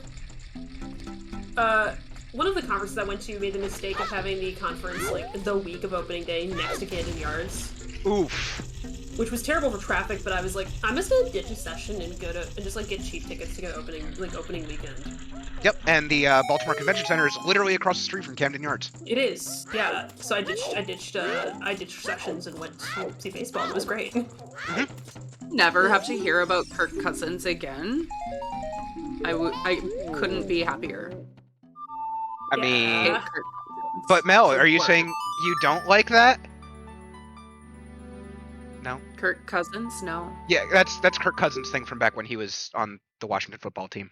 One of the conferences I went to made the mistake of having the conference like the week of opening day next to Camden Yards, Oof. which was terrible for traffic. But I was like, I'm just gonna ditch a session and just like get cheap tickets to go opening weekend. Yep, and the Baltimore Convention Center is literally across the street from Camden Yards. It is, yeah. So I ditched sessions and went to see baseball. It was great. Never have to hear about Kirk Cousins again. I couldn't be happier. I Yeah. mean, Hate Kirk Cousins. but Mel, are you Work. saying you don't like that? No. Kirk Cousins? No. Yeah, that's Kirk Cousins' thing from back when he was on the Washington football team.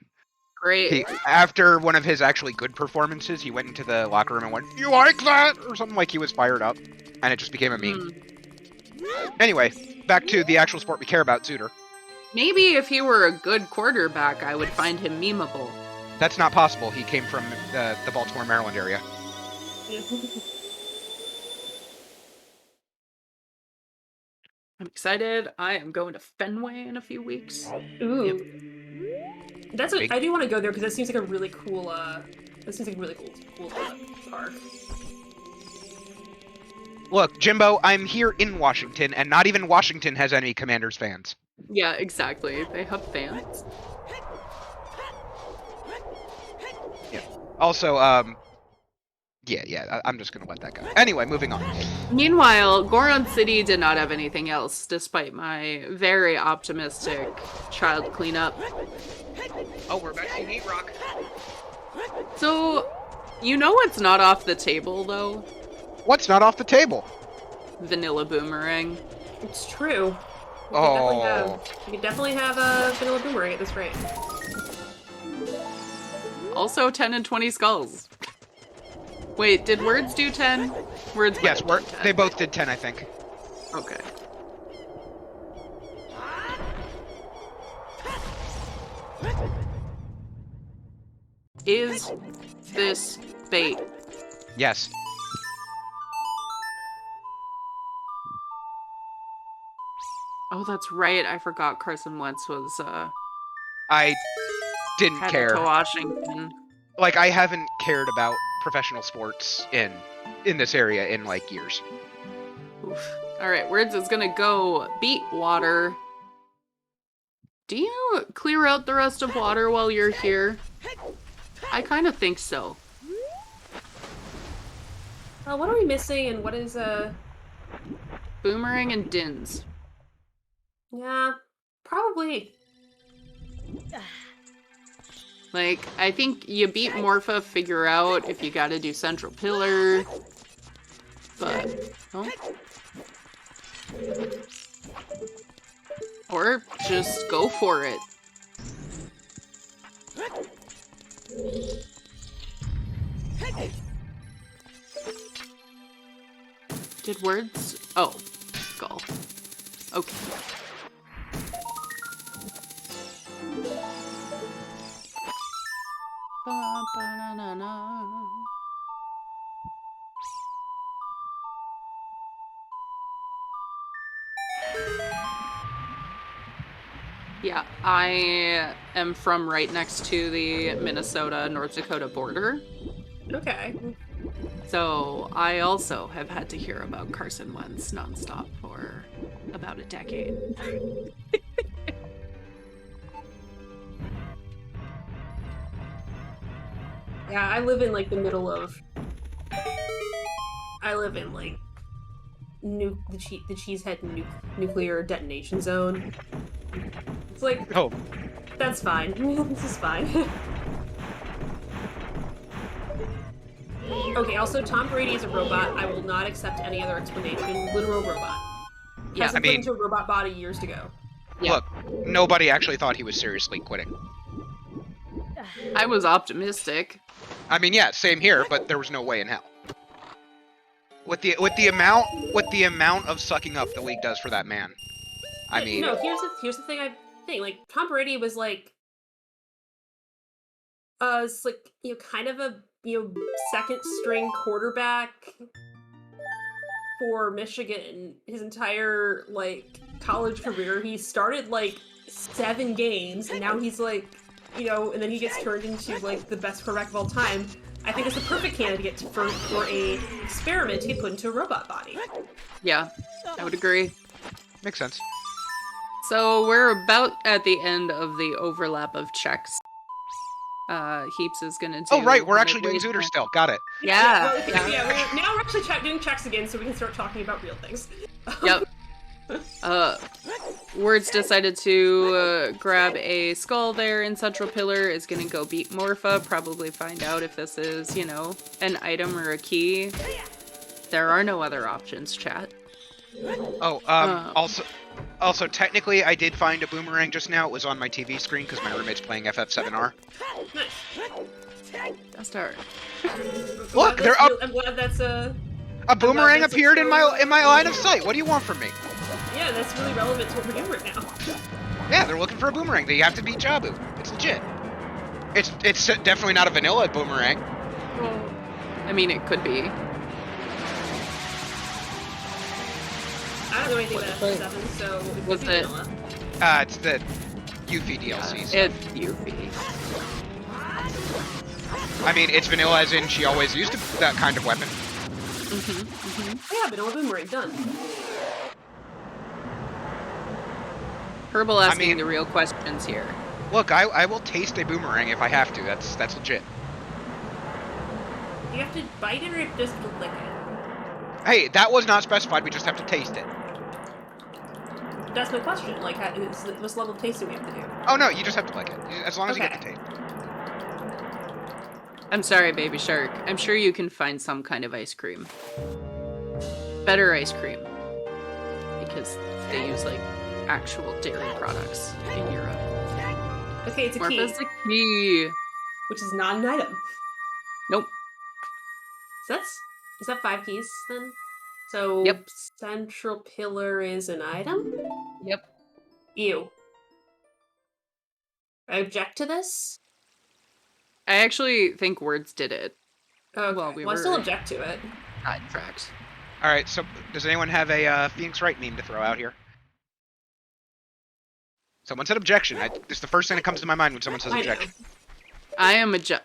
Great. After one of his actually good performances, he went into the locker room and went, "You like that?" or something, like he was fired up, and it just became a meme. Anyway, back to the actual sport we care about, Zooter. Maybe if he were a good quarterback, I would find him memeable. That's not possible. He came from the Baltimore, Maryland area. I'm excited. I am going to Fenway in a few weeks. Ooh. That's Big- I do want to go there because that seems like a really cool. Cool park. Look, Jimbo, I'm here in Washington, and not even Washington has any Commanders fans. Yeah, exactly. They have fans. Also, I'm just gonna let that go. Anyway, moving on. Meanwhile, Goron City did not have anything else, despite my very optimistic child cleanup. Oh, we're back to Heat Rock. So, you know what's not off the table, though? What's not off the table? Vanilla Boomerang. It's true. Oh. You could definitely have a vanilla boomerang at this rate. Also 10 and 20 skulls. Wait, did Words do 10? Words might Yes, have done 10. they both did 10, I think. Okay. Is this bait? Yes. Oh, that's right. I forgot Carson Wentz was I didn't headed care. to Washington. Like, I haven't cared about professional sports in this area in, like, years. Oof. Alright, Words is gonna go beat water. Do you clear out the rest of water while you're here? I kind of think so. What are we missing, and what is Boomerang and Dins. Yeah, probably. Like, I think you beat Morpha, figure out if you gotta do Central Pillar. But, oh. Or just go for it. Did Words? Oh, skull. Okay. Ba-ba-na-na-na. Yeah, I am from right next to the Minnesota-North Dakota border. Okay. So I also have had to hear about Carson Wentz nonstop for about a decade. Yeah, I live in like the middle of. I live in like the Cheesehead nuclear detonation zone. It's like Oh, that's fine. This is fine. Okay. Also, Tom Brady is a robot. I will not accept any other explanation. Literal robot. Yeah, Hasn't put into a robot body years ago. Yeah. Look, nobody actually thought he was seriously quitting. I was optimistic. I mean, yeah, same here, but there was no way in hell. With the amount of sucking up the league does for that man. I mean, no. Here's the thing. I think like Tom Brady was like, it's like kind of a second string quarterback for Michigan his entire like college career. He started like 7 games, and now he's like, and then he gets turned into like the best quarterback of all time. I think it's a perfect candidate for a experiment to get put into a robot body. Yeah, I would agree. makes sense. So we're about at the end of the overlap of checks. Heaps is gonna do. Oh right, we're actually doing Zooter still. Got it. Yeah. Now we're actually doing checks again, so we can start talking about real things. Yep. Words decided to grab a skull there in Central Pillar, is gonna go beat Morpha, probably find out if this is, an item or a key. There are no other options, chat. Oh, also technically I did find a boomerang just now. It was on my TV screen because my roommate's playing FF7R. Dastar. Look, I'm glad that's a boomerang appeared in my line of sight. What do you want from me? Yeah, that's really relevant to what we're doing right now. Yeah, they're looking for a boomerang. They have to beat Jabu. It's legit. It's definitely not a vanilla boomerang. Well, I mean, it could be. I don't know anything about FF7, so it could be vanilla. It's the Yuffie DLC. It's Yuffie. I mean, it's vanilla as in she always used that kind of weapon. Yeah, vanilla boomerang, done. Herbal asking the real questions here. Look, I will taste a boomerang if I have to. That's legit. You have to bite it or just lick it? Hey, that was not specified. We just have to taste it. That's my question. Like, what's the level of tasting we have to do? Oh no, you just have to lick it. As long as you get the taste. I'm sorry, Baby Shark. I'm sure you can find some kind of ice cream. Better ice cream. Because they use, like, actual dairy products in Europe. Okay, it's a key. Morpha's a key. Which is not an item. Nope. So is that 5 keys then? So yep. Central Pillar is an item? Yep. Ew. I object to this? I actually think Words did it. Okay. Well, I still object to it. Sidetracked. Alright, so does anyone have a Phoenix Wright meme to throw out here? Someone said objection. It's the first thing that comes to my mind when someone says objection. I am objecting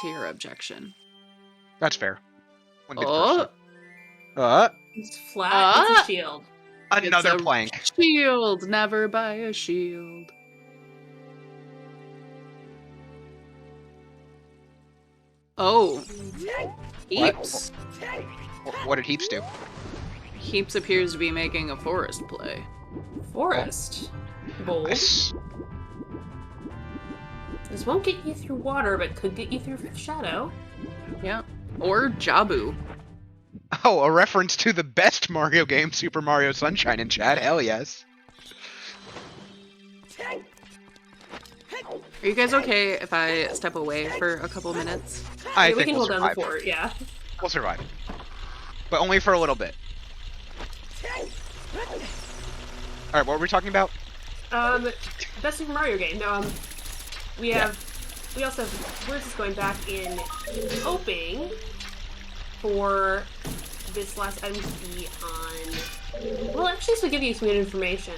to your objection. That's fair. One good person. It's flat. It's a shield. Another plank. Shield. Never buy a shield. Oh. Heaps. What did Heaps do? Heaps appears to be making a forest play. Forest? Bold. This won't get you through water, but could get you through shadow. Yeah. Or Jabu. Oh, a reference to the best Mario game, Super Mario Sunshine in chat. Hell yes. Are you guys okay if I step away for a couple minutes? I think we can we'll hold down the fort, yeah. We'll survive. But only for a little bit. Alright, what were we talking about? Best Super Mario game. We also have Words is going back in hoping for this last item to be on. Well, actually, this will give you some good information.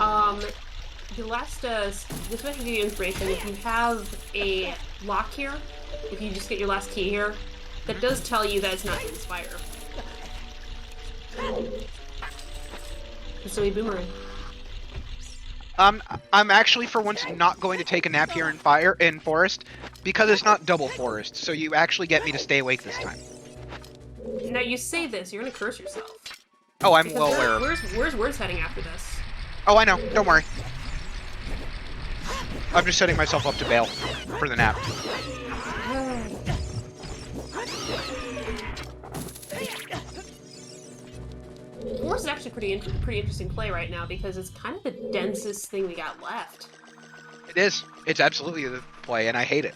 The last, this might give you information. If you have a lock here, if you just get your last key here, that does tell you that it's not Inspire. So we boomerang. I'm actually for once not going to take a nap here in forest because it's not double forest, so you actually get me to stay awake this time. Now you say this, you're gonna curse yourself. Oh, I'm Because well aware of. Where's Words heading after this? Oh, I know. Don't worry. I'm just setting myself up to bail for the nap. Forest is actually pretty interesting play right now because it's kind of the densest thing we got left. It is. It's absolutely the play, and I hate it.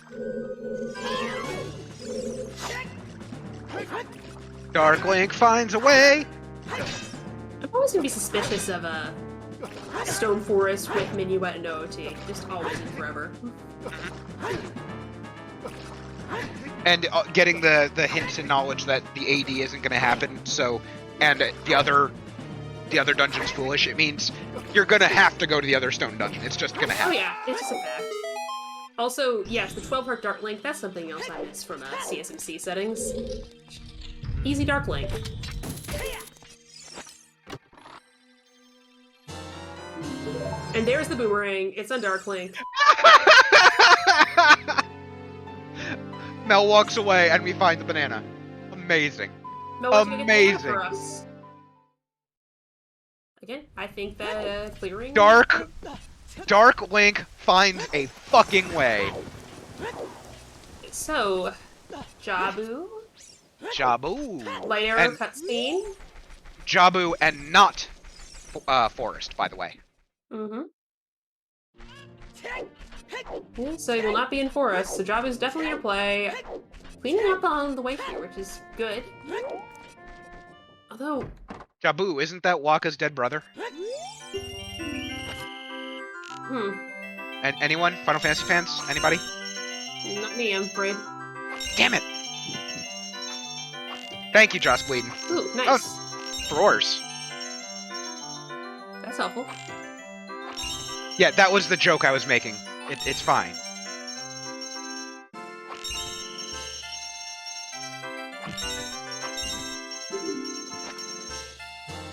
Dark Link finds a way! I'm always gonna be suspicious of a Stone Forest with Minuet and OOT. Just always and forever. And getting the hints and knowledge that the AD isn't going to happen, so... And the other dungeon's foolish, it means you're going to have to go to the other stone dungeon. It's just going to happen. Oh yeah, it's just a fact. Also, yes, the 12-heart Dark Link, that's something else I miss from CSMC settings. Easy Dark Link. And there's the boomerang. It's on Dark Link. Mel walks away and we find the banana. Amazing. No one's gonna get the banana Amazing. for us. Again, I think that clearing... Dark Link finds a fucking way. So, Jabu, Jabu. light arrow And cutscene. Jabu and not Forest, by the way. Mm-hmm. Yeah, so you will not be in Forest, so Jabu's definitely your play. Cleaning up on the way here, which is good. Although... Jabu, isn't that Waka's dead brother? And anyone? Final Fantasy fans? Anybody? Not me, I'm afraid. Damn it! Thank you, Joss Bleeding. Ooh, nice. Drawers. That's helpful. Yeah, that was the joke I was making. It's fine.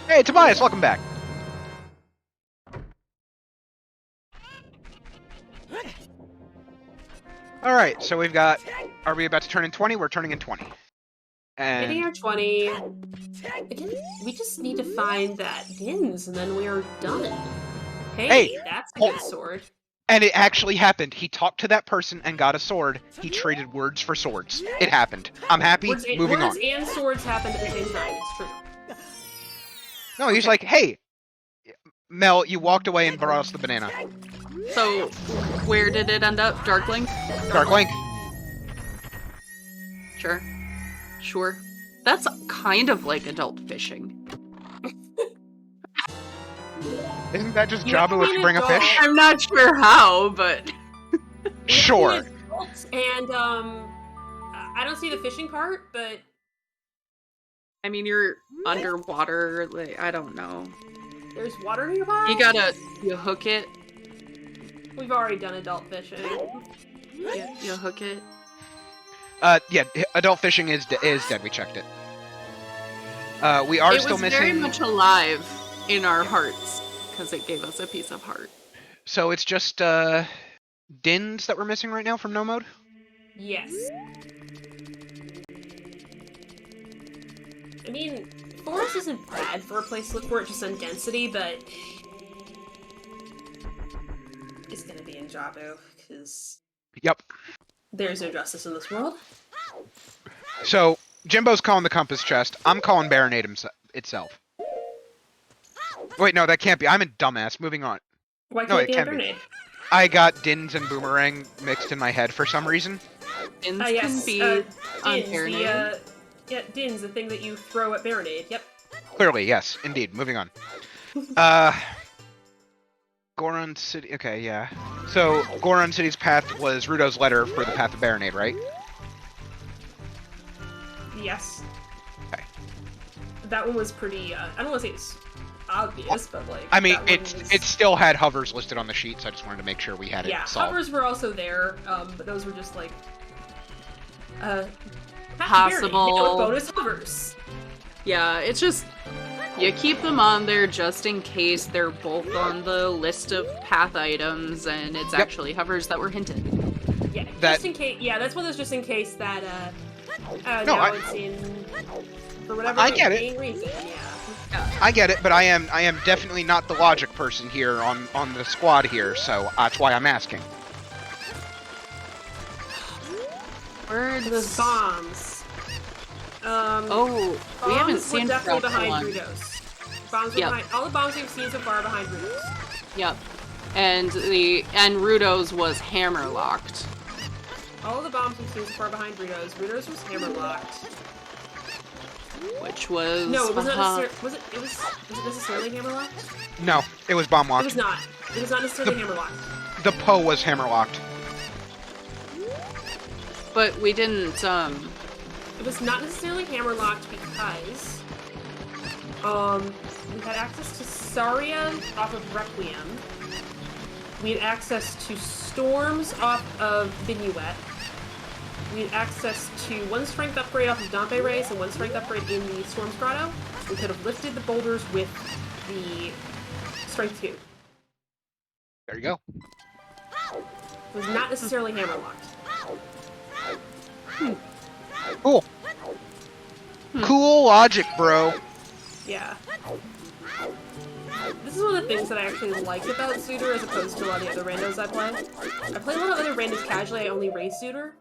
Hey, Tobias, welcome back. Alright, so we've got... Are we about to turn in 20? We're turning in 20. Hitting And... our 20. Again, we just need to find that Dins, and then we are done. Hey, that's a good sword. And it actually happened. He talked to that person and got a sword. He traded words for swords. It happened. I'm happy. Moving on. Words and swords happened at the same time. It's true. No, he's like, hey, Mel, you walked away and brought us the banana. So, where did it end up? Dark Link? Dark Link. Sure. Sure. That's kind of like adult fishing. Isn't that just Jabu if you bring a fish? I'm not sure how, but... Sure. And, I don't see the fishing part, but... I mean, you're underwater, like, I don't know. There's water nearby? You hook it. We've already done adult fishing. You hook it. Yeah, adult fishing is dead. We checked it. We are still missing... It was very much alive in our hearts, because it gave us a piece of heart. So it's just, Dins that we're missing right now from No Mode? Yes. I mean, Forest isn't bad for a place to look for it just on density, but... It's gonna be in Jabu, because... Yep. There's no justice in this world. So, Jimbo's calling the compass chest. I'm calling Baronade itself. Wait, no, that can't be. I'm a dumbass. Moving on. Why No, can't it it be a can't be. grenade? I got Dins and Boomerang mixed in my head for some reason. Dins Yes, can be on Dins, Baronade. yeah, Dins, the thing that you throw at Baronade, yep. Clearly, yes, indeed. Moving on. Goron City. Okay, yeah. So, Goron City's path was Rudo's letter for the path of Baronade, right? Yes. Okay. That one was pretty, I don't want to say it's... obvious, but like. I mean, that one it still had hovers listed on the sheet, so I just wanted to make sure we had it solved. Hovers were also there, but those were just like possible with bonus hovers. Yeah, it's just you keep them on there just in case they're both on the list of path items, and it's actually hovers that were hinted. Yeah, just in case. Yeah, that's one of those just in case that now it's in for whatever I get it. reason. Yeah. I get it, but I am definitely not the logic person here on the squad here, so that's why I'm asking. Where's the bombs? We haven't seen definitely behind Rudos. Bombs were behind. All the bombs we've seen so far are behind Rudos. Yep. And Rudos was hammer locked. All the bombs we've seen so far behind Rudos. Rudos was hammer locked. Which was no, it was not necessarily. Was it necessarily hammer locked? No, it was bomb locked. It was not. It was not necessarily hammer locked. The Poe was hammer locked. But we didn't. It was not necessarily hammer locked because we had access to Saria off of Requiem. We had access to Storms off of Vignette. We had access to one strength upgrade off of Dante Race and one strength upgrade in the Storm's Grotto. We could have lifted the boulders with the strength 2. There you go. It was not necessarily hammer locked. Cool. Cool logic, bro. Yeah. This is one of the things that I actually like about Suitor as opposed to a lot of the other randos I play. I play a lot of other randos casually, I only race Suitor.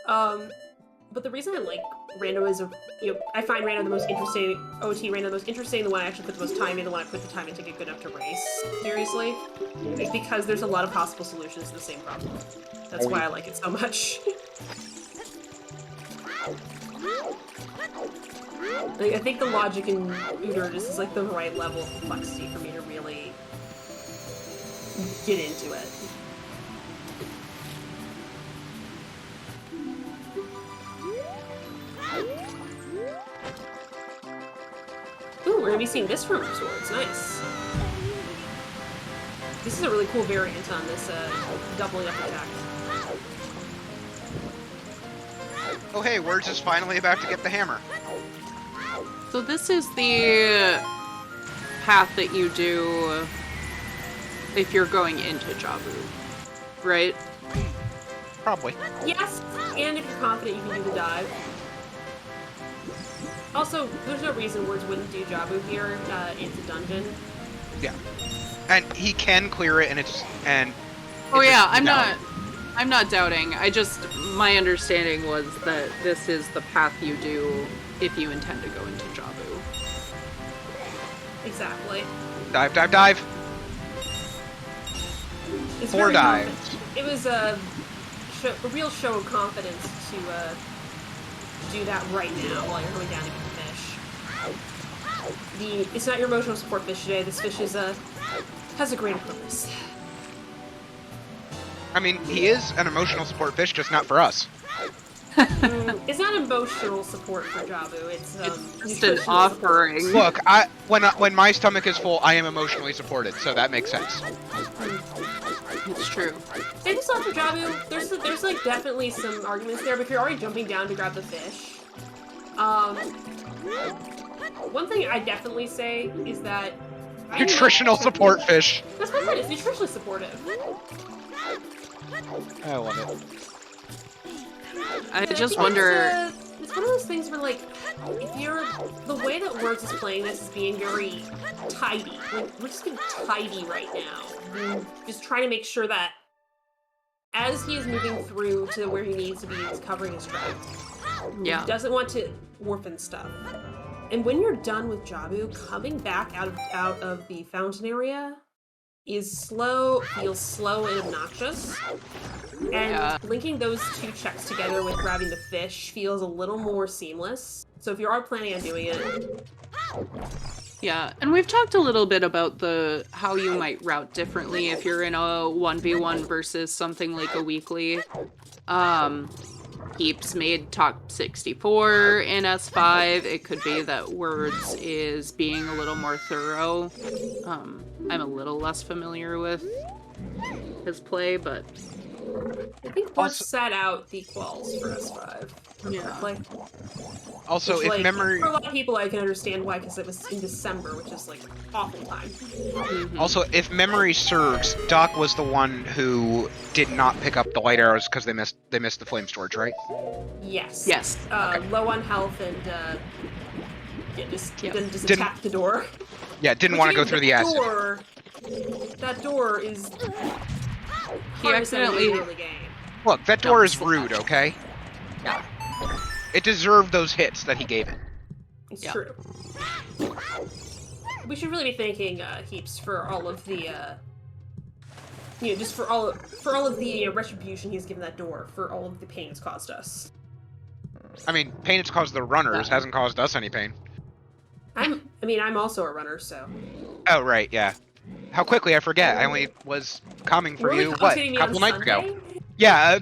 But the reason I like Rando is, I find Rando the most interesting, OT Rando the most interesting, the one I actually put the most time in, the one I put the time in to get good enough to race, seriously, is because there's a lot of possible solutions to the same problem. That's why I like it so much. Like, I think the logic in Uter just is like the right level of complexity for me to really get into it. Ooh, we're gonna be seeing this from Swords. Nice. This is a really cool variant on this doubling up attack. Oh hey, Words is finally about to get the hammer. So this is the path that you do if you're going into Jabu, right? Probably. Yes, and if you're confident you can do the dive. Also, there's no reason Words wouldn't do Jabu here. It's a dungeon. Yeah. And he can clear it, and oh yeah, I'm not doubting. My understanding was that this is the path you do if you intend to go into Jabu. Exactly. Dive, dive, dive! It's 4 dives. It was a real show of confidence to do that right now while you're going down to get the fish. It's not your emotional support fish today. This fish has a greater purpose. I mean, he is an emotional support fish, just not for us. It's not emotional support for Jabu. It's just an offering. Look, when my stomach is full, I am emotionally supported, so that makes sense. It's true. Same as for Jabu. There's like definitely some arguments there, but if you're already jumping down to grab the fish, one thing I definitely say is that nutritional support fish. That's what I said. It's nutritionally supportive. I love it. I just wonder. It's one of those things where, like, the way that Words is playing this is being very tidy. Like, we're just being tidy right now. Just trying to make sure that as he is moving through to where he needs to be, he's covering his tracks. Yeah. He doesn't want to orphan stuff. And when you're done with Jabu, coming back out of the fountain area is feels slow and obnoxious. And linking those two checks together with grabbing the fish feels a little more seamless. So if you are planning on doing it... Yeah, and we've talked a little bit about how you might route differently if you're in a 1v1 versus something like a weekly. Heaps made top 64 in S5. It could be that Words is being a little more thorough. I'm a little less familiar with his play, but I think Words sat out the quals for S5. yeah. Also, which, if like, memory... For a lot of people, I can understand why, because it was in December, which is, like, awful time. Mhm. Also, if memory serves, Doc was the one who did not pick up the light arrows because they missed the flame storage, right? Yes. Yes. Okay. Low on health and, didn't just Didn't- attack the door. Yeah, didn't want to go through the acid. That door is He accidentally. early game. Look, that door is Dump rude, slash. okay? Yeah. It deserved those hits that he gave it. It's Yep. true. We should really be thanking Heaps for all of the, just for all of the retribution he's given that door for all of the pain it's caused us. I mean, pain it's caused the runners, Yeah. hasn't caused us any pain. I'm also a runner, so. Oh, right, yeah. How quickly I forget. I only was coming for Were we you, what, commentating a me couple on nights ago. Sunday? Yeah,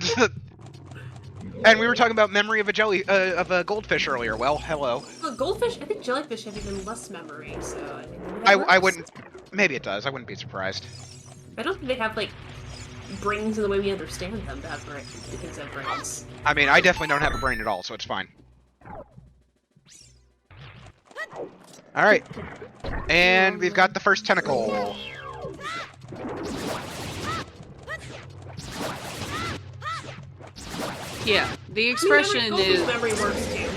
and we were talking about memory of a goldfish earlier. Well, hello. Well, goldfish, I think jellyfish have even less memory, so I think maybe that I works. wouldn't... Maybe it does. I wouldn't be surprised. I don't think they have, like, brains in the way we understand them to have things have brains. I mean, I definitely don't have a brain at all, so it's fine. Alright. And we've got the first tentacle. Yeah. The expression Goldfish memory works too.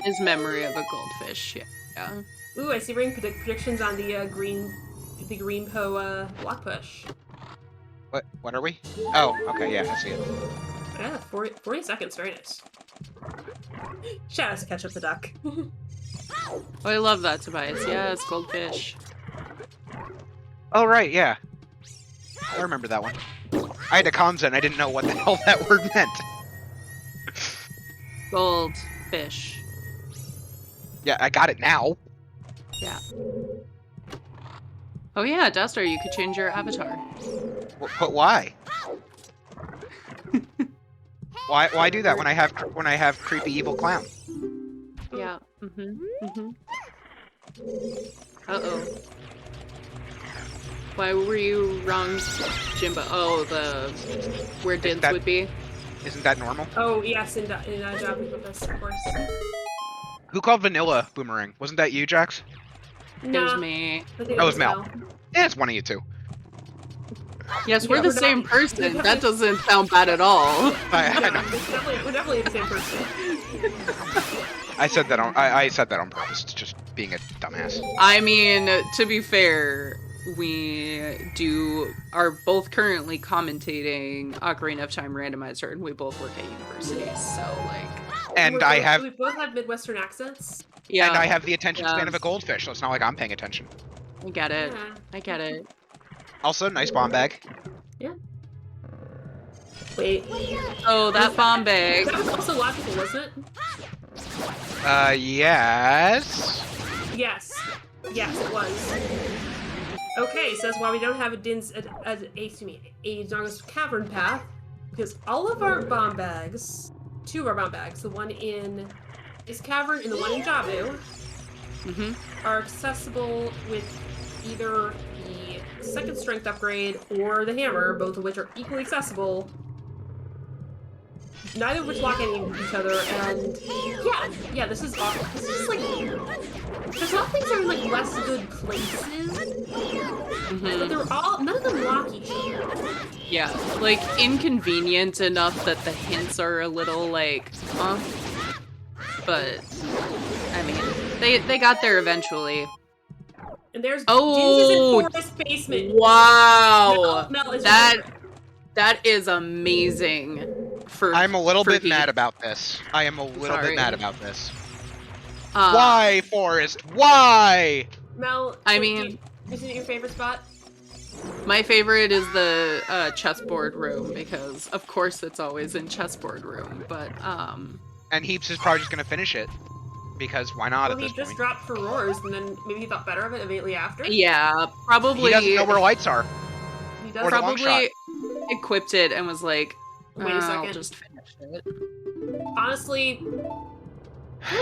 is memory of a goldfish. Yeah. Ooh, I see ring predictions on the green po block push. What are we? Oh, okay, yeah, I see it. Yeah, 40 seconds, very nice. Shout out to catch up the duck. Oh, I love that, Tobias. Yes, goldfish. Oh, right, yeah. I remember that one. I had a Kanza and I didn't know what the hell that word meant. Goldfish. Yeah, I got it now. Yeah. Oh yeah, Dastar, you could change your avatar. But why? Why do that when I have creepy evil clown? Yeah. Uh-oh. Why were you wrong, Jimbo? Oh, where Dins would be? Isn't that normal? Oh, yes, in job with us, of course. Who called Vanilla Boomerang? Wasn't that you, Jax? It was me. I think That was Mel. Yeah, it's one of you two. Yes, we're Yeah, the we're same not- person. That doesn't sound bad at all. I know. We're definitely the same person. I said that on purpose. It's just being a dumbass. I mean, to be fair, we are both currently commentating Ocarina of Time Randomizer, and we both work at universities, so like. And We both have Midwestern accents. Yeah. And I have the attention span of a goldfish, so it's not like I'm paying attention. I get it. Yeah. I get it. Also, nice bomb bag. Yeah. Wait. Oh, that bomb bag. That was also logical, wasn't it? Yes. Yes. Yes, it was. Okay, so that's why we don't have a Zonga's Cavern path, because all of our bomb bags, two of our bomb bags, the one in this cavern and the one in Jabu, are accessible with either the second strength upgrade or the hammer, both of which are equally accessible. Neither of which lock any of each other, and yeah, this is awful. This is like, there's a lot of things that are in like less good places, but none of them lock each other. Yeah, like inconvenient enough that the hints are a little like, huh? But I mean, they got there eventually. And there's Oh, Dins in Forest Basement. Wow, Mel is that is amazing. I'm a little bit Heath. mad about this. I am a little Sorry. bit mad about this. Uh, Why, Forrest? Why? Mel, I mean, isn't it your favorite spot? My favorite is the chessboard room, because of course it's always in chessboard room, but And Heaps is probably just gonna finish it. Because why not Well, at he this just point? dropped for roars, and then maybe he thought better of it immediately after. yeah, probably He doesn't know where lights are. He does. Or the long shot. probably equipped it and was like, Wait a I'll second. just finish it. Honestly,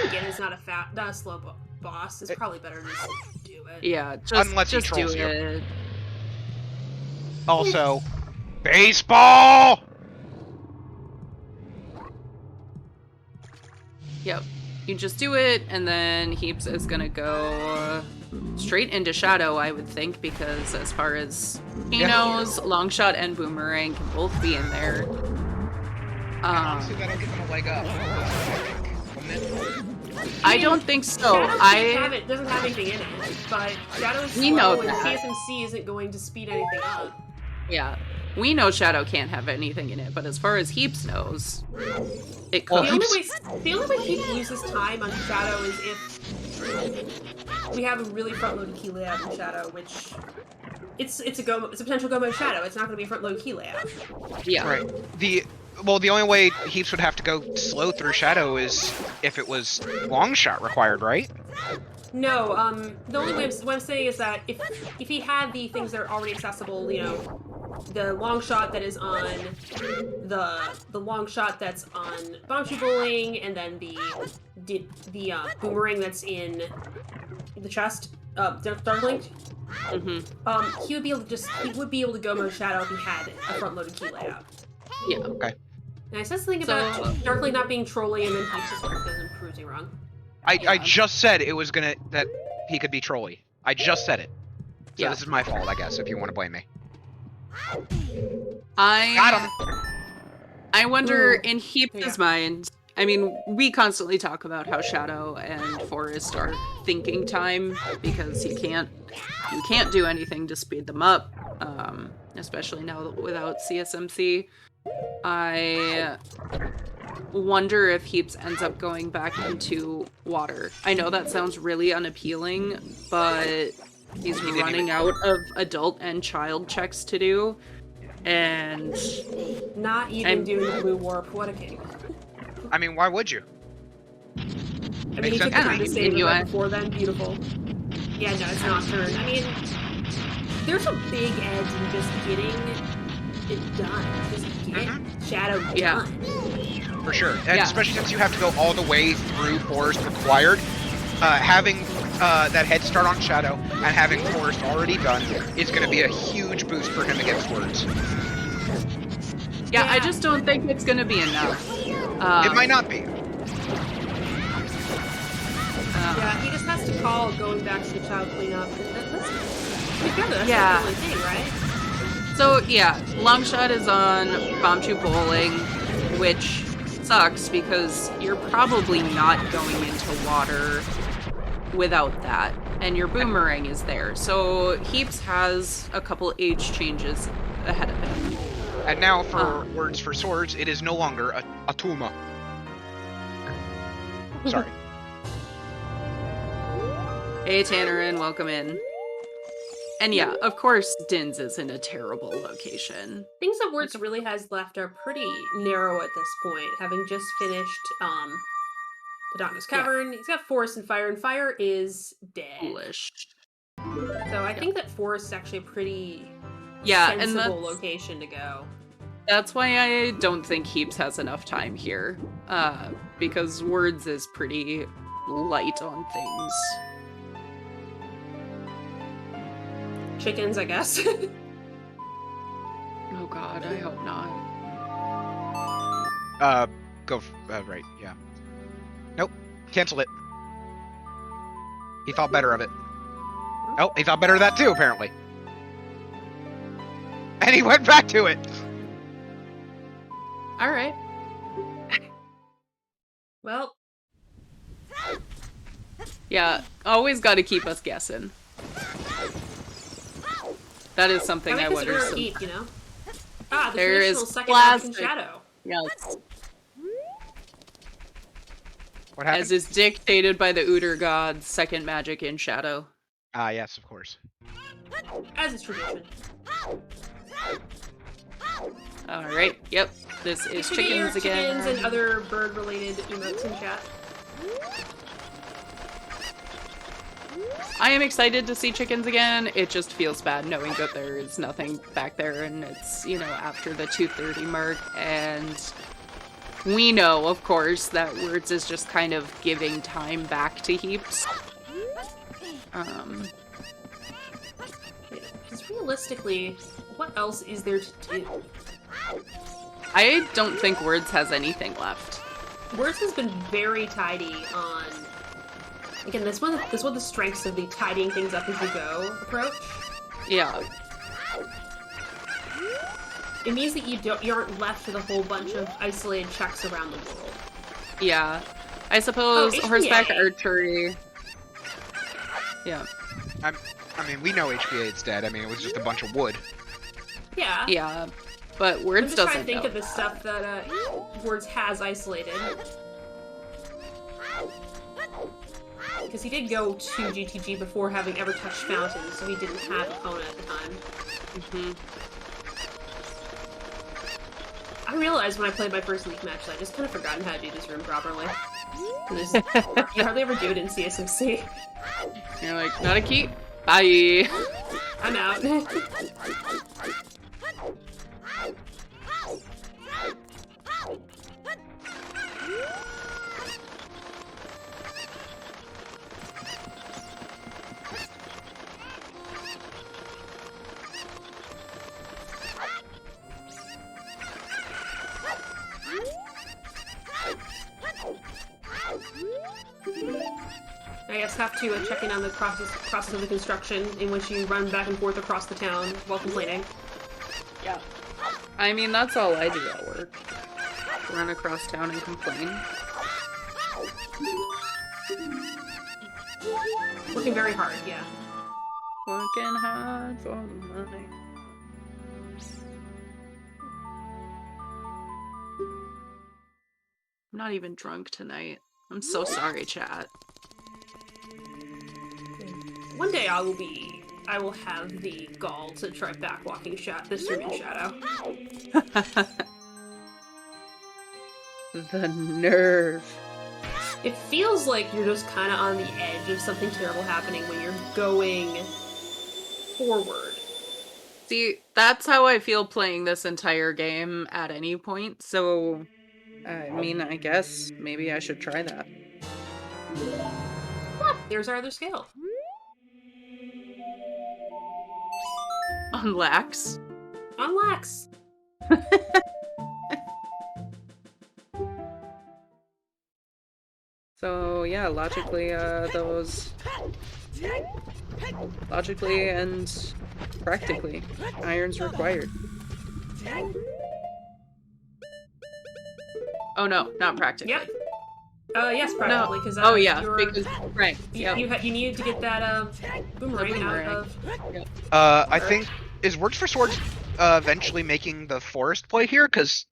again, it's not a slow boss. It's probably better to just do it. Yeah, Unless he just do trolls you. it. Also, baseball! Yep. You just do it, and then Heaps is gonna go straight into Shadow, I would think, because as far as he knows, Longshot and Boomerang can both be in there. Honestly, that'll give him a leg up. I don't think so. Shadow doesn't have anything in it, but Shadow is We know slow, and that. CSMC isn't going to speed anything up. Yeah. We know Shadow can't have anything in it, but as far as Heaps knows, it could. The only way Heaps loses time on Shadow is if we have a really front-loaded key layout in Shadow, which it's a potential go mode Shadow. It's not going to be a front-loaded key layout. Yeah. Right. The only way Heaps would have to go slow through Shadow is if it was long shot required, right? No, the only way what I'm saying is that if he had the things that are already accessible, you know, the long shot that is on the long shot that's on Bounty Bowling, and then the boomerang that's in the chest, Darklink. Mm-hmm. He would be able to go mode Shadow if he had a front-loaded key layout. Yeah. Okay. And I said something about Darklink not being trolly, and then he just proves me wrong. I just said it was that he could be trolly. I just said it. So Yeah. this is my fault, I guess, if you want to blame me. Got him. I wonder, Ooh. in Heaps' mind, I mean, we constantly talk about how Shadow and Forest are thinking time because you can't do anything to speed them up, especially now without CSMC. I wonder if Heaps ends up going back into water. I know that sounds really unappealing, but he's running out of adult and child checks to do, and not even doing the blue warp. What a king! I mean, why would you? I mean, Makes he took sense the to time me. to save it right before then. Beautiful. Yeah, no, it's Nocturne. I mean, there's a big edge in just getting it done. Just get Shadow done. For sure. And especially since you have to go all the way through Forest required, having that head start on Shadow and having Forest already done is going to be a huge boost for him against Words. Yeah, I just don't think it's gonna be enough. It might not be. Yeah, he just has to call going back to the child cleanup. That's Yeah. the only thing, right? So yeah, Longshot is on Bombchu Bowling, which sucks because you're probably not going into water without that, and your Boomerang is there. So Heaps has a couple age changes ahead of him. And now for Words for Swords, it is no longer a Tuma. Sorry. Hey Tannerin, welcome in. And yeah, of course Din's is in a terrible location. Things that Words really has left are pretty narrow at this point, having just finished the Darkness Cavern. He's got Forest and Fire is dead. Foolish. So I think that Forest is actually a pretty and sensible location to go. That's why I don't think Heaps has enough time here, because Words is pretty light on things. Chickens, I guess. Oh god, I hope not. Right, yeah. Nope, canceled it. He thought better of it. Oh, he thought better of that too, apparently. And he went back to it! Alright. Well. Yeah, always gotta keep us guessing. That is something I wonder. Keep, you know? The there traditional is second plastic. Shadow. Yes. What happened? As is dictated by the Uter God's second magic in Shadow. Ah, yes, of course. As is tradition. Alright, yep. This is chickens again. Chickens and other bird-related emotes in chat. I am excited to see chickens again. It just feels bad knowing that there is nothing back there and it's, you know, after the 2:30 mark. And we know, of course, that Words is just kind of giving time back to Heaps. Because realistically, what else is there to do? I don't think Words has anything left. Words has been very tidy on... Again, this one of the strengths of the tidying things up as you go approach. Yeah. It means that you aren't left with a whole bunch of isolated checks around the world. Yeah. I suppose HPA. horseback archery. Yeah. I mean, we know HPA is dead. I mean, it was just a bunch of wood. Yeah. Yeah. But I'm Words just doesn't trying to think know of the stuff that Words has isolated. Because he did go to GTG before having ever touched Fountain, so he didn't have Epona at the time. Mm-hmm. I realized when I played my first League match that I just kind of forgotten how to do this room properly. You hardly ever do it in CSMC. You're like, not a key? Bye! I'm out. I guess have to check in on the process of the construction in which you run back and forth across the town while complaining. Yeah. I mean, that's all I do at work. Run across town and complain. Working very hard, yeah. Working hard for the money. I'm not even drunk tonight. I'm so sorry, chat. One day I will have the gall to try back walking this room in shadow. The nerve. It feels like you're just kind of on the edge of something terrible happening when you're going forward. See, that's how I feel playing this entire game at any point, so... I mean, I guess maybe I should try that. Ah, there's our other scale. On Lax. On Lax. So, yeah, logically, logically and practically, iron's required. Oh no, not practically. Yep. Yes, practically, because oh yeah, because right. You needed to get that boomerang out of. Yep. I think is Words for Swords eventually making the forest play here? Because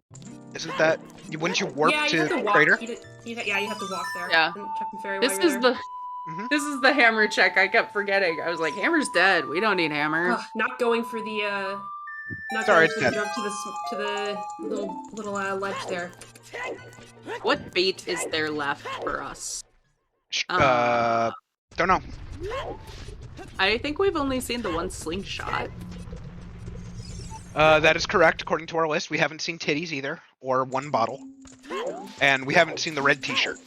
isn't that wouldn't you warp to Crater? You have to walk there. Yeah. And check the fairy This while is you're the there. this is the hammer check. I kept forgetting. I was like, hammer's dead. We don't need hammer. Ugh, not going for the not Sorry, going for the jump to the little ledge there. What bait is there left for us? Don't know. I think we've only seen the one slingshot. That is correct. According to our list, we haven't seen titties either, or one bottle, and we haven't seen the red T-shirt.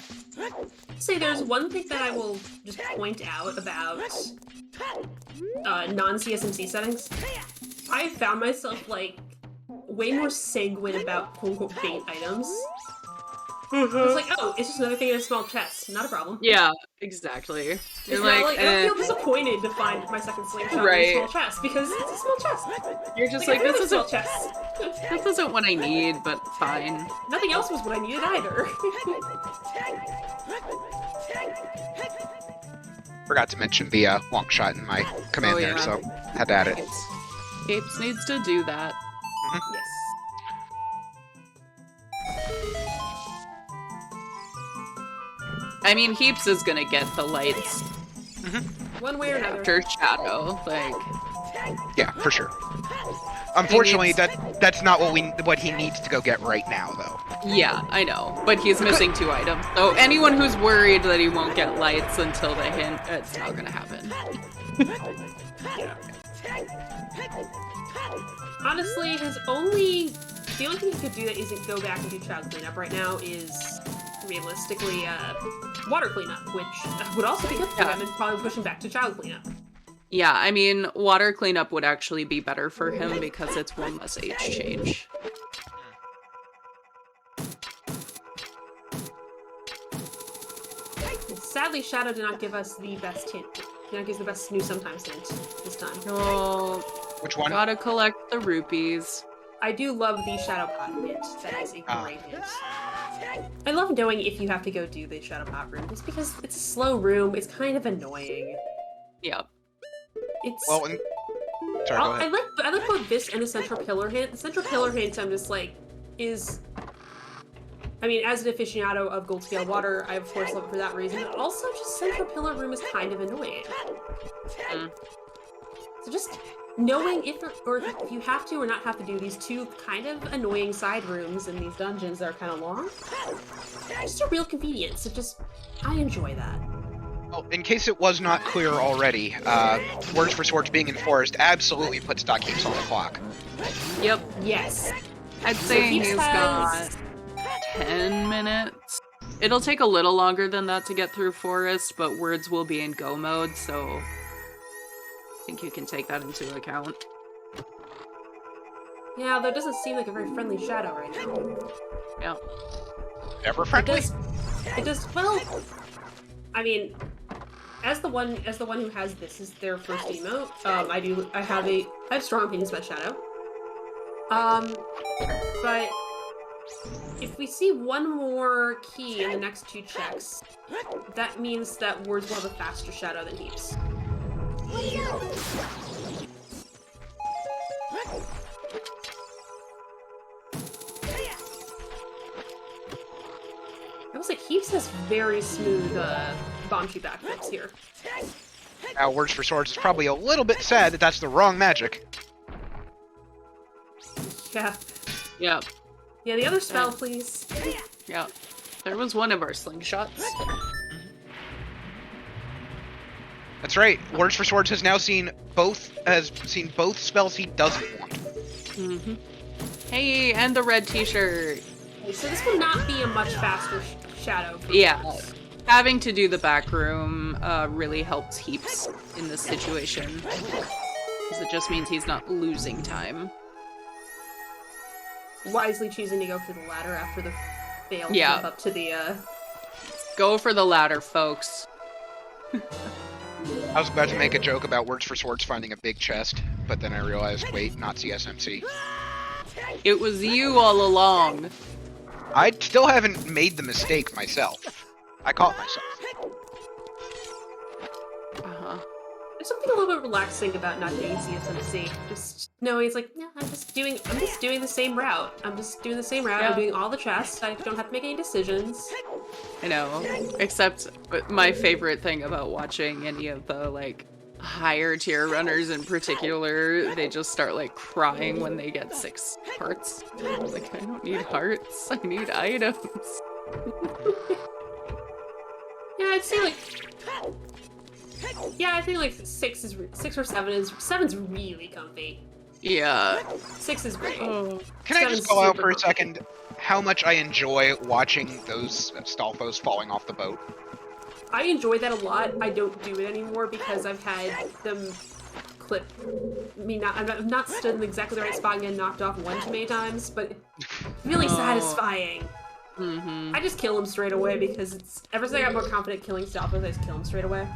Say, there's one thing that I will just point out about non-CSMC settings. I found myself like way more sanguine about quote-unquote bait items. I was like, oh, it's just another thing in a small chest. Not a problem. Yeah, exactly. You're It's like, not like I don't feel disappointed to find my second slingshot in a small chest because it's a small chest. You're just like this small isn't chest. this isn't what I need, but fine. Nothing else was what I needed either. Forgot to mention the long shot in my command there, so had to add it. Capes needs to do that. Yes. I mean, Heaps is gonna get the lights One way or another. after Shadow, like. Yeah, for sure. Unfortunately, that's not what he needs to go get right now, though. Yeah, I know, but he's missing 2 items. So anyone who's worried that he won't get lights until the hint, it's not gonna happen. Honestly, the only thing he could do that isn't go back and do child cleanup right now is realistically water cleanup, which would also be good for him and probably push him back to child cleanup. Yeah, I mean, water cleanup would actually be better for him because it's 1 less age change. Sadly, Shadow did not give us the best hint. Did not give us the best snoo sometimes hint this time. Oh, Which one? gotta collect the rupees. I do love the Shadow Pot hint. That is a great hint. I love knowing if you have to go do the Shadow Pot room, just because it's a slow room. It's kind of annoying. Yep. It's. Well, sorry, go ahead. I like both this and the Central Pillar hint. The Central Pillar hint, I'm just like, I mean, as an aficionado of Gold Scale Water, I of course love it for that reason. But also, just Central Pillar room is kind of annoying. So just knowing if you have to or not have to do these 2 kind of annoying side rooms in these dungeons that are kind of long, just a real convenience. I enjoy that. Well, in case it was not clear already, Words for Swords being in Forest absolutely puts DocHeaps on the clock. Yep. Yes. I'd say he's got 10 minutes. It'll take a little longer than that to get through Forest, but Words will be in go mode, so I think you can take that into account. Yeah, though it doesn't seem like a very friendly Shadow right now. Yeah. Ever friendly? It does. Well, I mean, as the one who has this is their first emote. I have strong opinions about Shadow. But if we see one more key in the next 2 checks, that means that Words will have a faster Shadow than Heaps. I will say Heaps has very smooth bomb shoot backflips here. Now, Words for Swords is probably a little bit sad that that's the wrong magic. Yeah. Yep. Yeah, the other spell, please. Yeah. There was one of our slingshots. That's right. Words for Swords has now seen both spells he doesn't want. Mm-hmm. Hey, and the red t-shirt. Okay, so this will not be a much faster Shadow. Yeah. Having to do the back room really helps Heaps in this situation. Because it just means he's not losing time. Wisely choosing to go for the ladder after the fail jump up to the Go for the ladder, folks. I was about to make a joke about Words for Swords finding a big chest, but then I realized, wait, not CSMC. It was you all along. I still haven't made the mistake myself. I caught myself. Uh-huh. There's something a little bit relaxing about not doing CSMC. Just knowing it's like, yeah, I'm just doing the same route. I'm just doing the same route. Yeah. I'm doing all the chests. I don't have to make any decisions. I know. Except my favorite thing about watching any of the, like, higher tier runners in particular, they just start, like, crying when they get 6 hearts. Like, I don't need hearts. I need items. Yeah, I'd say like. Yeah, I think like 6 or 7 is 7's really comfy. Yeah. 6 is great. Oh. Can I 7's just call out super for a comfy. second how much I enjoy watching those Stalfos falling off the boat? I enjoy that a lot. I don't do it anymore because I've had them clip me. I'm not stood in exactly the right spot and get knocked off one too many times, but it's really satisfying. Mm-hmm. I just kill him straight away because it's ever since I got more confident killing Stalfos, I just kill him straight away.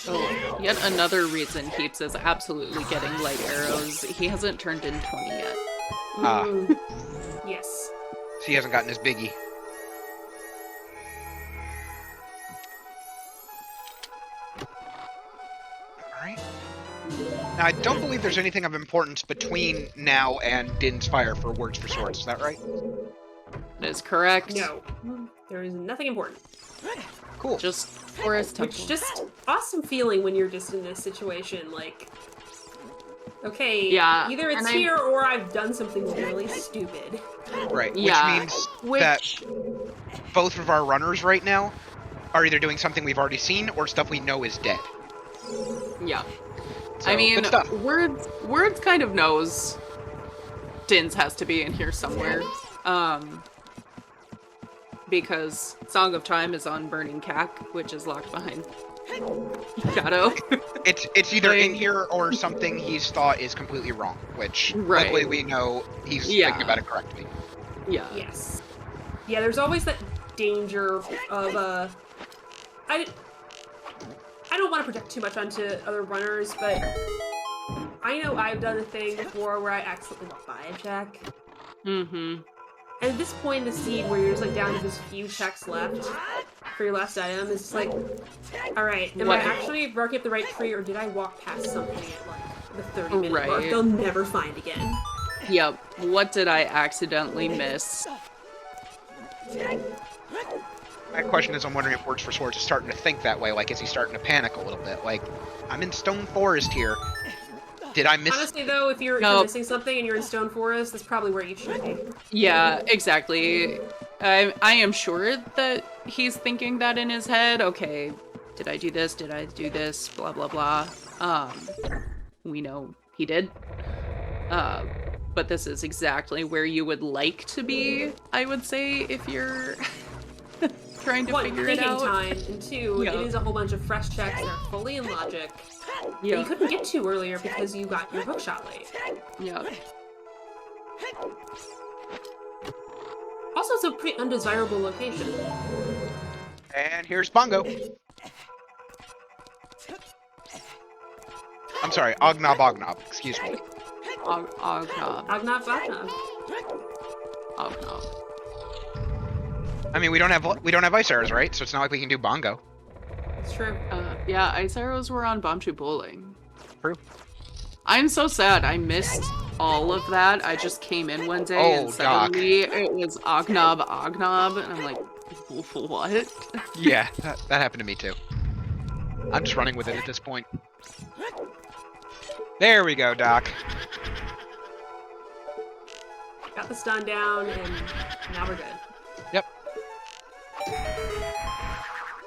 Oh, yet another reason Heaps is absolutely getting light arrows. He hasn't turned in 20 yet. Yes. So he hasn't gotten his biggie. Alright. Now, I don't believe there's anything of importance between now and Din's Fire for Words for Swords, is that right? That is correct. No. There is nothing important. Cool. Just Forest Temple. Which just awesome feeling when you're just in this situation, like, okay, Yeah, either it's and here or I've done something really stupid. Right, Yeah, which means that both of our runners right now are either doing something we've already seen or stuff we know is dead. Yeah. So, I mean, good stuff. words kind of knows Dins has to be in here somewhere. Because Song of Time is on Burning Cack, which is locked behind Shadow. It's either in Like- here or something he's thought is completely wrong, which luckily Right. we know he's Yeah. thinking about it correctly. Yeah. Yes. Yeah, there's always that danger of I don't want to project too much onto other runners, but I know I've done a thing before where I accidentally buy a check. Mm-hmm. And at this point in the seed where you're just like down to just few checks left for your last item, it's just like, alright, am What? I actually barking up the right tree or did I walk past something at like the 30-minute mark Right. they'll never find again? Yep. What did I accidentally miss? My question is, I'm wondering if Words for Swords is starting to think that way. Like, is he starting to panic a little bit? Like, I'm in Stone Forest here. Did I miss? Honestly though, if you're missing something and you're in Stone Forest, that's probably where you should be. Yeah, exactly. I am sure that he's thinking that in his head. Okay, did I do this? Did I do this? Blah, blah, blah. We know he did. But this is exactly where you would like to be, I would say, if you're trying to One, figure it thinking out. time, and two, Yeah. it is a whole bunch of fresh checks that are fully in logic that you Yeah. couldn't get to earlier because you got your hookshot late. Yeah. Also, it's a pretty undesirable location. And here's Bongo. I'm sorry, Ognob, excuse me. Ognob. Agnav Agnav. Ognob. I mean, we don't have ice arrows, right? So it's not like we can do Bongo. It's true. Yeah, ice arrows were on Bombchu Bowling. True. I'm so sad. I missed all of that. I just came in one day and Doc. suddenly it was Ognob, and I'm like, what? Yeah, that happened to me too. I'm just running with it at this point. There we go, Doc. Got the stun down, and now we're good. Yep.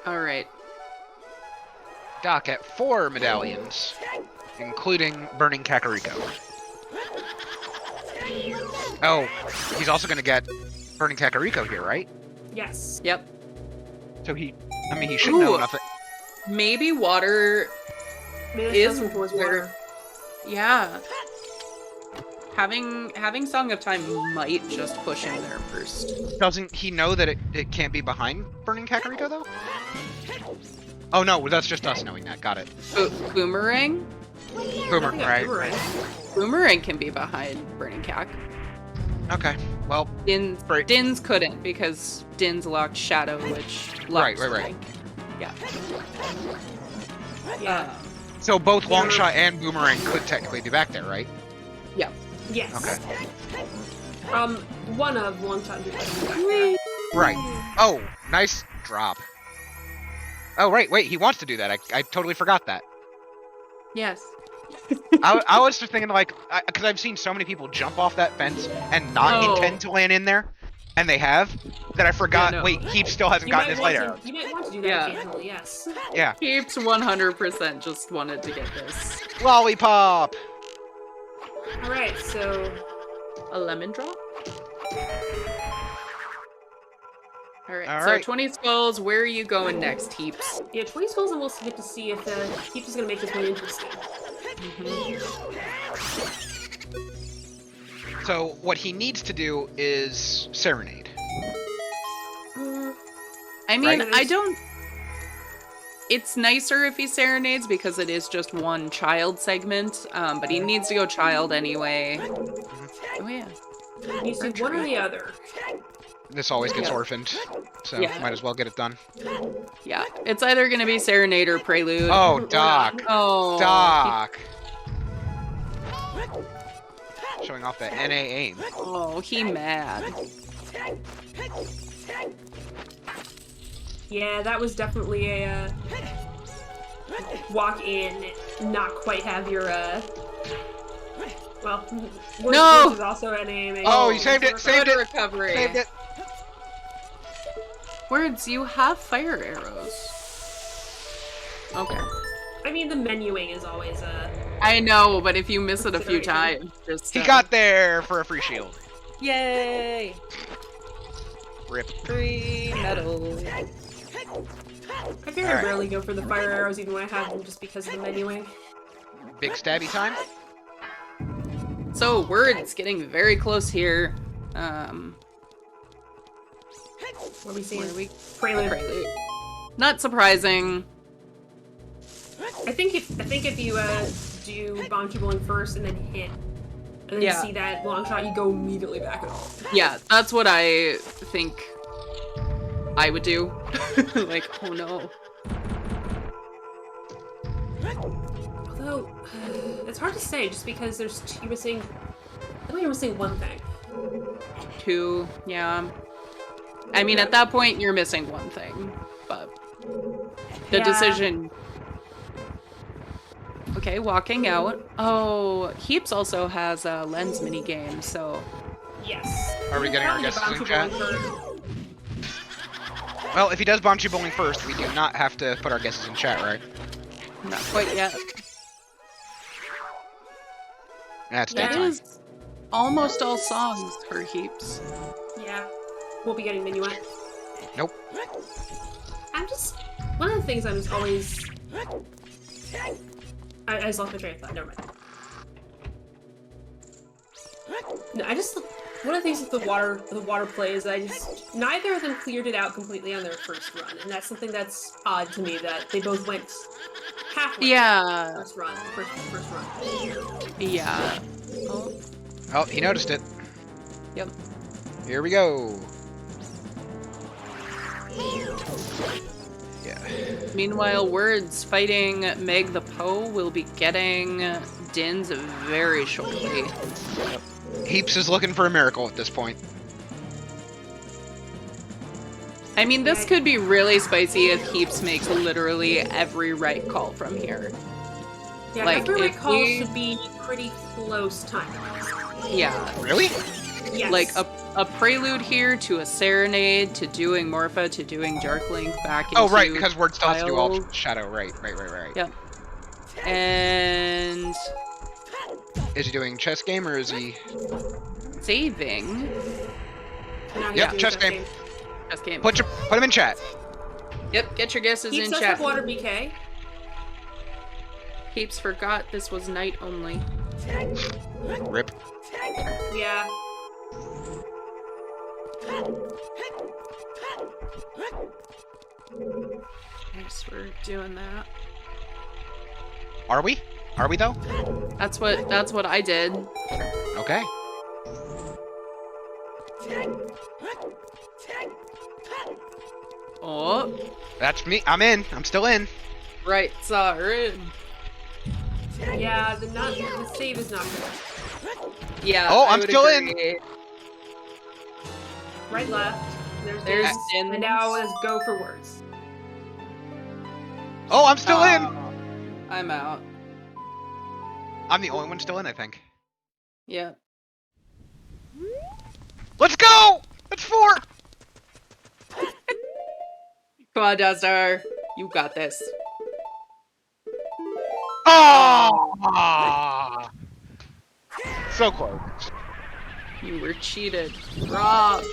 All right. Doc at 4 medallions, including Burning Kakariko. Oh, he's also going to get Burning Kakariko here, right? Yes. Yep. So he should know Ooh. enough. Maybe water Maybe is that's towards where- water. Yeah. Having Song of Time might just push him there first. Doesn't he know that it can't be behind Burning Kakariko, though? Oh, no, that's just us knowing that. Got it. Boomerang? Boomer, I think right. Boomerang. Boomerang can be behind Burning Cack. Okay, well, Right. Dins couldn't because Dins locked Shadow, which locks Right. Link. Yeah. Yeah. so both Longshot and Boomerang could technically be back there, right? Yeah. Yes. Okay. One of Longshot and Boomerang. Right. Oh, nice drop. Oh, right, wait, he wants to do that. I totally forgot that. Yes. I was just thinking, like, because I've seen so many people jump off that fence and not Oh. intend to land in there, and they have, that I forgot, Yeah, no. wait, he still hasn't gotten his light arrow. You might want to do that Yeah. occasionally, yes. Yeah. Keeps 100% just wanted to get this. Lollipop! Alright, so A lemon drop? Alright, All so right. 20 skulls, where are you going next, Heaps? yeah, 20 skulls and we'll get to see if Keeps is gonna make this one interesting. So, what he needs to do is Serenade. I mean, Right. I don't... It's nicer if he serenades because it is just one child segment, but he needs to go child anyway. Oh yeah. You see one or the other. This always gets Yeah. orphaned, so Yeah. might as well get it done. Yeah, it's either gonna be serenade or prelude. Oh, Or Doc! not. Oh, Doc! Showing off that NA aim. He mad. Yeah, that was definitely a walk in, not quite have your Well, No! Words is also an AMA. Oh, you saved it! Saved Good it! recovery. Saved it! Words, you have fire arrows. Okay. I mean, the menuing is always a... I know, but if you miss it a few Consideration. times, just He got there for a free shield. Yay! Rip. Free medal. I very Alright. rarely go for the fire arrows, even when I have them, just because of the menuing. Big stabby time. So Words getting very close here. What are we seeing? Where are we? Prelude. Prelude. Not surprising. I think if you do bounty bowling first and then hit, and then Yeah. see that long shot, you go immediately back at all. Yeah, that's what I think I would do. Like, oh no. Although it's hard to say, just because you're missing. I think you're missing one thing. 2, yeah. I mean, at that point, you're missing one thing, but the Yeah. decision. Okay, walking out. Oh, Heaps also has a lens mini game, so Yes. Are we getting our Probably guesses in bounty chat? bowling first. Well, if he does Banshee Bowling first, we do not have to put our guesses in chat, right? not quite yet. That's Yeah. It daytime. is almost all songs for Heaps. Yeah. We'll be getting minuet. Nope. I'm just one of the things I'm just always. I just lost my train of thought. Never mind. No, one of the things with the water play is that neither of them cleared it out completely on their first run, and that's something that's odd to me that they both went halfway. Yeah, First run. yeah. Oh, Oh, he noticed it. yep. Here we go. Yeah. Meanwhile, Words fighting Meg the Poe will be getting Dins very shortly. Heaps is looking for a miracle at this point. I mean, this could be really spicy if Heaps makes literally every right call from here. Yeah, Like, every if call we- should be pretty close time. Yeah, Really? Yes. like a prelude here to a serenade to doing Morpha to doing Darklink back into Oh, right, because Word still has to do all Wild. shadow. Right. Yep. And Is he doing chess game or is he? saving. Now he's Yeah, doing chess that game. thing. Just game. Put him in chat. Yep, get your guesses Keeps in us chat. with water BK. Heaps forgot this was night only. Rip. Yeah. Yes, we're doing that. Are we? Are we though? That's what I did. Okay. Oh, That's me. I'm in. I'm still in. right, sorry. Yeah, the save is not good. Yeah. Oh, I I'm would still in. agree. Right, left. There's There's Dins. and now let's go for words. Oh, I'm still in. Oh, I'm out. I'm the only one still in, I think. Yep. Let's go. That's 4. Come on, Dastar. You got this. Oh! So close. You were cheated. Robbed.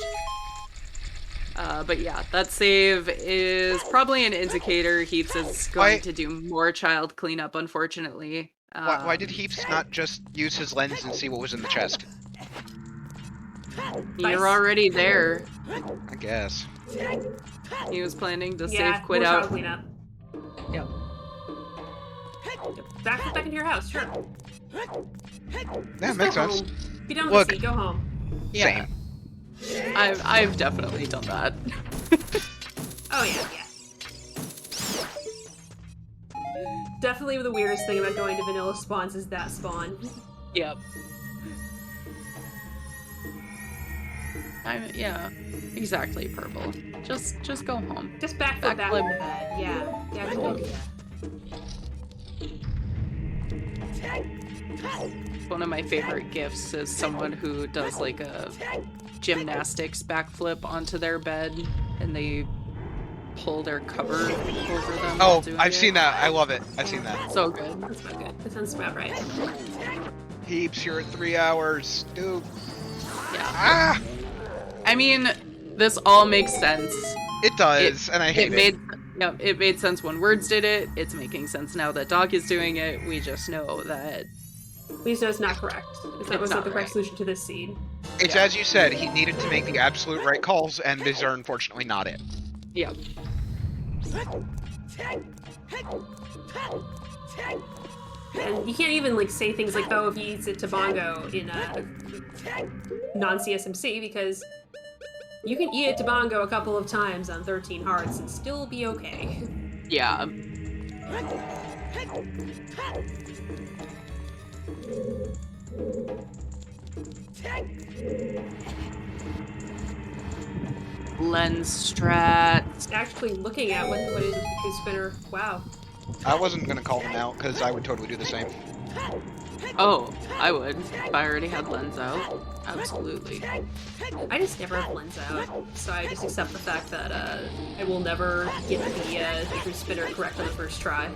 But yeah, that save is probably an indicator Heaps is going Why- to do more child cleanup, unfortunately. Why did Heaps not just use his lens and see what was in the chest? You're already there. I guess. He was planning to Yeah, save quit more out. child cleanup. Yep. Back into your house, sure. Yeah, Just makes go sense. home. Be done with Look. the seat, go home. Yeah. Same. I've definitely done that. Oh yeah. Definitely the weirdest thing about going to vanilla spawns is that spawn. Yep. Yeah, exactly, Purple. Just go home. Just backflip that Backflip. into bed. Yeah. Yeah, just go do that. One of my favorite gifts is someone who does like a gymnastics backflip onto their bed and they pull their cover over them. Oh, while doing I've it. seen that. I love it. I've seen that. So good. That's about good. That sounds about right. Heaps, you're at 3 hours, dude. Yeah. Ah! I mean, this all makes sense. It does, and I hate it. It made sense when Words did it. It's making sense now that Doc is doing it. We just know that We just know it's not correct. That was not the correct right. solution to this seed. It's Yeah. as you said, he needed to make the absolute right calls, and these are unfortunately not it. yeah. And you can't even like say things like, "Oh, if he eats it to bongo" in a non-CSMC because you can eat it to bongo a couple of times on 13 hearts and still be okay. Yeah. Lens strats. Actually, looking at what is a true spinner, wow. I wasn't gonna call them out, because I would totally do the same. Oh, I would. If I already had lens out. Absolutely. I just never have lens out, so I just accept the fact that I will never get the true spinner correct on the first try.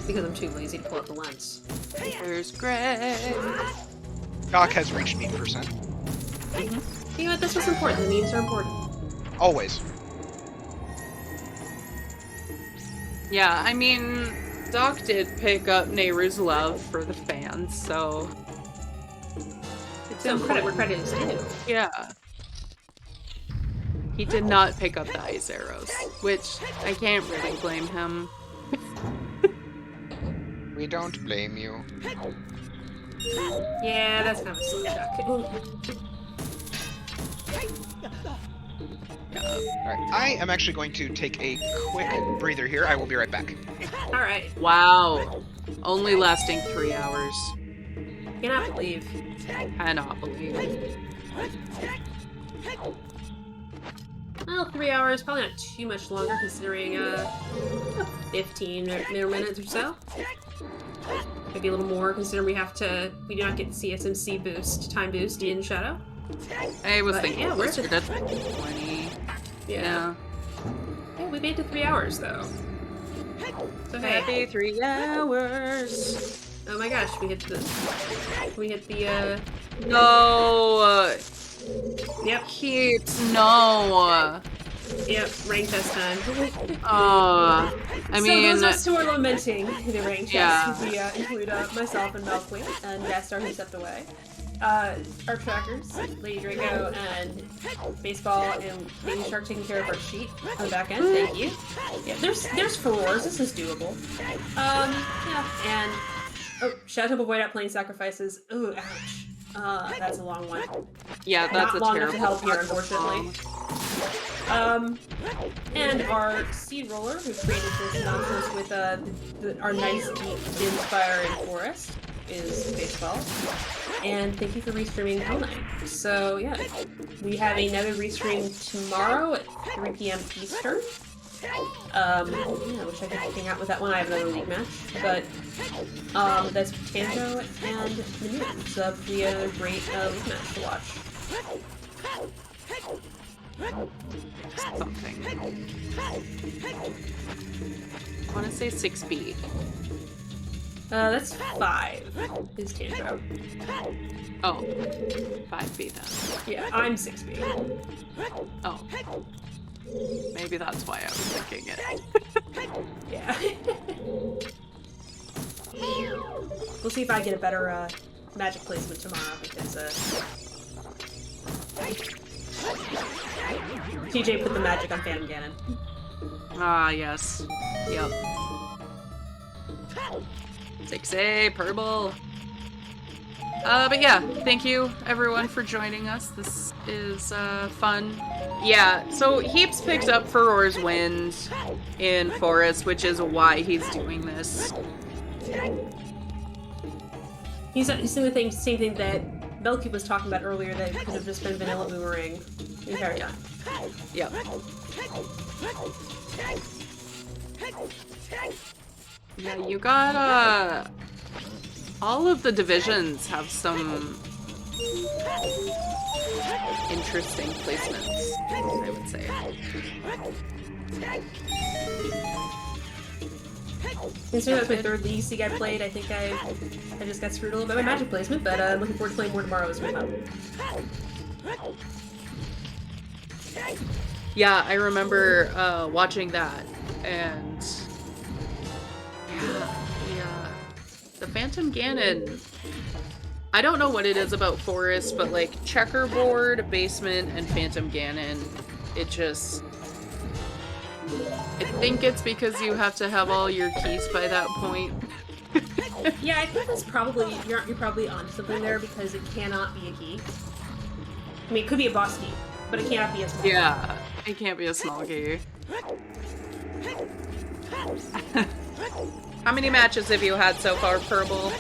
Because I'm too lazy to pull out the lens. There's Greg. Doc has reached me percent. You know what? That's what's important. The memes are important. Always. Yeah, I mean, Doc did pick up Nehru's love for the fans, so it's So credit where credit is due. Yeah. He did not pick up the ice arrows, which I can't really blame him. We don't blame you. Yeah, that's kind of a slow duck. Alright, I am actually going to take a quick breather here. I will be right back. Alright. Wow. Only lasting 3 hours. Cannot believe. Cannot believe. Well, 3 hours, probably not too much longer considering 15 minutes or so. Maybe a little more considering we do not get CSMC boost, time boost in Shadow. I was But, thinking yeah, we're closer to 20. Yeah. Yeah, we made it to 3 hours though. So hey. Happy 3 hours. Oh my gosh, we hit the No. Yep. Keeps no. Yep, rank test time. I mean, so those of us who are lamenting the rank Yeah. test, we include myself and melqwii and Dastar who stepped away. Our trackers, Lady Draco and Baseball and Baby Shark taking care of our sheet on the back end. Thank you. Yeah, there's furores. This is doable. Yeah, and Shadow Temple Void out playing sacrifices. Ooh, ouch. That's a long one. yeah, that's Not a long enough terrible. to help here, unfortunately. And our seed roller, who created this nonsense with our nice deep Inspire and Forest, is Baseball. And thank you for restreaming Hell Night. So yeah, we have another restream tomorrow at 3 p.m. Eastern. Yeah, I wish I could hang out with that one. I have another league match, but that's Tango and the Moon. So that'll be a great league match to watch. Something. I want to say 6B. That's 5 is Tango. Oh, 5B then. Yeah, I'm 6B. Oh. Maybe that's why I was thinking it. Yeah. We'll see if I get a better magic placement tomorrow because TJ put the magic on Phantom Ganon. Ah, yes. Yep. 6A, purple. But yeah, thank you everyone for joining us. This is fun. Yeah, so Heaps picks up Furore's Wind in Forest, which is why he's doing this. He's doing the same thing that Melqwii was talking about earlier that could have just been vanilla boomerang the entire time. Yep. Yeah, you got, all of the divisions have some interesting placements, I would say. Considering that was my third Legacy I played, I think I just got screwed a little bit by magic placement, but I'm looking forward to playing more tomorrow as well. Yeah, I remember watching that, and yeah, the Phantom Ganon. I don't know what it is about Forest, but like checkerboard, basement, and Phantom Ganon, it just. I think it's because you have to have all your keys by that point. Yeah, I think that's probably you're probably on something there because it cannot be a key. I mean, it could be a boss key, but it cannot be a small key. Yeah, it can't be a small key. How many matches have you had so far, Purple?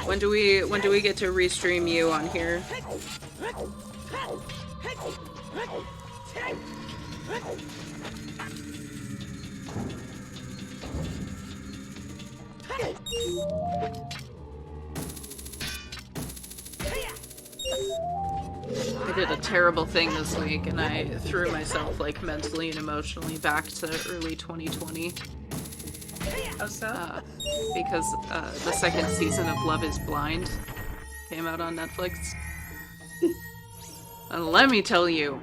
When do we get to restream you on here? I did a terrible thing this week, and I threw myself, like, mentally and emotionally back to early 2020. How so? Because the second season of Love is Blind came out on Netflix. And let me tell you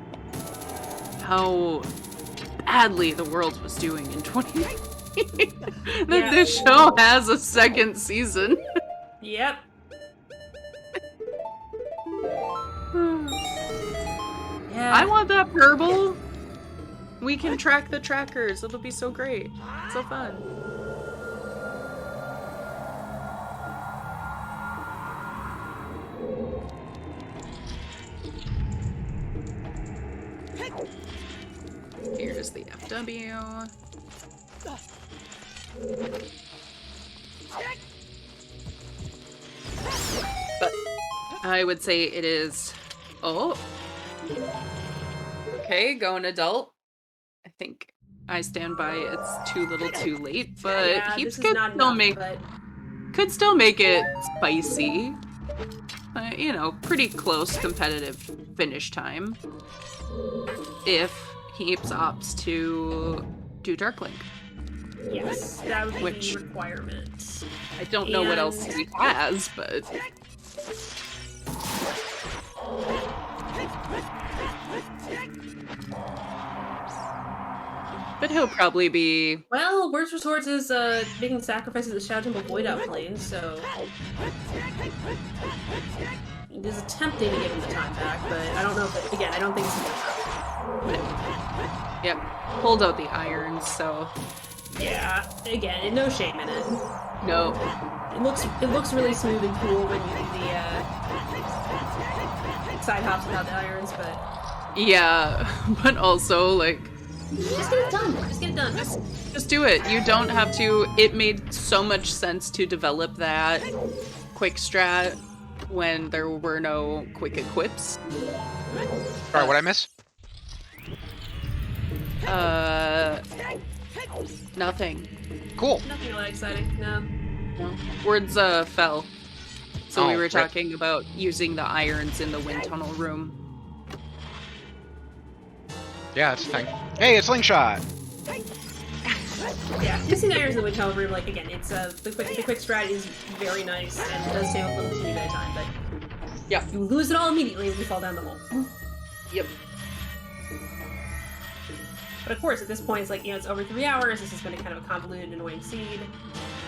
how badly the world was doing in 2020. That this show has a second season. Yep. Yeah. I want that Purple. We can track the trackers. It'll be so great. So fun. Here's the FW. But I would say it is. Oh. Okay, going adult. I think I stand by it's too little too late, but yeah, Heaps could could still make it spicy. You know, pretty close competitive finish time. If Heaps opts to do Dark Link. Yes, that would be the requirement. I don't know what else he has, but... But he'll probably be... Well, wordsforswords is making sacrifices at Shadow Temple Void Outplane, so... It is attempting to give him the time back, but I don't know if again, I don't think it's enough. Yep, pulled out the irons, so... Yeah, again, no shame in it. No. It looks really smooth and cool when you do the side hops without the irons, but... Yeah, but also, like... Just get it done. Just get it done. Just do it. You don't have to... It made so much sense to develop that quick strat when there were no quick equips. Sorry, what'd I miss? Nothing. Cool. Nothing really exciting, no. Words fell. So we were right. talking about using the irons in the wind tunnel room. Yeah, that's the thing. Hey, it's Slingshot! Yeah, using irons in the wind tunnel room, like, again, it's, the quick strat is very nice, and it does save a little teeny bit of time, but... Yeah. You lose it all immediately when you fall down the hole. Yep. But of course, at this point, it's like, you know, it's over 3 hours, this has been a kind of a convoluted, annoying seed.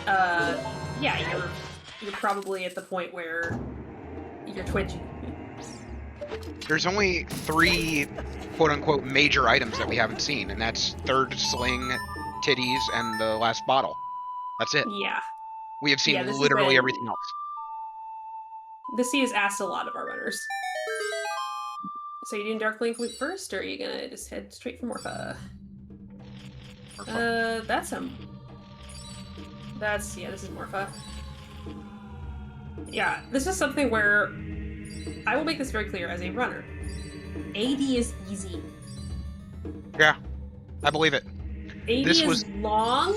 Yeah, you're probably at the point where you're twitching. There's only 3 quote-unquote major items that we haven't seen, and that's third sling, titties, and the last bottle. That's it. Yeah. We have seen Yeah, this literally has been- everything else. The seed has asked a lot of our runners. So you doing Dark Link first, or are you gonna just head straight for Morpha? Yeah, this is Morpha. Yeah, this is something where I will make this very clear as a runner. AD is easy. Yeah, I believe it. 80 This is was long.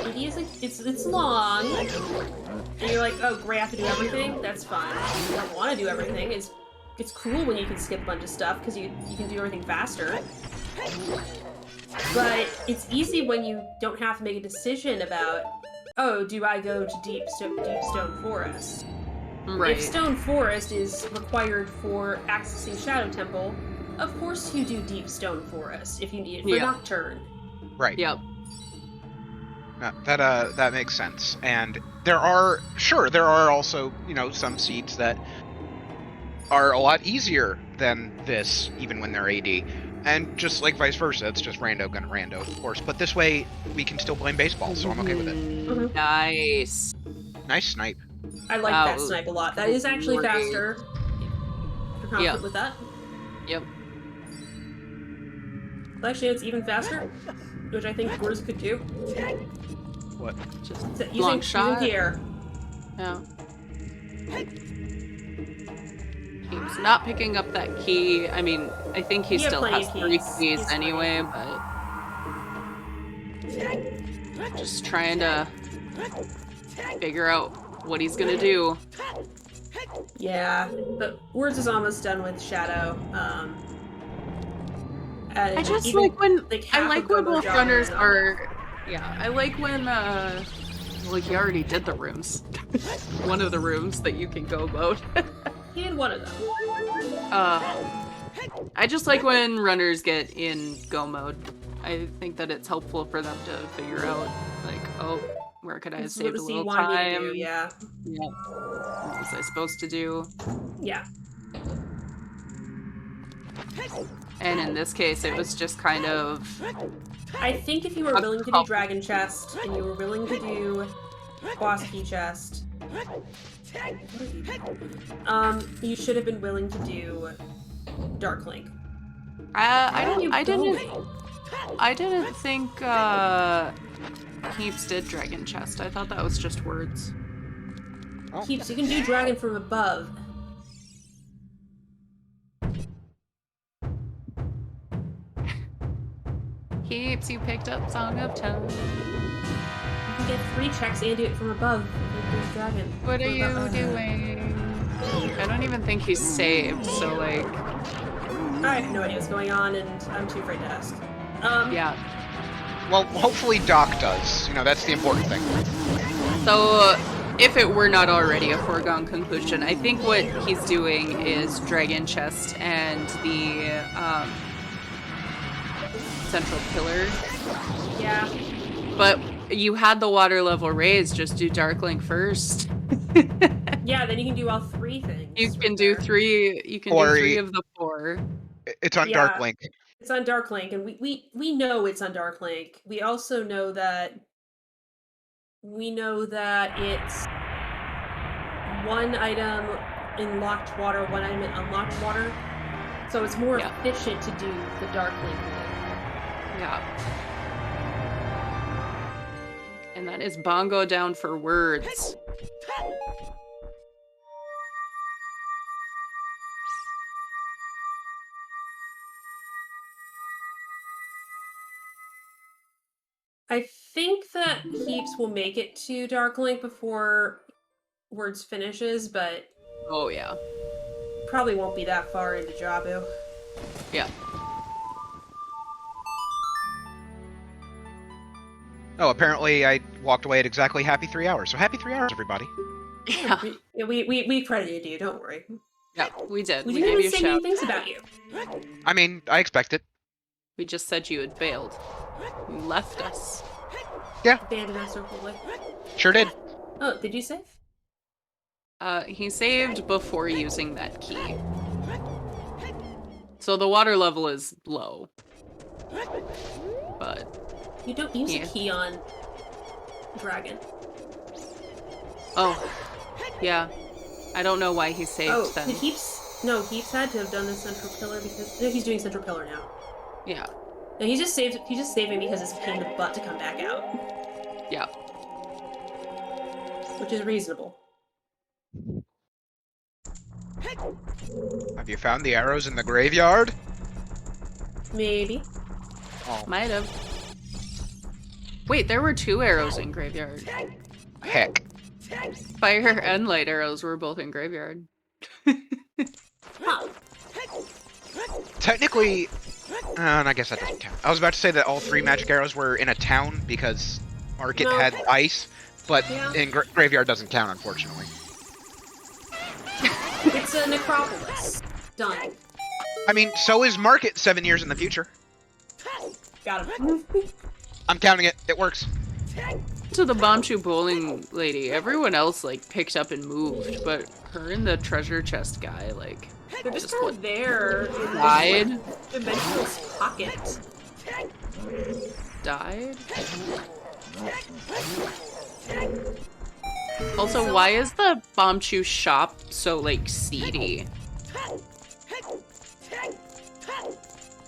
80 is like it's long. And you're like, oh, great, I have to do everything. That's fine. You don't want to do everything. It's cool when you can skip a bunch of stuff because you can do everything faster. But it's easy when you don't have to make a decision about, oh, do I go to Deep Stone Forest? Right. If Stone Forest is required for accessing Shadow Temple, of course you do Deep Stone Forest if you need it for Nocturne. right. Yep. That makes sense. And there are also, some seeds that are a lot easier than this, even when they're AD. And just like vice versa, it's just rando gonna rando, of course. But this way, we can still blame baseball, so I'm okay with it. Nice. Nice snipe. I like that snipe a lot. That is actually faster. You're confident with that? Yep. Well, actually, it's even faster, which I think Words could do. What? Just Using shot. the air. Yeah. He's not picking up that key. I mean, I think he still has 3 keys anyway, but just trying to figure out what he's gonna do. Yeah, but Words is almost done with Shadow. I just like when both runners are. Yeah, I like when well, he already did the rooms. One of the rooms that you can go mode. He had one of them. I just like when runners get in go mode. I think that it's helpful for them to figure out, like, oh, where could I have saved a little time? Yeah. What was I supposed to do? Yeah. And in this case, it was just kind of... I think if you were willing to do Dragon Chest, and you were willing to do Boss Key Chest, you should have been willing to do Dark Link. I didn't think Heaps did Dragon Chest. I thought that was just Words. Oh. Heaps, you can do Dragon from above. Heaps, you picked up Song of Time. You can get 3 checks and do it from above. Dragon. What are you doing? I don't even think he's saved, so like... I have no idea what's going on, and I'm too afraid to ask. Yeah. Well, hopefully Doc does. That's the important thing. So, if it were not already a foregone conclusion, I think what he's doing is Dragon Chest and the, Central Pillar. Yeah. But you had the water level raised, just do Dark Link first. Yeah, then you can do all 3 things. You can do 3, you can do 3 of the 4. It's on Dark Link. It's on Dark Link, and we know it's on Dark Link. We also know that it's 1 item in locked water, 1 item in unlocked water. So it's more efficient to do the Dark Link thing. Yeah. And that is bongo down for Words. I think that Heaps will make it to Dark Link before Words finishes, but... Oh, yeah. Probably won't be that far into Jabu. Yeah. Oh, apparently I walked away at exactly happy 3 hours. So happy 3 hours, everybody. Yeah. We credited you, don't worry. Yeah, we did. We gave didn't you even say any things about you. I mean, I expect it. We just said you had failed. You left us. Yeah. Abandoned us so quickly. Sure did. Oh, did you save? He saved before using that key. So the water level is low. But... You don't use a key on Dragon. Oh. Yeah. I don't know why he saved then. Heaps had to have done the Central Pillar because... No, he's doing Central Pillar now. Yeah. No, he's just saving because it's a pain in the butt to come back out. Yeah. Which is reasonable. Have you found the arrows in the graveyard? Maybe. Oh. Might have. Wait, there were 2 arrows in graveyard. Heck. Fire and light arrows were both in graveyard. Huh. Technically, I guess that doesn't count. I was about to say that all 3 magic arrows were in a town because Market No. had ice, but Yeah. in graveyard doesn't count, unfortunately. It's a necropolis. Done. I mean, so is Market 7 years in the future. Got him. I'm counting it. It works. To the Bombchu bowling lady, everyone else like picked up and moved, but her and the treasure chest guy like They're just kind of there. died. Dimensional's pocket. Died. Also, why is the Bombchu shop so like seedy?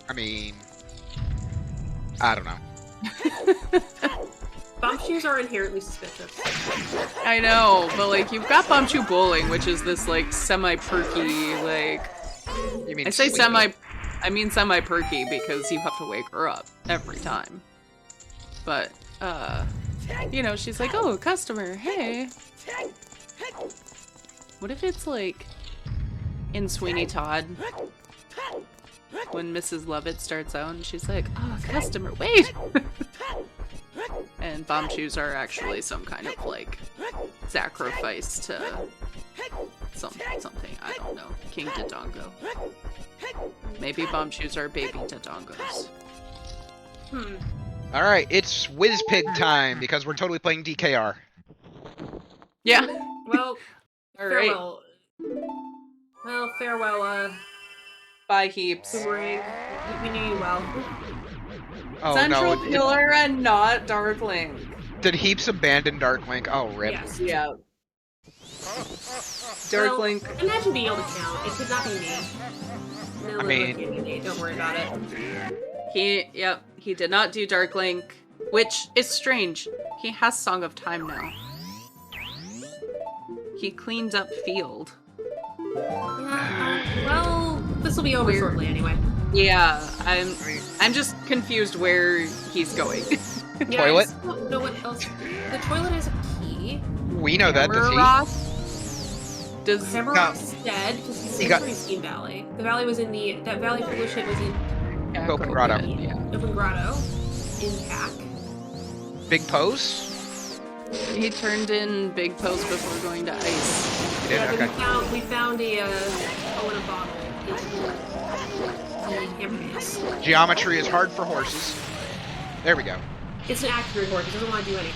I mean, I don't know. Bomb shoes are inherently suspicious. I know, but like you've got Bombchu bowling, which is this like semi-perky like. You mean I say sleepy. I mean semi-perky because you have to wake her up every time. But, you know, she's like, oh, customer, hey. What if it's like in Sweeney Todd when Mrs. Lovett starts out and she's like, oh, customer, wait. And bomb shoes are actually some kind of like sacrifice to something, I don't know. King Dodongo. Maybe bomb shoes are baby Dodongos. Alright, it's Whizpig time because we're totally playing DKR. Yeah. Well, All right. farewell. Well, farewell, Bye, Heaps. Boomerang. We knew you well. Oh Central no. Pillar and not Darklink. Did Heaps abandon Darklink? Oh, rip. Yes. Yeah. Well, Darklink. imagine being able to count. It could not be me. No, I mean- it can't be me. Don't worry about it. He did not do Darklink, which is strange. He has Song of Time now. He cleaned up Field. Yeah, well, this will be over Weird. shortly anyway. Yeah, I'm just confused where he's going. Yeah, Toilet? I don't know what else. The toilet has a key. We know that, does he? Rock? Does Hammerrock's dead because he's He in got- Green Valley. The valley was in the that valley full of shit was in Open Grotto. Yeah. Open Grotto in Pack. Big Pose? He turned in Big Pose before going to Ice. He did, Yeah, okay. then we found a in a bottle. It's the hammer mace. Geometry is hard for horses. There we go. It's an accurate horse. It doesn't want to do anything.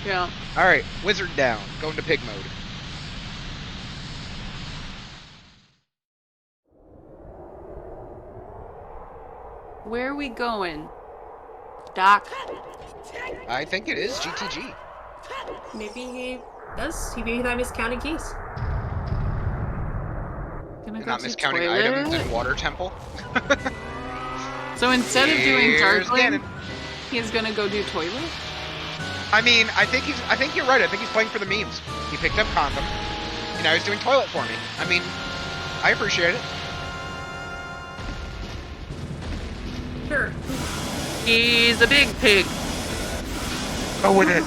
Yeah. Alright, Wizard down. Go into pig mode. Where are we going? Doc. I think it is GTG. Maybe he does. Maybe that miscounted keys. Gonna go Not to miscounting toilet? items in Water Temple. So instead of doing Here's Darkling, Ganon. he's gonna go do toilet? I mean, I think you're right. I think he's playing for the memes. He picked up Condom, and now he's doing toilet for me. I mean, I appreciate it. Sure. He's a big pig. Go with it.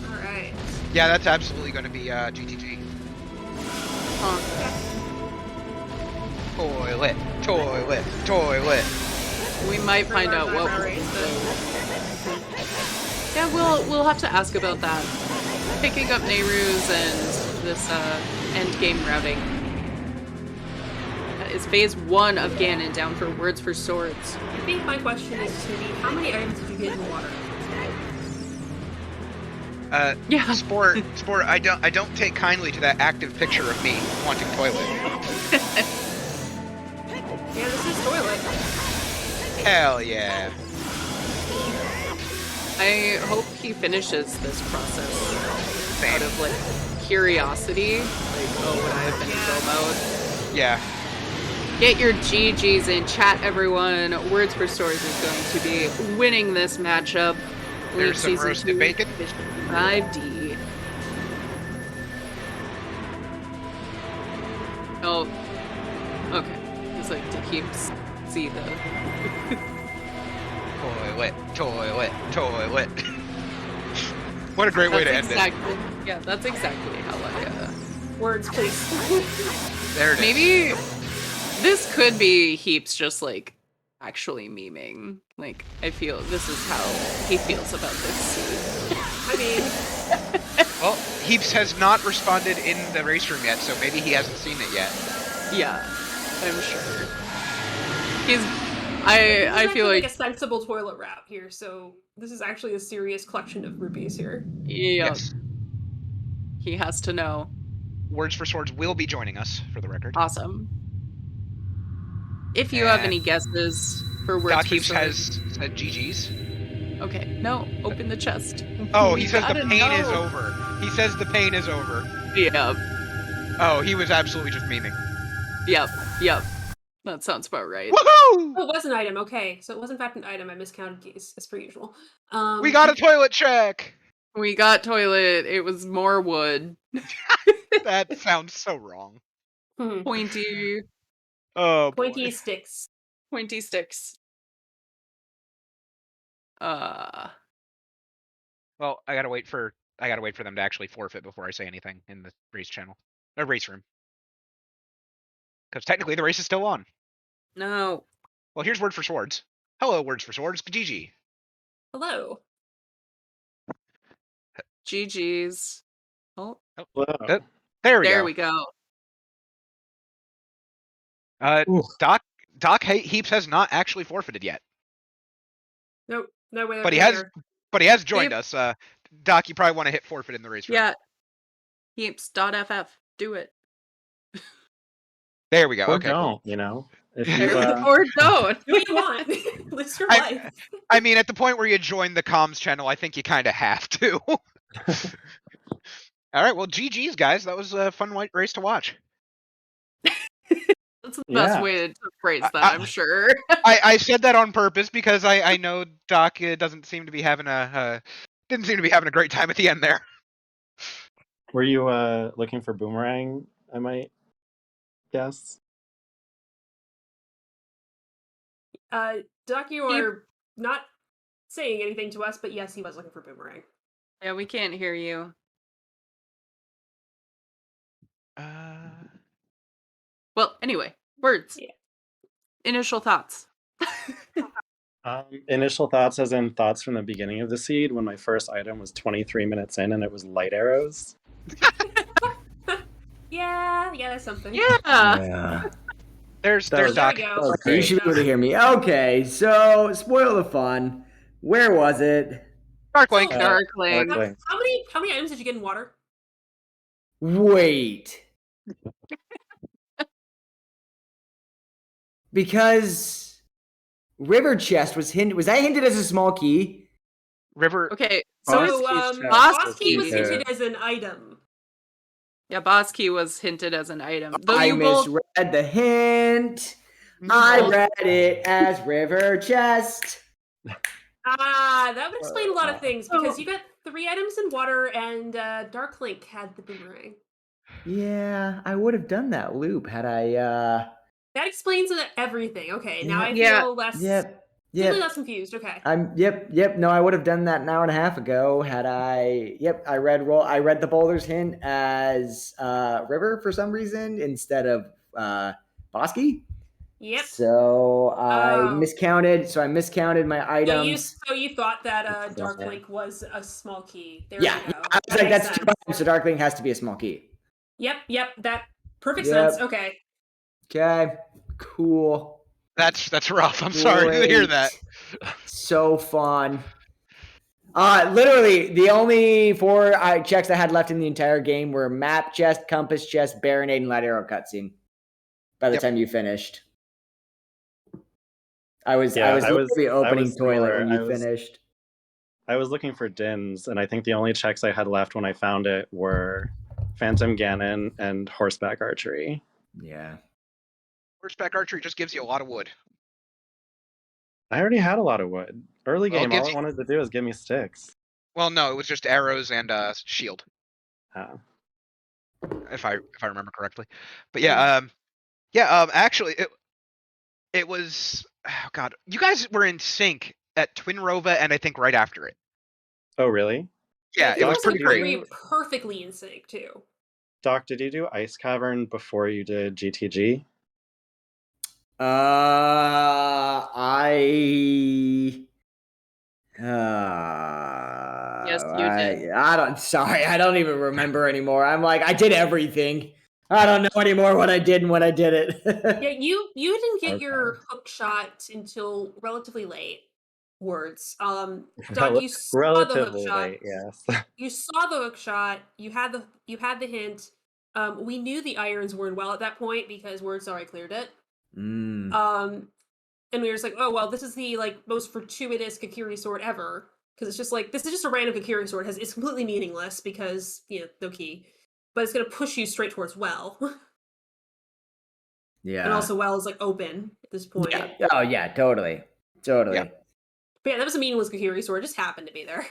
All right. Yeah, that's absolutely going to be GTG. Huh. Toilet, toilet, toilet. We might find out what. Yeah, we'll have to ask about that. Picking up Nehru's and this end game routing. That is phase 1 of Ganon down for Words for Swords. I think my question is going to be, how many items did you get in the water? Yeah. Sport, I don't take kindly to that active picture of me wanting toilet. Yeah, this is toilet. Hell yeah. I hope he finishes this process out of like curiosity. Like, oh, would I have been in go mode? Yeah. Get your GGs in chat, everyone. Words for Swords is going to be winning this matchup. There's some Season roasted 2, bacon. Division 5D. Oh. Okay. Because music to keep see the toilet. What a great way to end it. Yeah, that's exactly how I Words, please. There it is. maybe this could be Heaps just like actually memeing. Like, I feel this is how he feels about this scene. I mean, Well, Heaps has not responded in the race room yet, so maybe he hasn't seen it yet. Yeah, I'm sure. He's this is I feel actually like a sensible toilet wrap here, so this is actually a serious collection of rupees here. yeah, Yes. he has to know. Words for Swords will be joining us, for the record. Awesome. If you have any guesses for Words for DocHeaps Swords. has said GG's. Okay, no, open the chest. Oh, We he says the gotta pain is know. over. He says the pain is over. Yeah, Oh, he was absolutely just memeing. yep. That sounds about right. Woohoo! Oh, it was an item. Okay, so it was in fact an item. I miscounted keys as per usual. We got a toilet check! We got toilet. It was more wood. That sounds so wrong. Pointy Oh, boy. Pointy sticks. pointy sticks. Well, I gotta wait for them to actually forfeit before I say anything in the race channel. Or race room. Because technically the race is still on. No. Well, here's Word for Swords. Hello, Words for Swords. GG. Hello. GG's. Oh, Hello. There we there go. we go. Ooh. Heaps has not actually forfeited yet. Nope. No way. But he has joined us. Doc, you probably want to hit forfeit in the race room. Yeah. Heaps.ff. Do it. There we go. Or Okay. don't, you know? If you, Or don't. Do what you want. Live your life. I mean, at the point where you join the comms channel, I think you kind of have to. All right. Well, GG's, guys. That was a fun race to watch. That's the best Yeah. way to phrase that, I'm sure. I said that on purpose because I know Doc doesn't seem to be having didn't seem to be having a great time at the end there. were you looking for boomerang, I might guess? Doc, you are not saying anything to us, but yes, he was looking for boomerang. Yeah, we can't hear you. Well, anyway, words. Yeah. Initial thoughts. Initial thoughts as in thoughts from the beginning of the seed when my first item was 23 minutes in and it was light arrows. Yeah, that's something. Yeah. Yeah. There's There Doc. we go. Okay. You should be able to hear me. Okay, so spoil the fun. Where was it? Darklink. Darkling. Darkling. How many items did you get in water? Wait. Because River Chest was that hinted as a small key? River. Okay, Oh, so it's Boss Boss key was key hinted as an item. yeah, Boss Key was hinted as an item. Though I you both misread the hint. I read it as River Chest. That would explain a lot of things because you got 3 items in water and Darklink had the boomerang. Yeah, I would have done that loop had I That explains everything. Okay, now I Yeah. feel less. Yep. Slightly less confused. Okay. Yep. No, I would have done that an hour and a half ago had I. Yep, I read the boulder's hint as River for some reason instead of Bosky. Yep. So I Oh. miscounted. So I miscounted my items. So you thought that Darklink was a small key. There Yeah, you go. I was That like, makes that's sense. 2 items, so Darkling has to be a small key. Yep. That perfect Yep. sense. Okay. Okay, cool. That's rough. I'm sorry to hear that. So fun. Literally, the only 4 checks I had left in the entire game were map chest, compass chest, baronade, and light arrow cutscene. By the time you finished, I was literally opening toilet when you finished. I was looking for Dins, and I think the only checks I had left when I found it were Phantom Ganon and horseback archery. Yeah. Horseback archery just gives you a lot of wood. I already had a lot of wood. Early Well, it game, all gives I wanted to do was give me sticks. Well, no, it was just arrows and shield, Oh. if I remember correctly. But yeah, actually, It was, oh god, you guys were in sync at Twin Rova, and I think right after it. Oh, really? Yeah, it was Forza pretty great. 3 perfectly in sync too. Doc, did you do Ice Cavern before you did GTG? Yes, you did. I don't even remember anymore. I'm like, I did everything. I don't know anymore what I did and when I did it. Yeah, you didn't get Okay. your hook shot until relatively late. Words. Doc, you saw the hook Relatively shot. late, yes. You saw the hook shot. You had the hint. We knew the irons weren't well at that point because Words already cleared it. Mm. And we were just like, oh well, this is the like most fortuitous Kakiri sword ever. Because it's just like this is just a random Kakiri sword. It's completely meaningless because no key. But it's gonna push you straight towards well. Yeah. And also well is like open at this point. Yeah. Oh yeah, totally. Totally. Yeah. But yeah, that was a meaningless Kakiri sword, it just happened to be there.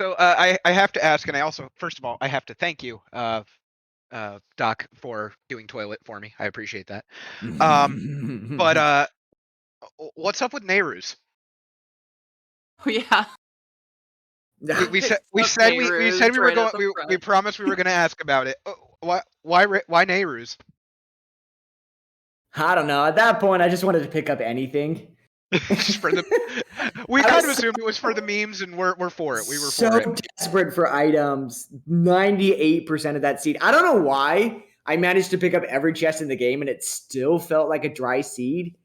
So I have to ask, and I also, first of all, I have to thank you, Doc, for doing toilet for me. I appreciate that. But what's up with Nehru's? Yeah. We said Picks up we Nehru's said we were right going at the we front. promised we were going to ask about it. Why Nehru's? I don't know. At that point, I just wanted to pick up anything. Just for the we I kind of was assumed it was for the memes, and we're for it. We were so for it. desperate for items. 98% of that seed. I don't know why I managed to pick up every chest in the game, and it still felt like a dry seed.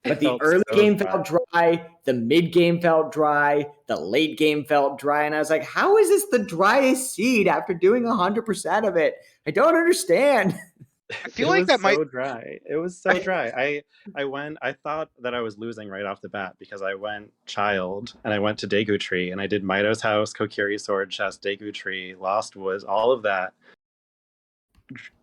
But the felt early so game dry. felt dry, the mid game felt dry, the late game felt dry, and I was like, how is this the driest seed after doing 100% of it? I don't understand. I feel It like was that might. so dry. It was so dry. I thought that I was losing right off the bat because I went Child and I went to Daegu Tree and I did Mido's House, Kokiri Sword Chest, Daegu Tree, Lost Woods, all of that.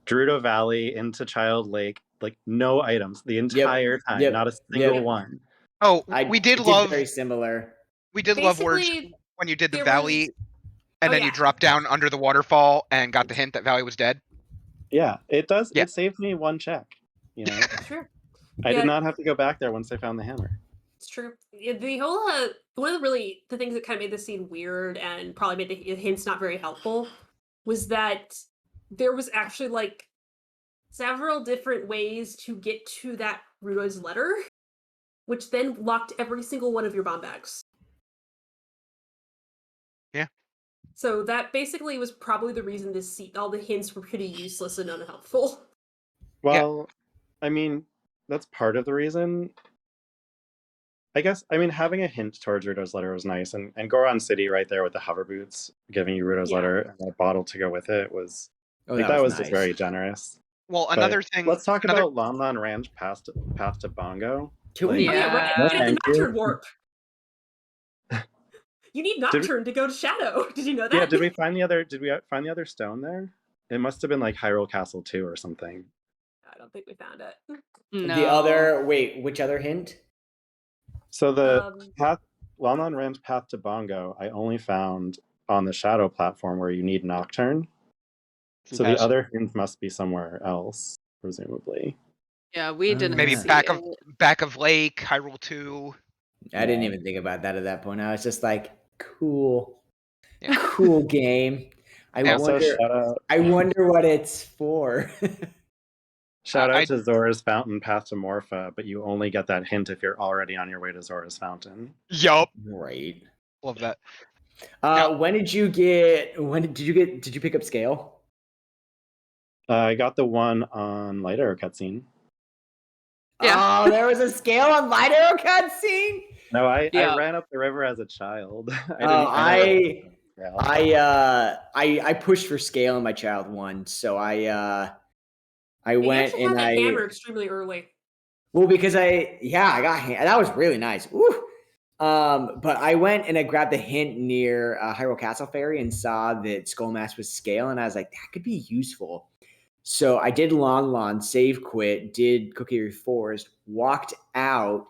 Gerudo Valley into Child Lake, like no items the entire time, Yep. not a single Yep. one. Oh, I we did did love very similar. words Basically, when you did the there valley, was- and Oh, then you yeah. dropped down under the waterfall and got the hint that Valley was dead. Yeah, it does. Yeah. It saved me one check. You know, Sure. I Yeah. did not have to go back there once I found the hammer. It's true. Yeah, the whole one of the things that kind of made this scene weird and probably made the hints not very helpful was that there was actually like several different ways to get to that Rudo's letter, which then locked every single one of your bomb bags. Yeah. So that basically was probably the reason all the hints were pretty useless and unhelpful. Well, I mean, that's part of the reason. I guess, I mean, having a hint towards Rudo's letter was nice, and Goron City right there with the hover boots giving you Rudo's Yeah. letter and that bottle to go with it was, that was just nice. very generous. Well, But another thing. let's talk about Lon Lon Ranch Path to Bongo. Can Like, we? Oh yeah, right. Yeah. Get the Thank you. Nocturne warp. You need Nocturne to go to Shadow. Did you know that? Yeah, did we find the other stone there? It must have been like Hyrule Castle 2 or something. I don't think we found it. No. The other which other hint? So the Um, path, Lon Lon Ranch Path to Bongo, I only found on the Shadow platform where you need Nocturne. So the other hint must be somewhere else, presumably. Yeah, we didn't Maybe see back it. of Lake, Hyrule 2. I didn't even think about that at that point. I was just like, cool. Yeah. Cool game. Also, I wonder what it's for. Shout out to Zora's Fountain Path to Morpha, but you only get that hint if you're already on your way to Zora's Fountain. Yup. Right. Love that. Did you pick up Scale? I got the one on Light Arrow cutscene. Yeah. Oh, there was a Scale on Light Arrow cutscene? No, I Yeah. ran up the river as a child. I pushed for Scale in my child one, so I went you and had that hammer extremely early. Well, because I got that was really nice. Woo! But I went and I grabbed the hint near Hyrule Castle Ferry and saw that Skullmask was Scale, and I was like, that could be useful. So I did Lon Lon, save quit, did Kokiri Forest, walked out,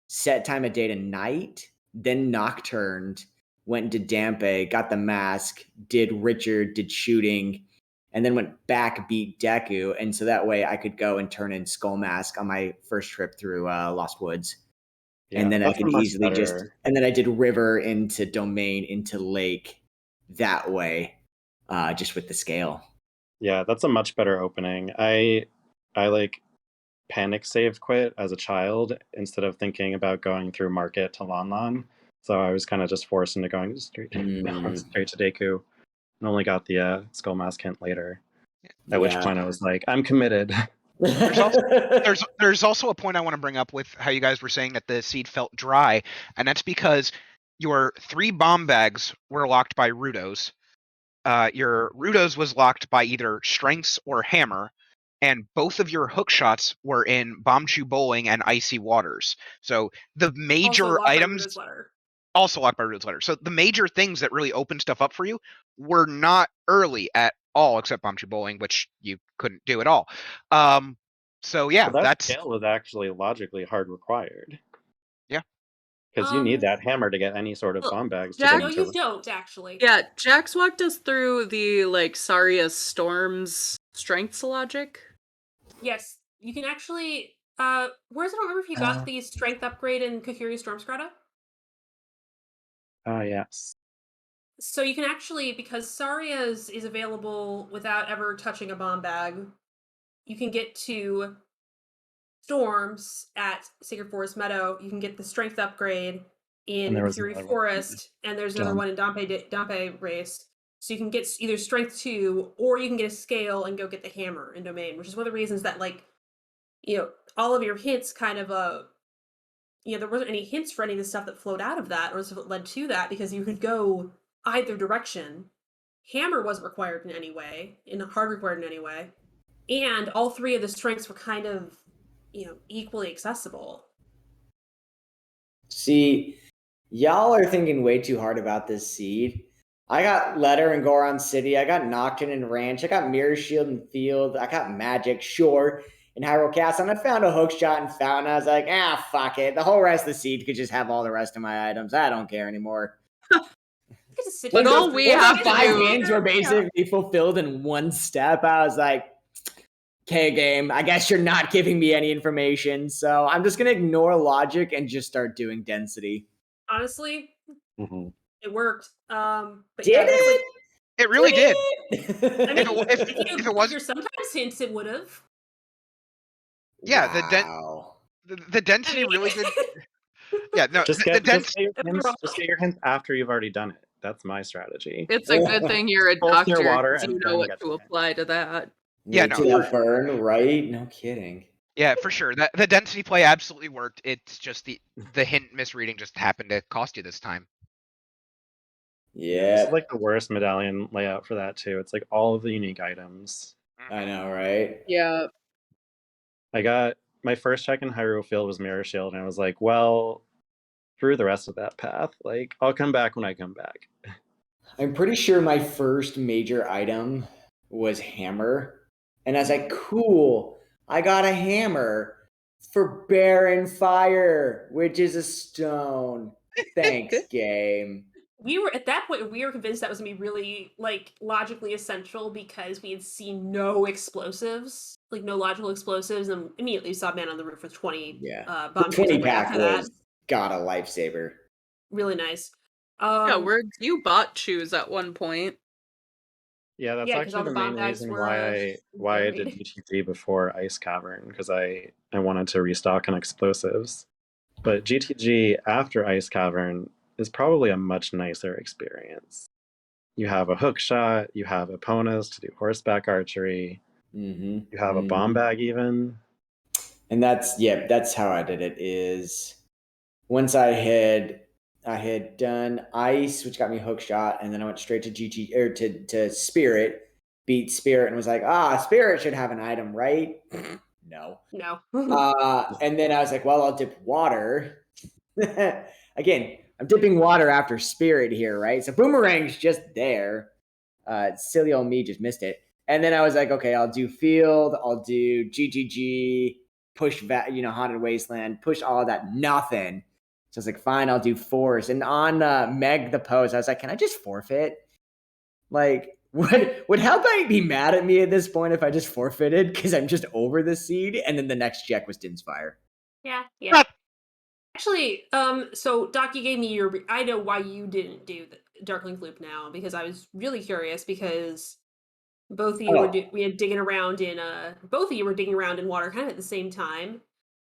set time of day to night, then Nocturned, went into Dampe, got the mask, did Richard, did shooting, and then went back, beat Deku. And so that way I could go and turn in Skull Mask on my first trip through Lost Woods. Yeah, And then I that's a could much easily better- and then I did river into domain into lake that way, just with the scale. Yeah, that's a much better opening. I like panic saved quit as a child instead of thinking about going through market to Lon Lon. So I was kind of just forced into going straight to Deku, and only got the Skull Mask hint later. At which point I was like, I'm committed. There's also a point I want to bring up with how you guys were saying that the seed felt dry, and that's because your 3 bomb bags were locked by Rudos. Your Rudos was locked by either Strengths or Hammer, and both of your hook shots were in Bombchu Bowling and Icy Waters. So the major items also locked by Rudos letter. So the major things that really opened stuff up for you were not early at all, except Bombchu Bowling, which you couldn't do at all. So yeah, But that that's scale was actually logically hard required. Yeah. Because you need that hammer to get any sort of bomb bags. Jack- No, you don't actually. Yeah, Jax walked us through the like Saria Storm's strengths logic. Yes, you can actually. Where's I don't remember if you got the strength upgrade in Kokiri Storm Strata. Yes. So you can actually, because Saria's is available without ever touching a bomb bag, you can get to Storms at Sacred Forest Meadow. You can get the strength upgrade in Fury Forest, and there's another one in Dampe Race. So you can get either Strength 2, or you can get a scale and go get the hammer in Domain, which is one of the reasons that, like, you know, all of your hints kind of, there wasn't any hints for any of the stuff that flowed out of that, or stuff that led to that, because you could go either direction. Hammer wasn't required in any way, hard required in any way, and all 3 of the strengths were kind of, equally accessible. See, y'all are thinking way too hard about this seed. I got Letter and Goron City. I got Nocturne and Ranch. I got Mirror Shield and Field. I got Magic, Shore, and Hyrule Castle. And I found a hook shot and Fountain. I was like, fuck it. The whole rest of the seed could just have all the rest of my items. I don't care anymore. But all we have to 5 do games were basically fulfilled in one step. I was like, okay, game, I guess you're not giving me any information. So I'm just going to ignore logic and just start doing density. Honestly, it worked. But did it? It really did. I mean, if it was your sometimes hints, it would have. Yeah, wow. the density really did. Yeah, no, just get your hints after you've already done it. That's my strategy. It's a good thing you're a Both doctor. your water You and know then what get to to apply to that. Yeah, to that burn, right? No kidding. Yeah, for sure. The density play absolutely worked. It's just the hint misreading just happened to cost you this time. Yeah. It's like the worst medallion layout for that too. It's like all of the unique items. I know, right? Yeah. I got my first check in Hyrule Field was Mirror Shield, and I was like, well, through the rest of that path, like I'll come back when I come back. I'm pretty sure my first major item was hammer. And I was like, cool, I got a hammer for Baron Fire, which is a stone. Thanks, game. We were at that point, we were convinced that was gonna be really like logically essential because we had seen no explosives, like no logical explosives, and immediately saw Man on the Roof with 20 bomb 20 right pack after that. got a lifesaver. Really nice. Yeah, you bought shoes at one point. Yeah, that's actually the main reason why I did GTG before Ice Cavern, because I wanted to restock on explosives. But GTG after Ice Cavern is probably a much nicer experience. You have a hook shot, you have Eponas to do horseback archery, you have a bomb bag even. And that's how I did it. Is once I had done Ice, which got me hook shot, and then I went straight to GT or to Spirit, beat Spirit, and was like, Spirit should have an item, right? No. And then I was like, well, I'll dip water. Again, I'm dipping water after Spirit here, right? So Boomerang's just there. Silly old me just missed it. And then I was like, okay, I'll do Field, I'll do GGG, push Haunted Wasteland, push all of that, nothing. So I was like, fine, I'll do Force. And on Meg the Pose, I was like, can I just forfeit? Like, Would Hellknight be mad at me at this point if I just forfeited because I'm just over the seed and then the next check was Din's Fire? Yeah. Ah. Actually, so Doc, you gave me your. I know why you didn't do the Darklink Loop now because I was really curious because both of you were digging around in both of you were digging around in water kind of at the same time.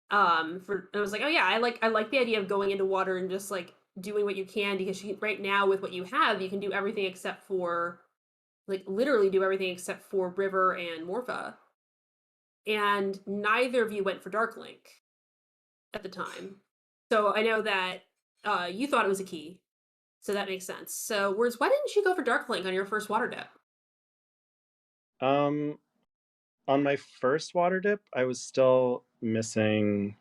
I was like, oh yeah, I like the idea of going into water and just like doing what you can because right now with what you have, you can do everything except for like literally do everything except for River and Morpha. And neither of you went for Darklink at the time. So I know that you thought it was a key. So that makes sense. So Words, why didn't you go for Darklink on your first water dip? On my first water dip, I was still missing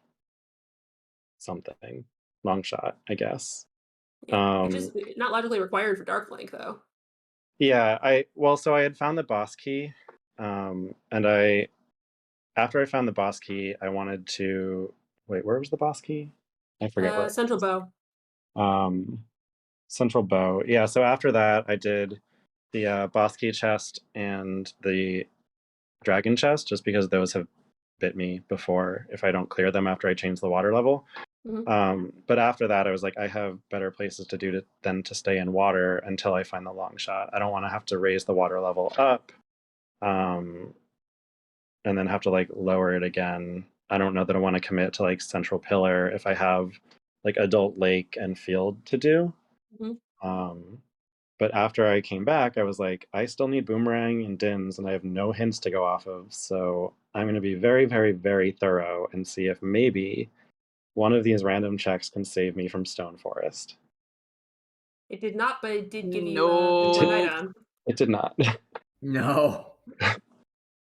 something. Long shot, I guess. Yeah, it's just not logically required for Darklink though. Yeah, so I had found the boss key, and after I found the boss key, I wanted to wait. Where was the boss key? I forget where. Central Bow. Central Bow. Yeah. So after that, I did the boss key chest and the dragon chest, just because those have bit me before if I don't clear them after I change the water level. But after that, I was like, I have better places to do than to stay in water until I find the long shot. I don't want to have to raise the water level up, and then have to like lower it again. I don't know that I want to commit to like Central Pillar if I have like Adult Lake and Field to do. But after I came back, I was like, I still need Boomerang and Dins, and I have no hints to go off of. So I'm going to be very, very, very thorough and see if maybe one of these random checks can save me from Stone Forest. It did not, but it did give you one item. It did not. No.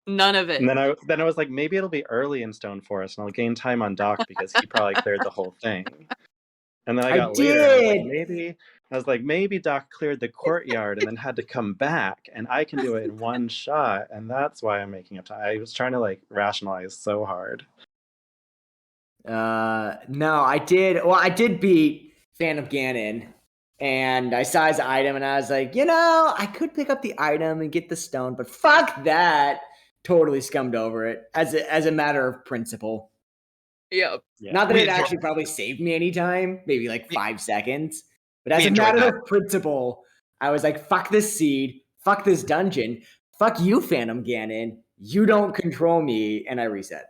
None of it. And then I was like, maybe it'll be early in Stone Forest, and I'll gain time on Doc because he probably cleared the whole thing. And then I got later, and I was like, maybe Doc cleared the courtyard and then had to come back, and I can do it in one shot, and that's why I'm making up time. I was trying to like rationalize so hard. No, I did. Well, I did beat Phantom Ganon, and I saw his item, and I was like, I could pick up the item and get the stone, but fuck that. Totally scummed over it as a matter of principle. Yep. Yeah. Not that it actually probably saved me any time, maybe like 5 seconds. But as a matter of principle, I was like, fuck this seed, fuck this dungeon, fuck you, Phantom Ganon. You don't control me, and I reset.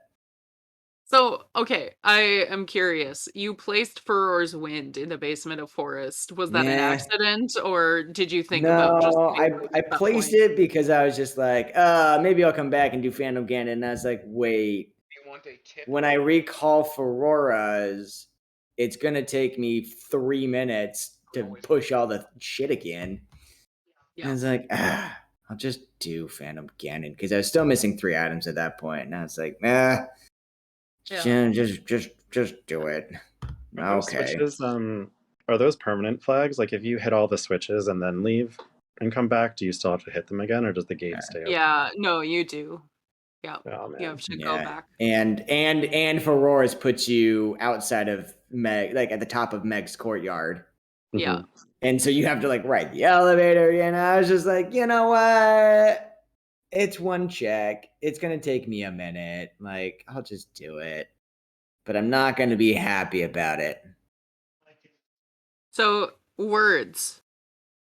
So, okay, I am curious. You placed Furor's Wind in the basement of Forest. Was that an accident, or did you think about just... No, I placed it because I was just like, maybe I'll come back and do Phantom Ganon. And I was like, wait. When I recall Aurora's, it's going to take me 3 minutes to push all the shit again. Yeah. And I was like, I'll just do Phantom Ganon because I was still missing 3 items at that point. And I was like, just do it. Okay. Switches, are those permanent flags? Like if you hit all the switches and then leave and come back, do you still have to hit them again, or does the gate stay open? Yeah, no, you do. Yeah, you have to go back. And for Aurora's puts you outside of Meg, like at the top of Meg's courtyard. Yeah. And so you have to like ride the elevator. I was just like, you know what? It's one check. It's gonna take me a minute. Like, I'll just do it. But I'm not gonna be happy about it. So, Words.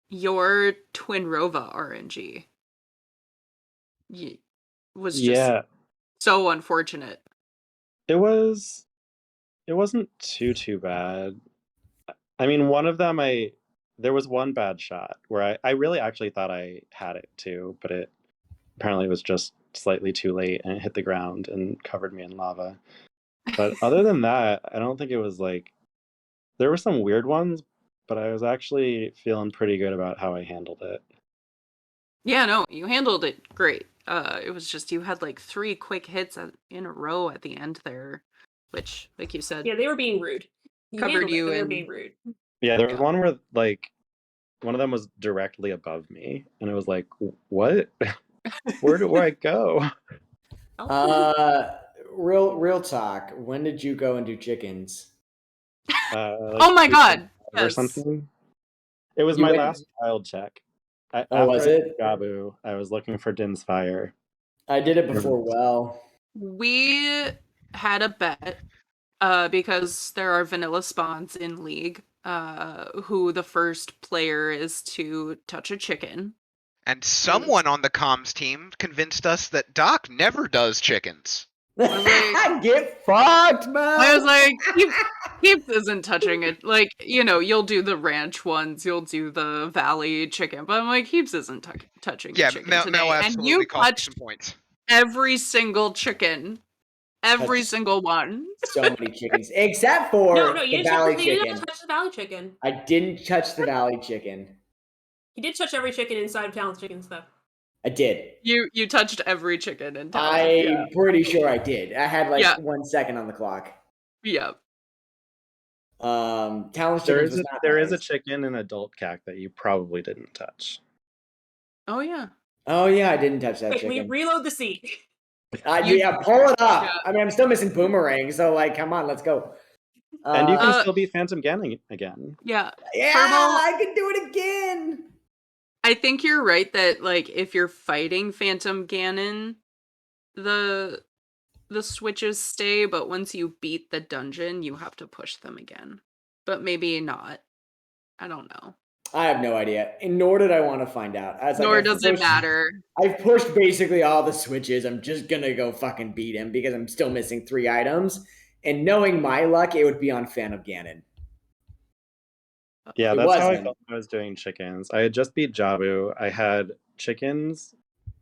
Your Twin Rova RNG was just so unfortunate. It wasn't too bad. I mean, one of them there was one bad shot where I really actually thought I had it too, but it apparently was just slightly too late and it hit the ground and covered me in lava. But other than that, I don't think it was like, there were some weird ones, but I was actually feeling pretty good about how I handled it. Yeah, no, you handled it great. It was just you had like 3 quick hits in a row at the end there, which, like you said, yeah, they were being rude. Covered you, and they were being rude. Yeah, there was one where like one of them was directly above me, and it was like, what? Where do I go? Real talk. When did you go and do chickens? Oh my god! Or something. It was my last child check. Was it? Gabu, I was looking for Din's Fire. I did it before. Well, We had a bet because there are vanilla spawns in League who the first player is to touch a chicken. And someone on the comms team convinced us that Doc never does chickens. get fucked, man. I was like, Heaps isn't touching it. Like, you'll do the ranch ones, you'll do the valley chicken, but I'm like, Heaps isn't touching the chicken today. Mel And absolutely you cost me touched some points. every single chicken. Every single one. So many chickens. Except for No, you the didn't valley touch, chicken. You didn't touch the valley chicken. I didn't touch the valley chicken. He did touch every chicken inside of Talon's chickens, though. I did. You touched every chicken in town. I'm pretty sure I did. I had 1 second on the clock. Yeah. Talon's There chickens is a chicken in adult cack that you probably didn't touch. Oh yeah. Oh yeah, I didn't touch that Wait, chicken. reload the seat. Pull it up. Yeah. I mean, I'm still missing Boomerang, so come on, let's go. And you can still beat Phantom Ganon again. Yeah. Yeah, I can do it again. I think you're right that if you're fighting Phantom Ganon, the switches stay, but once you beat the dungeon, you have to push them again. But maybe not. I don't know. I have no idea, and nor did I want to find out. Nor does it matter. I've pushed basically all the switches. I'm just gonna go fucking beat him because I'm still missing 3 items. And knowing my luck, it would be on Phantom Ganon. Yeah, that's how I felt when I was doing chickens. I had just beat Jabu. I had chickens,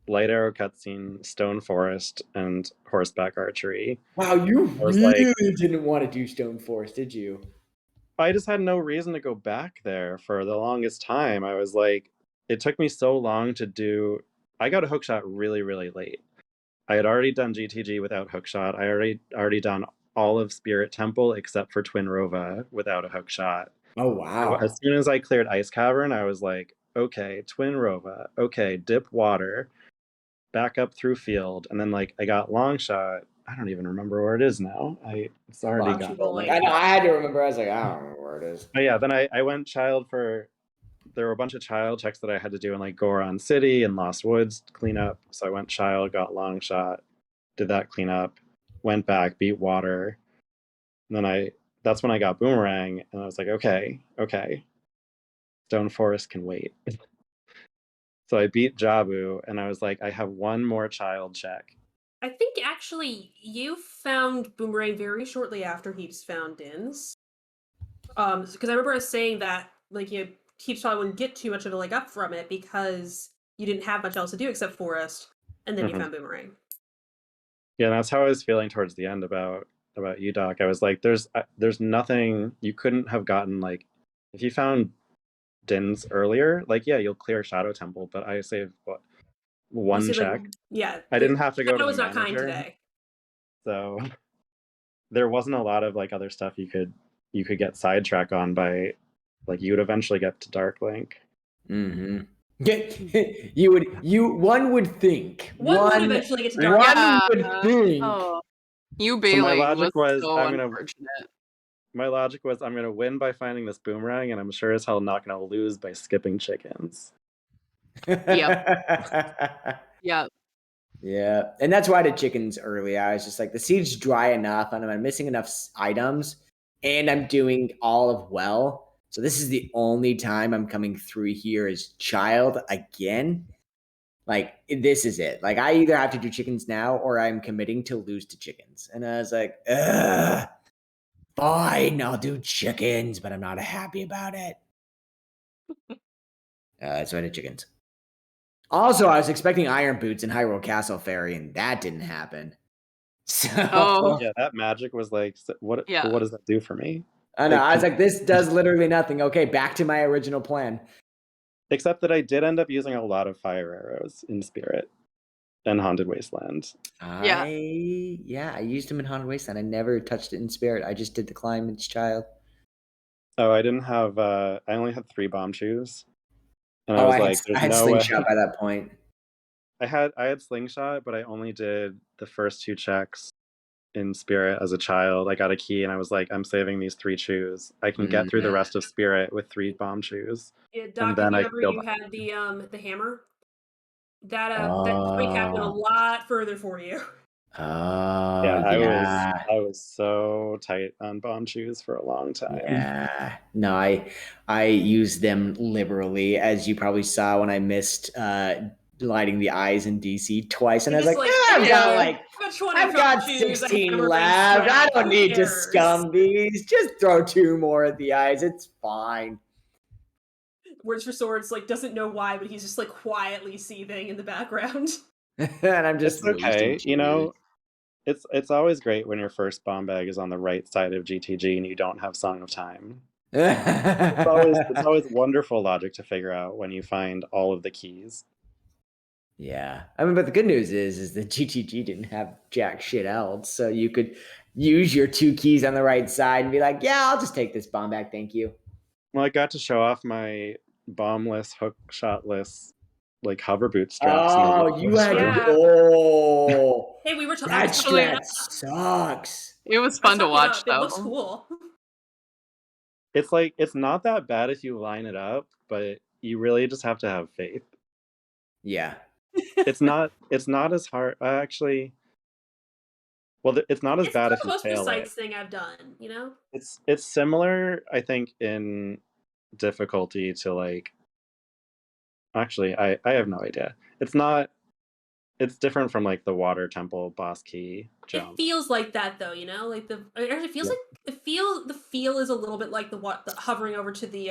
light arrow cutscene, stone forest, and horseback archery. Wow, you really didn't want to do stone forest, did you? I just had no reason to go back there for the longest time. I was like, it took me so long to do. I got a hookshot really, really late. I had already done GTG without hookshot. I already done all of Spirit Temple except for Twin Rova without a hookshot. Oh wow! As soon as I cleared Ice Cavern, I was like, okay, Twin Rova, okay, dip water, back up through field, and then I got long shot. I don't even remember where it is now. It's already gone. I know. I had to remember. I was like, I don't remember where it is. But yeah, then I went child for. There were a bunch of child checks that I had to do in Goron City and Lost Woods clean up. So I went child, got long shot, did that clean up, went back, beat water, and then that's when I got Boomerang, and I was like, okay, Stone Forest can wait. So I beat Jabu, and I was like, I have one more child check. I think actually you found Boomerang very shortly after Heaps found Din's. Because I remember us saying that Heaps probably wouldn't get too much of a leg up from it because you didn't have much else to do except Forest, and then you found Boomerang. Yeah, that's how I was feeling towards the end about you, Doc. I was like, there's nothing you couldn't have gotten. If you found Din's earlier, you'll clear Shadow Temple, but I saved one check. I didn't have to go to the was not manager, kind today. So there wasn't a lot of other stuff you could get sidetrack on by you would eventually get to Dark Link. Mm-hmm. One would think. One would eventually get to Dark Link. One would think. Oh. You bailing so my logic was so unfortunate. My logic was I'm gonna win by finding this Boomerang, and I'm sure as hell not gonna lose by skipping chickens. Yep. Yep. Yeah, and that's why I did chickens early. I was just like, the seed's dry enough, and I'm missing enough items, and I'm doing all of well. So this is the only time I'm coming through here as child again. This is it. I either have to do chickens now, or I'm committing to lose to chickens. And I was like, ugh, fine, I'll do chickens, but I'm not happy about it. So I did chickens. Also, I was expecting Iron Boots and Hyrule Castle Fairy, and that didn't happen. So yeah, that magic was what does that do for me? I know. I was like, this does literally nothing. Okay, back to my original plan. Except that I did end up using a lot of fire arrows in Spirit and Haunted Wasteland. I used them in Haunted Wasteland. I never touched it in Spirit. I just did the climb as child. Oh, I didn't have. I only had 3 bomb shoes. And I had slingshot by that point. I had slingshot, but I only did the first 2 checks in Spirit as a child. I got a key and I was like, I'm saving these 3 chews. I can get through the rest of Spirit with 3 bomb chews. Yeah, And Doc, if then you I remember, could go you back. had the hammer. That quick hat went a lot further for you. Yeah, I was so tight on bomb chews for a long time. Yeah. No, I use them liberally, as you probably saw when I missed lighting the eyes in DC twice, and I was like, I've got 16 left. I don't need to scum these. Just throw 2 more at the eyes. It's fine. Words for Swords doesn't know why, but he's just quietly seething in the background. And I'm just it's okay. You know, it's always great when your first bomb bag is on the right side of GTG and you don't have Song of Time. It's always wonderful logic to figure out when you find all of the keys. Yeah. I mean, but the good news is that GTG didn't have jack shit else. So you could use your 2 keys on the right side and be like, yeah, I'll just take this bomb back. Thank you. Well, I got to show off my bombless, hook shotless, hover boot straps. Oh, you had to. Hey, we were talking. That strat sucks. It was fun to watch, though. It looks cool. It's not that bad if you line it up, but you really just have to have faith. Yeah. It's not as hard. Actually, well, it's not as bad if you It's the most fail precise it. thing I've done, you know? It's similar, I think, in difficulty to actually, I have no idea. It's different from the water temple boss key jump. It feels like that though, you know? It feels like the feel is a little bit like the hovering over to the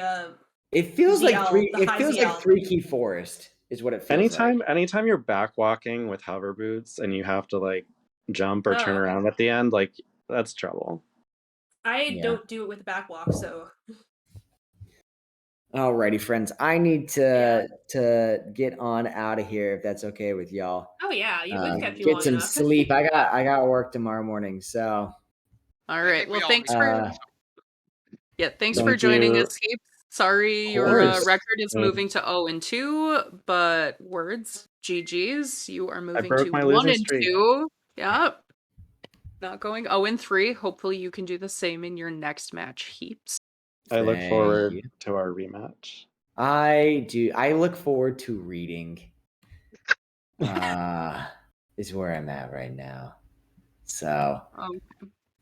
it feels ZL, like 3 it feels like 3 key forest is what it feels like. Anytime you're back walking with hover boots and you have to jump or turn around at the end, that's trouble. I don't do it with the back walk, so. Alrighty, friends. I need to get on out of here if that's okay with y'all. Oh yeah, we've kept you get long some enough. sleep. I got work tomorrow morning, so. All right. Well, thanks Thank for joining you. us, Heaps. Sorry, your record is moving to 0-2, but Words, GG's, you are moving to 1-2. Yep. Not going 0-3. Hopefully you can do the same in your next match, Heaps. I look forward to our rematch. I do. I look forward to reading. Is where I'm at right now. So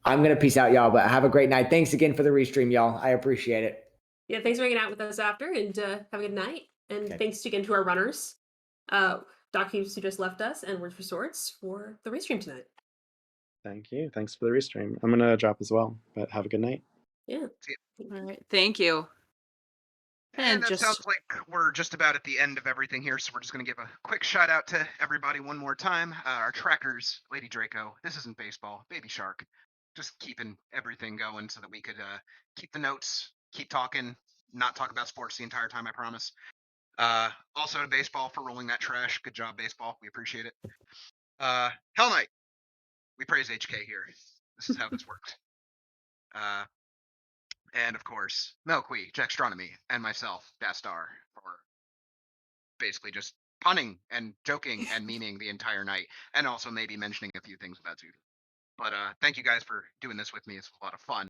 I'm gonna peace out, y'all. But have a great night. Thanks again for the restream, y'all. I appreciate it. Yeah, thanks for hanging out with us after, and have a good night. And thanks again to our runners, DocHeaps who just left us, and Words for Swords for the restream tonight. Thank you. Thanks for the restream. I'm gonna drop as well, but have a good night. Yeah. All right. Thank you. And that sounds like we're just about at the end of everything here, so we're just going to give a quick shout out to everybody one more time. Our trackers, Lady Draco, This Isn't Baseball, Baby Shark, just keeping everything going so that we could keep the notes, keep talking, not talk about sports the entire time, I promise. Also to Baseball for rolling that trash. Good job, Baseball. We appreciate it. Hell Knight, we praise HK here. This is how this works. And of course, melqwii, jaxstronomy, and myself, Dastar, for basically just punning and joking and memeing the entire night, and also maybe mentioning a few things about Zudu. But thank you guys for doing this with me. It's a lot of fun.